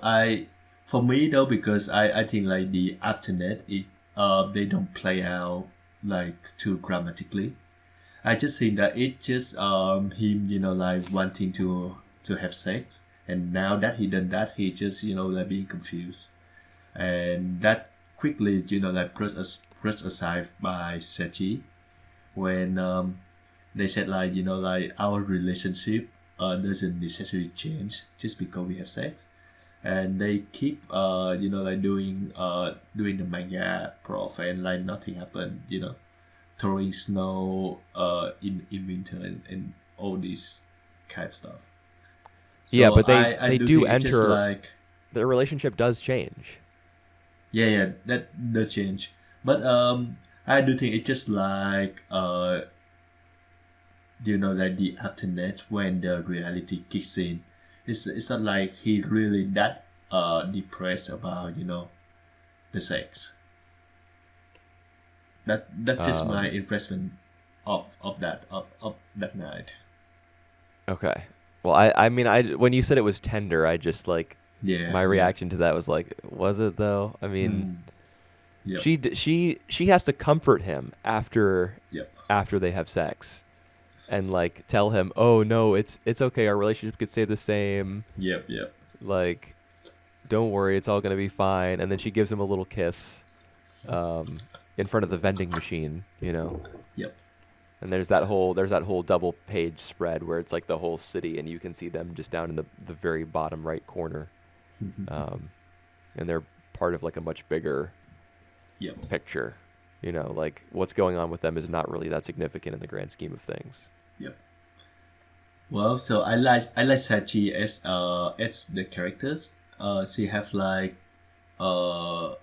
[SPEAKER 1] for me though, because I think like the internet, they don't play out like too dramatically. I just think that it just him like wanting to have sex, and now that he done that, he just like being confused, and that quickly like brushed aside by Sechi when they said like like our relationship doesn't necessarily change just because we have sex, and they keep like doing the manga prof and like nothing happened, throwing snow in winter and all this kind of stuff.
[SPEAKER 2] Yeah,
[SPEAKER 1] So
[SPEAKER 2] but they
[SPEAKER 1] I
[SPEAKER 2] they
[SPEAKER 1] do
[SPEAKER 2] do
[SPEAKER 1] think it's just
[SPEAKER 2] enter
[SPEAKER 1] like
[SPEAKER 2] their relationship does change.
[SPEAKER 1] yeah, that does change, but I do think it's just like like the aftermath when the reality kicks in. It's not like he really that depressed about the sex. That's just my
[SPEAKER 2] Um,
[SPEAKER 1] impression of that night.
[SPEAKER 2] okay. Well, I mean, when you said it was tender, I just like
[SPEAKER 1] Yeah,
[SPEAKER 2] My
[SPEAKER 1] yeah.
[SPEAKER 2] reaction to that was like, was it though? I mean,
[SPEAKER 1] Mm, yep,
[SPEAKER 2] she has to comfort him
[SPEAKER 1] yep,
[SPEAKER 2] after they have sex and like tell him, "Oh no, it's okay. Our relationship could stay the same.
[SPEAKER 1] yep, yep,
[SPEAKER 2] Like, don't worry, it's all gonna be fine." And then she gives him a little kiss, in front of the vending machine, you know.
[SPEAKER 1] yep.
[SPEAKER 2] And there's that whole double page spread where it's like the whole city, and you can see them just down in the very bottom right corner, um, and they're part of like a much bigger
[SPEAKER 1] Yep,
[SPEAKER 2] picture. You know, like what's going on with them is not really that significant in the grand scheme of things.
[SPEAKER 1] yep. Well, so I like Sachi as the characters. She have like uh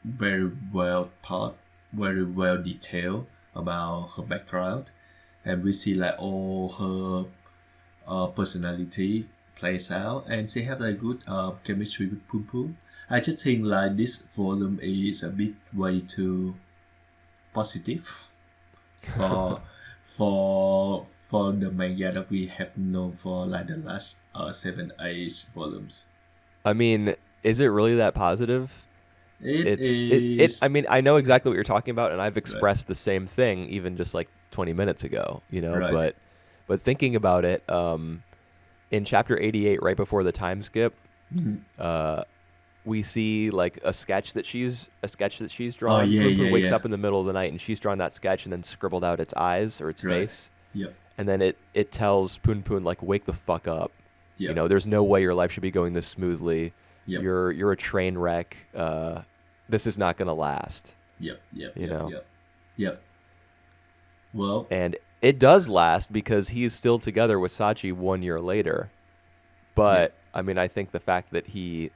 [SPEAKER 1] very well thought, very well detailed about her background, and we see like all her personality plays out, and she have like good chemistry with Pum Pum. I just think like this volume is a bit way too positive for for the manga that we have known for like the last 7 8 volumes.
[SPEAKER 2] I mean, is it really that positive?
[SPEAKER 1] It
[SPEAKER 2] It I
[SPEAKER 1] is
[SPEAKER 2] mean, I know exactly what you're talking about, and I've
[SPEAKER 1] right,
[SPEAKER 2] expressed the same thing even just like 20 minutes ago, you know,
[SPEAKER 1] right.
[SPEAKER 2] but thinking about it, in chapter 88, right before the time skip,
[SPEAKER 1] Mhm.
[SPEAKER 2] uh, we see like a sketch that she's
[SPEAKER 1] Oh
[SPEAKER 2] drawn.
[SPEAKER 1] yeah,
[SPEAKER 2] Poon
[SPEAKER 1] yeah,
[SPEAKER 2] Poon wakes
[SPEAKER 1] yeah.
[SPEAKER 2] up in the middle of the night and she's drawn that sketch and then scribbled out its eyes or its
[SPEAKER 1] Right.
[SPEAKER 2] face,
[SPEAKER 1] Yep.
[SPEAKER 2] and then it tells Poon Poon like, wake the fuck up. You
[SPEAKER 1] Yep.
[SPEAKER 2] know, there's no way your life should be going this smoothly.
[SPEAKER 1] Yep.
[SPEAKER 2] You're a train wreck. This is not gonna last.
[SPEAKER 1] Yep. Yep.
[SPEAKER 2] You
[SPEAKER 1] Yep.
[SPEAKER 2] know,
[SPEAKER 1] Yep. Yep. Well,
[SPEAKER 2] and it does last because he's still together with Sachi 1 year later.
[SPEAKER 1] yep.
[SPEAKER 2] But I mean, I think the fact that he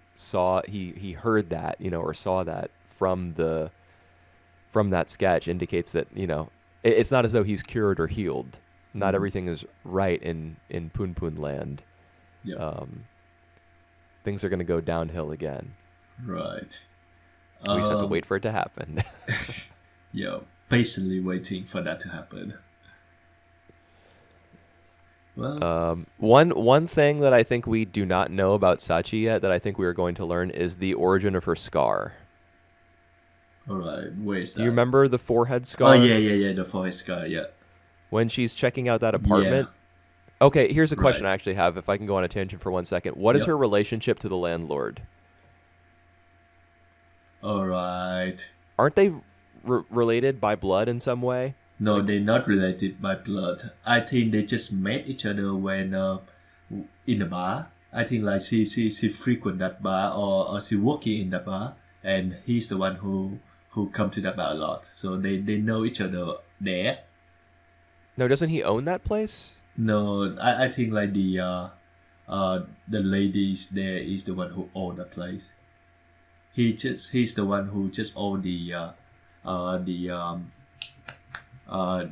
[SPEAKER 2] heard that, you know, or saw that from that sketch indicates that, you know, it's not as though he's cured or healed. Not
[SPEAKER 1] Mhm.
[SPEAKER 2] everything is right in Poon Poon land.
[SPEAKER 1] Yep.
[SPEAKER 2] Um, things are going to go downhill again.
[SPEAKER 1] Right.
[SPEAKER 2] We just have to
[SPEAKER 1] Um.
[SPEAKER 2] wait for it to happen.
[SPEAKER 1] Yeah. Patiently waiting for that to happen. Well.
[SPEAKER 2] One thing that I think we do not know about Sachi yet that I think we are going to learn is the origin of her scar.
[SPEAKER 1] All right. Where is
[SPEAKER 2] Do you
[SPEAKER 1] that?
[SPEAKER 2] remember the forehead
[SPEAKER 1] Oh
[SPEAKER 2] scar
[SPEAKER 1] yeah, yeah, yeah. The forest guy. Yeah.
[SPEAKER 2] when she's checking out that
[SPEAKER 1] Yeah.
[SPEAKER 2] apartment? Okay, here's a question
[SPEAKER 1] Right.
[SPEAKER 2] I actually have, if I can go on a tangent for 1 second. What is
[SPEAKER 1] Yep.
[SPEAKER 2] her relationship to the landlord?
[SPEAKER 1] All right.
[SPEAKER 2] Aren't they related by blood in some way?
[SPEAKER 1] No,
[SPEAKER 2] Like,
[SPEAKER 1] they're not related by blood. I think they just met each other when in a bar. I think like she frequent that bar or she working in that bar, and he's the one who come to that bar a lot. So they know each other there.
[SPEAKER 2] no, doesn't he own that place?
[SPEAKER 1] No, I think like the ladies there is the one who own the place. He's the one who just own uh the um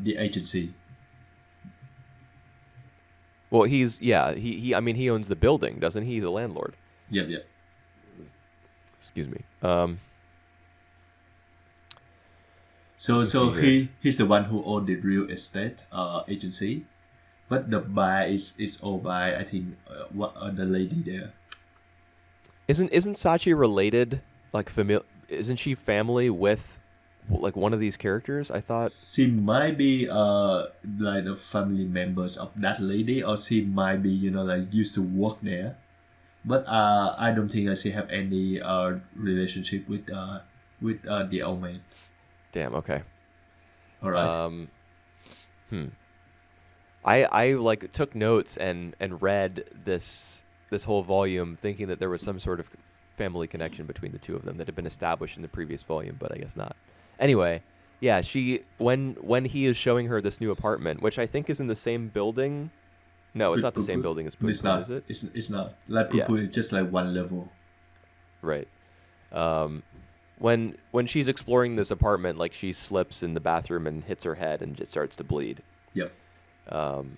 [SPEAKER 1] the agency.
[SPEAKER 2] Well, he I mean he owns the building, doesn't he? He's a landlord.
[SPEAKER 1] Yep, yep.
[SPEAKER 2] Excuse me.
[SPEAKER 1] So
[SPEAKER 2] Let's
[SPEAKER 1] so
[SPEAKER 2] see here.
[SPEAKER 1] he's the one who owned the real estate agency, but the bar is owned by I think the lady there.
[SPEAKER 2] Isn't Sachi related like isn't she family with like one of these characters? I thought.
[SPEAKER 1] She might be like the family members of that lady, or she might be like used to work there. But I don't think she have any relationship with the old man.
[SPEAKER 2] Damn, okay.
[SPEAKER 1] All right.
[SPEAKER 2] Um hmm. I like took notes and read this whole volume thinking that there was some sort of family connection between the two of them that had been established in the previous volume, but I guess not. Anyway, yeah, she when he is showing her this new apartment, which I think is in the same building. No, it's
[SPEAKER 1] With
[SPEAKER 2] not the
[SPEAKER 1] Poo
[SPEAKER 2] same
[SPEAKER 1] Poo?
[SPEAKER 2] building as Poon
[SPEAKER 1] It's
[SPEAKER 2] Poon,
[SPEAKER 1] not.
[SPEAKER 2] is it?
[SPEAKER 1] It's not. Like Poo
[SPEAKER 2] Yeah,
[SPEAKER 1] Poo is just like one level.
[SPEAKER 2] right. Um, when she's exploring this apartment, like she slips in the bathroom and hits her head and just starts to bleed.
[SPEAKER 1] Yep.
[SPEAKER 2] Um,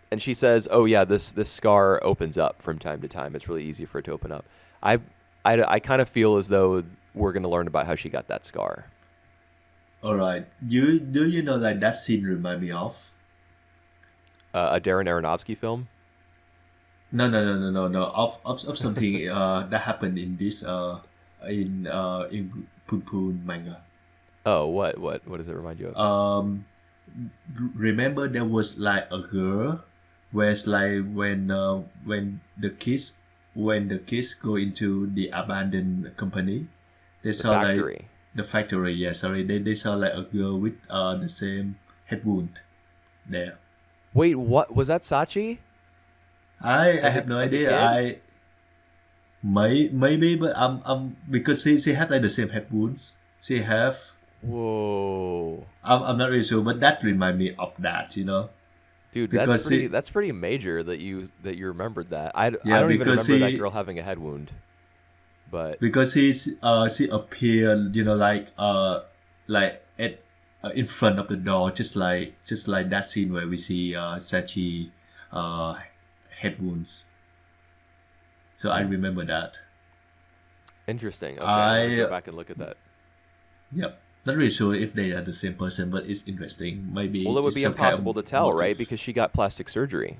[SPEAKER 2] and she says, "Oh yeah, this scar opens up from time to time. It's really easy for it to open up." I I kind of feel as though we're going to learn about how she got that scar.
[SPEAKER 1] All right. Do you know like that scene remind me of?
[SPEAKER 2] A Darren Aronofsky film.
[SPEAKER 1] no. Of something that happened in this in Poon Poon manga.
[SPEAKER 2] Oh, what does it remind you of?
[SPEAKER 1] Um, Remember there was like a girl, where it's like when the kids go into the abandoned company, they
[SPEAKER 2] The
[SPEAKER 1] saw like
[SPEAKER 2] factory.
[SPEAKER 1] the factory. Yeah, sorry, they saw like a girl with the same head wound there.
[SPEAKER 2] Wait, what was that Sachi
[SPEAKER 1] I
[SPEAKER 2] as a
[SPEAKER 1] have no
[SPEAKER 2] as a
[SPEAKER 1] idea.
[SPEAKER 2] kid?
[SPEAKER 1] Maybe, but because she had like the same head wounds. She have.
[SPEAKER 2] Whoa.
[SPEAKER 1] I'm not really sure, but that remind me of that,
[SPEAKER 2] Dude,
[SPEAKER 1] because she
[SPEAKER 2] that's pretty major that you remembered that. I
[SPEAKER 1] yeah
[SPEAKER 2] don't even
[SPEAKER 1] because
[SPEAKER 2] remember that
[SPEAKER 1] she
[SPEAKER 2] girl having a head wound. But
[SPEAKER 1] because she appeared, like at in front of the door, just like that scene where we see Sachi uh head wounds. So I remember that.
[SPEAKER 2] interesting. Okay, I'm gonna go
[SPEAKER 1] I
[SPEAKER 2] back and look at that.
[SPEAKER 1] Yep. Not really sure if they are the same person, but it's interesting.
[SPEAKER 2] Well,
[SPEAKER 1] Maybe
[SPEAKER 2] it would
[SPEAKER 1] it's
[SPEAKER 2] be
[SPEAKER 1] some kind
[SPEAKER 2] impossible
[SPEAKER 1] of
[SPEAKER 2] to tell, right?
[SPEAKER 1] motive.
[SPEAKER 2] Because she got plastic surgery.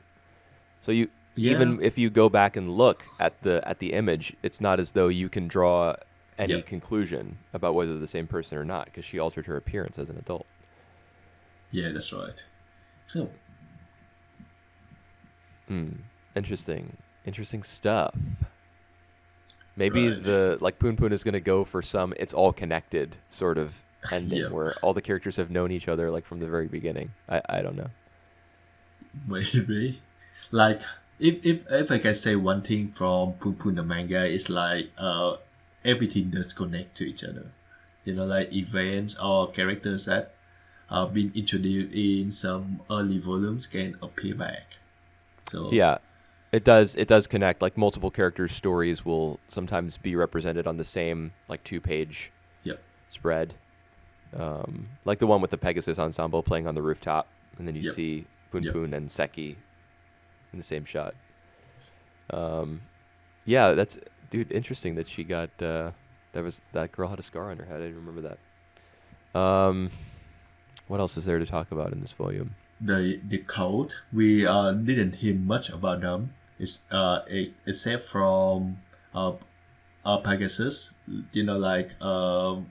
[SPEAKER 2] So you
[SPEAKER 1] Yeah.
[SPEAKER 2] even if you go back and look at the image, it's not as though you can draw any
[SPEAKER 1] Yep.
[SPEAKER 2] conclusion about whether they're the same person or not because she altered her appearance as an adult.
[SPEAKER 1] Yeah, that's right. So
[SPEAKER 2] Interesting. Interesting stuff. Maybe
[SPEAKER 1] right.
[SPEAKER 2] the like Poon Poon is going to go for some it's all connected sort of ending
[SPEAKER 1] Yep.
[SPEAKER 2] where all the characters have known each other like from the very beginning. I don't know.
[SPEAKER 1] Maybe. Like if I can say one thing from Pun Pun the manga is like everything does connect to each other. Like events or characters that been introduced in some early volumes can appear back. So
[SPEAKER 2] Yeah. It does connect like multiple characters stories will sometimes be represented on the same like two-page
[SPEAKER 1] yep.
[SPEAKER 2] spread. Like the one with the Pegasus ensemble playing on the rooftop and then you
[SPEAKER 1] Yep.
[SPEAKER 2] see Poon
[SPEAKER 1] Yep.
[SPEAKER 2] Poon and Seki in the same shot. Yeah, that's dude. Interesting that she got that girl had a scar on her head. I didn't remember that. What else is there to talk about in this volume?
[SPEAKER 1] The code we didn't hear much about them. Except from uh, Pegasus. Like on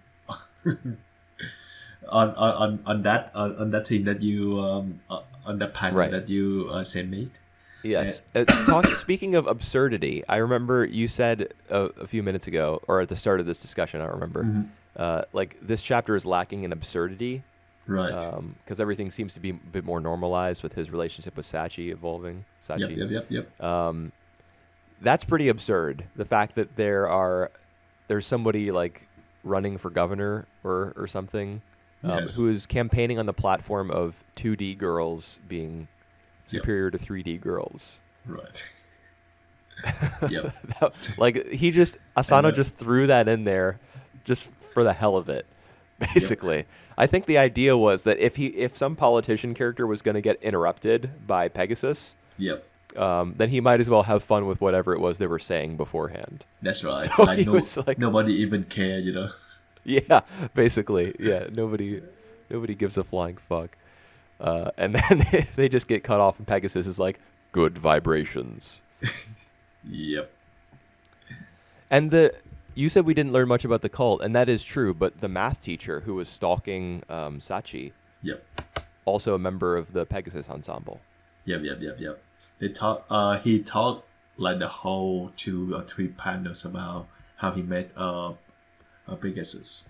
[SPEAKER 1] that thing that you on that panel
[SPEAKER 2] Right.
[SPEAKER 1] that you sent me. Uh,
[SPEAKER 2] Yes. Speaking of absurdity, I remember you said a few minutes ago, or at the start of this discussion, I don't remember, like this chapter is lacking in absurdity
[SPEAKER 1] right.
[SPEAKER 2] because everything seems to be a bit more normalized with his relationship with Sachi evolving.
[SPEAKER 1] Yep.
[SPEAKER 2] Sachi.
[SPEAKER 1] Yep. Yep. Yep.
[SPEAKER 2] That's pretty absurd. The fact that there's somebody like running for governor or something
[SPEAKER 1] Yes.
[SPEAKER 2] who is campaigning on the platform of 2D girls being
[SPEAKER 1] Yep.
[SPEAKER 2] superior to 3D girls.
[SPEAKER 1] Right. Yep.
[SPEAKER 2] Like
[SPEAKER 1] And
[SPEAKER 2] Asano just threw that in there just for the hell of it.
[SPEAKER 1] yep.
[SPEAKER 2] Basically, I think the idea was that if some politician character was going to get interrupted by Pegasus,
[SPEAKER 1] Yep.
[SPEAKER 2] then he might as well have fun with whatever it was they were saying beforehand.
[SPEAKER 1] That's right.
[SPEAKER 2] So
[SPEAKER 1] Like
[SPEAKER 2] he was like,
[SPEAKER 1] nobody even cared.
[SPEAKER 2] yeah, basically, yeah, nobody gives a flying fuck. And then they just get cut off, and Pegasus is like, good vibrations.
[SPEAKER 1] Yep.
[SPEAKER 2] And you said we didn't learn much about the cult, and that is true. But the math teacher who was stalking Sachi,
[SPEAKER 1] Yep.
[SPEAKER 2] also a member of the Pegasus ensemble.
[SPEAKER 1] Yep. Yep. Yep. Yep. They talk. He talked like the whole 2 or 3 panels about how he met Pegasus.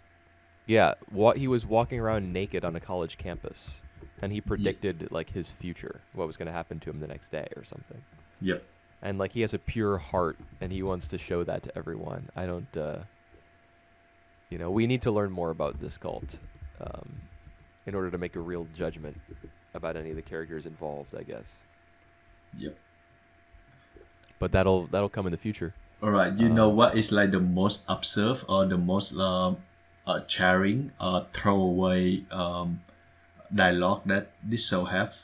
[SPEAKER 2] Yeah, he was walking around naked on a college campus, and he predicted like his future, what was going to happen to him the next day or something.
[SPEAKER 1] Yep.
[SPEAKER 2] And like he has a pure heart, and he wants to show that to everyone. I don't, we need to learn more about this cult in order to make a real judgment about any of the characters involved, I guess.
[SPEAKER 1] Yep.
[SPEAKER 2] But that'll come in the future.
[SPEAKER 1] All right. You know what is like the most absurd or the most charring throwaway dialogue that this show have?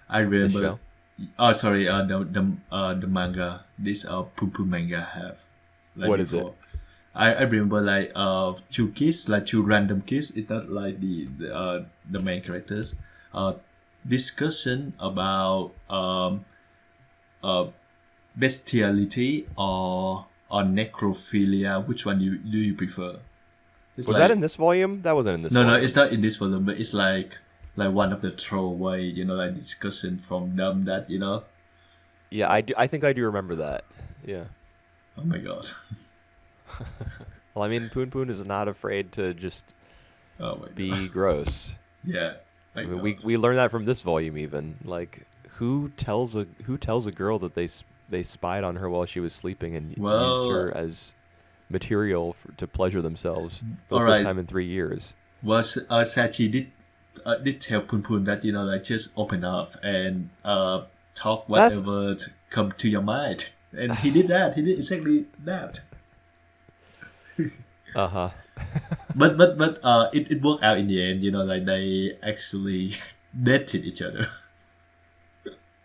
[SPEAKER 1] I
[SPEAKER 2] This
[SPEAKER 1] remember.
[SPEAKER 2] show.
[SPEAKER 1] Oh, sorry. The manga. This Poo Poo manga have. Like
[SPEAKER 2] What is
[SPEAKER 1] before.
[SPEAKER 2] it?
[SPEAKER 1] I remember like 2 kids, like 2 random kids. It's not like the main characters. Discussion about uh, bestiality or necrophilia. Which one do you prefer? It's
[SPEAKER 2] Was
[SPEAKER 1] like
[SPEAKER 2] that in this volume? That wasn't in this
[SPEAKER 1] no,
[SPEAKER 2] volume.
[SPEAKER 1] it's not in this volume, but it's like one of the throwaway, like discussion from them that
[SPEAKER 2] Yeah, I think I do remember that. Yeah.
[SPEAKER 1] Oh my god.
[SPEAKER 2] Well, I mean, Poon Poon is not afraid to just
[SPEAKER 1] Oh my god.
[SPEAKER 2] be gross.
[SPEAKER 1] Yeah.
[SPEAKER 2] I mean, we learned that from this volume even. Like, who tells a girl that they spied on her while she was sleeping and used
[SPEAKER 1] Well,
[SPEAKER 2] her as material to pleasure themselves for the
[SPEAKER 1] all
[SPEAKER 2] first
[SPEAKER 1] right.
[SPEAKER 2] time in 3 years?
[SPEAKER 1] Was Sachi did tell Pun Pun that like just open up and talk
[SPEAKER 2] That's
[SPEAKER 1] whatever come to your mind, and he did that. He did exactly that.
[SPEAKER 2] uh-huh.
[SPEAKER 1] But it worked out in the end. Like they actually dated each other.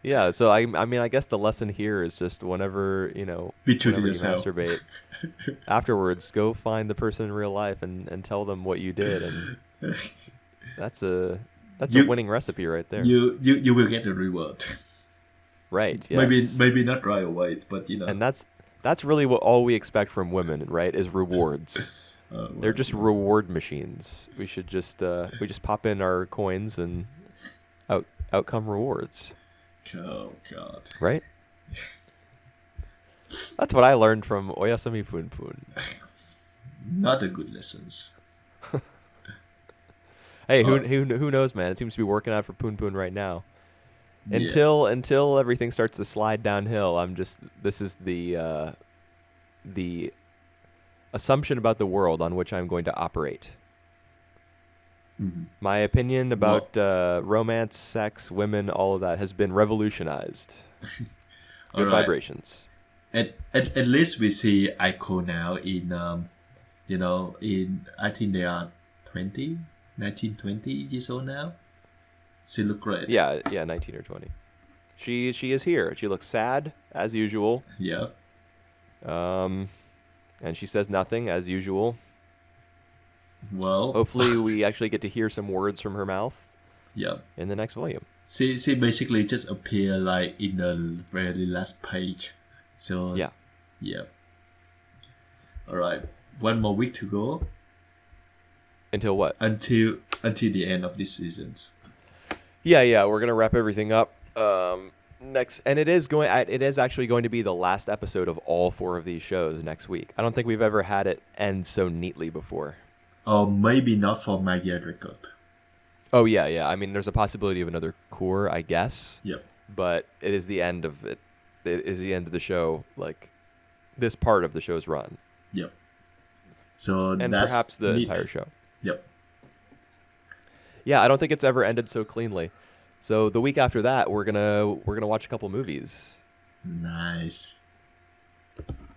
[SPEAKER 2] Yeah, so I mean, I guess the lesson here is just whenever,
[SPEAKER 1] Be true to
[SPEAKER 2] whenever you
[SPEAKER 1] yourself.
[SPEAKER 2] masturbate, afterwards go find the person in real life and tell them what you did, and that's a
[SPEAKER 1] You
[SPEAKER 2] winning recipe right there.
[SPEAKER 1] you will get a reward.
[SPEAKER 2] Right, yes.
[SPEAKER 1] Maybe not right away, but
[SPEAKER 2] And that's really what all we expect from women, right? Is rewards. They're just reward machines. We should just we just pop in our coins and out come rewards.
[SPEAKER 1] Oh god.
[SPEAKER 2] Right? That's what I learned from Oyasumi Poon Poon.
[SPEAKER 1] Not a good lessons.
[SPEAKER 2] Hey, who knows, man? It seems to be working out for Poon Poon right now.
[SPEAKER 1] Yeah.
[SPEAKER 2] Until everything starts to slide downhill, this is the assumption about the world on which I'm going to operate.
[SPEAKER 1] Mhm.
[SPEAKER 2] My opinion about romance, sex, women, all of that has been revolutionized. Good
[SPEAKER 1] Alright.
[SPEAKER 2] vibrations.
[SPEAKER 1] At least we see Aiko now in in I think they are 19, 20 years old now. She look great.
[SPEAKER 2] Yeah, 19 or 20. She is here. She looks sad as usual.
[SPEAKER 1] Yeah.
[SPEAKER 2] And she says nothing as usual.
[SPEAKER 1] Well.
[SPEAKER 2] Hopefully, we actually get to hear some words from her mouth.
[SPEAKER 1] Yeah.
[SPEAKER 2] In the next volume.
[SPEAKER 1] She basically just appear like in the very last page. So
[SPEAKER 2] yeah.
[SPEAKER 1] All right. One more week to go.
[SPEAKER 2] Until what?
[SPEAKER 1] Until the end of this season.
[SPEAKER 2] Yeah. We're gonna wrap everything up next, and it is actually going to be the last episode of all 4 of these shows next week. I don't think we've ever had it end so neatly before.
[SPEAKER 1] Or maybe not for my yet record.
[SPEAKER 2] Oh yeah. I mean, there's a possibility of another core, I guess.
[SPEAKER 1] Yep.
[SPEAKER 2] But it is the end of it. It is the end of the show. Like this part of the show's run.
[SPEAKER 1] Yep. So
[SPEAKER 2] and
[SPEAKER 1] that's
[SPEAKER 2] perhaps the
[SPEAKER 1] neat.
[SPEAKER 2] entire show.
[SPEAKER 1] Yep.
[SPEAKER 2] Yeah, I don't think it's ever ended so cleanly. So the week after that, we're gonna watch a couple movies.
[SPEAKER 1] Nice.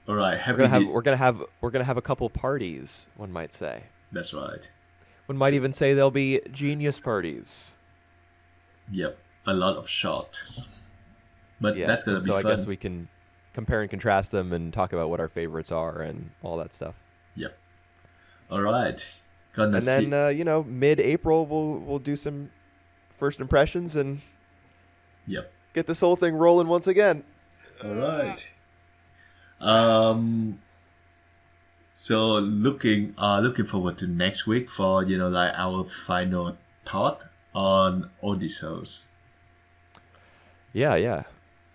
[SPEAKER 1] All right.
[SPEAKER 2] We're gonna have a couple parties. One might say.
[SPEAKER 1] That's right.
[SPEAKER 2] One might even say there'll be genius parties.
[SPEAKER 1] Yep. A lot of shots. But
[SPEAKER 2] Yeah,
[SPEAKER 1] that's gonna be
[SPEAKER 2] so
[SPEAKER 1] fun.
[SPEAKER 2] I guess we can compare and contrast them and talk about what our favorites are and all that stuff.
[SPEAKER 1] Yep. All right.
[SPEAKER 2] And then mid-April we'll do some first impressions and
[SPEAKER 1] Yep.
[SPEAKER 2] get this whole thing rolling once again.
[SPEAKER 1] All right. So looking forward to next week for like our final thought on all these shows.
[SPEAKER 2] Yeah.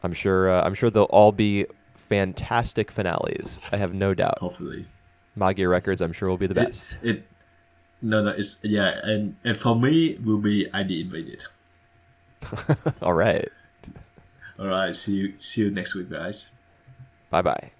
[SPEAKER 2] I'm sure they'll all be fantastic finales. I have no doubt.
[SPEAKER 1] Hopefully.
[SPEAKER 2] Magia Records, I'm sure, will be the best.
[SPEAKER 1] It's and for me will be ID Invaded.
[SPEAKER 2] All right.
[SPEAKER 1] All right. See you next week, guys.
[SPEAKER 2] Bye-bye.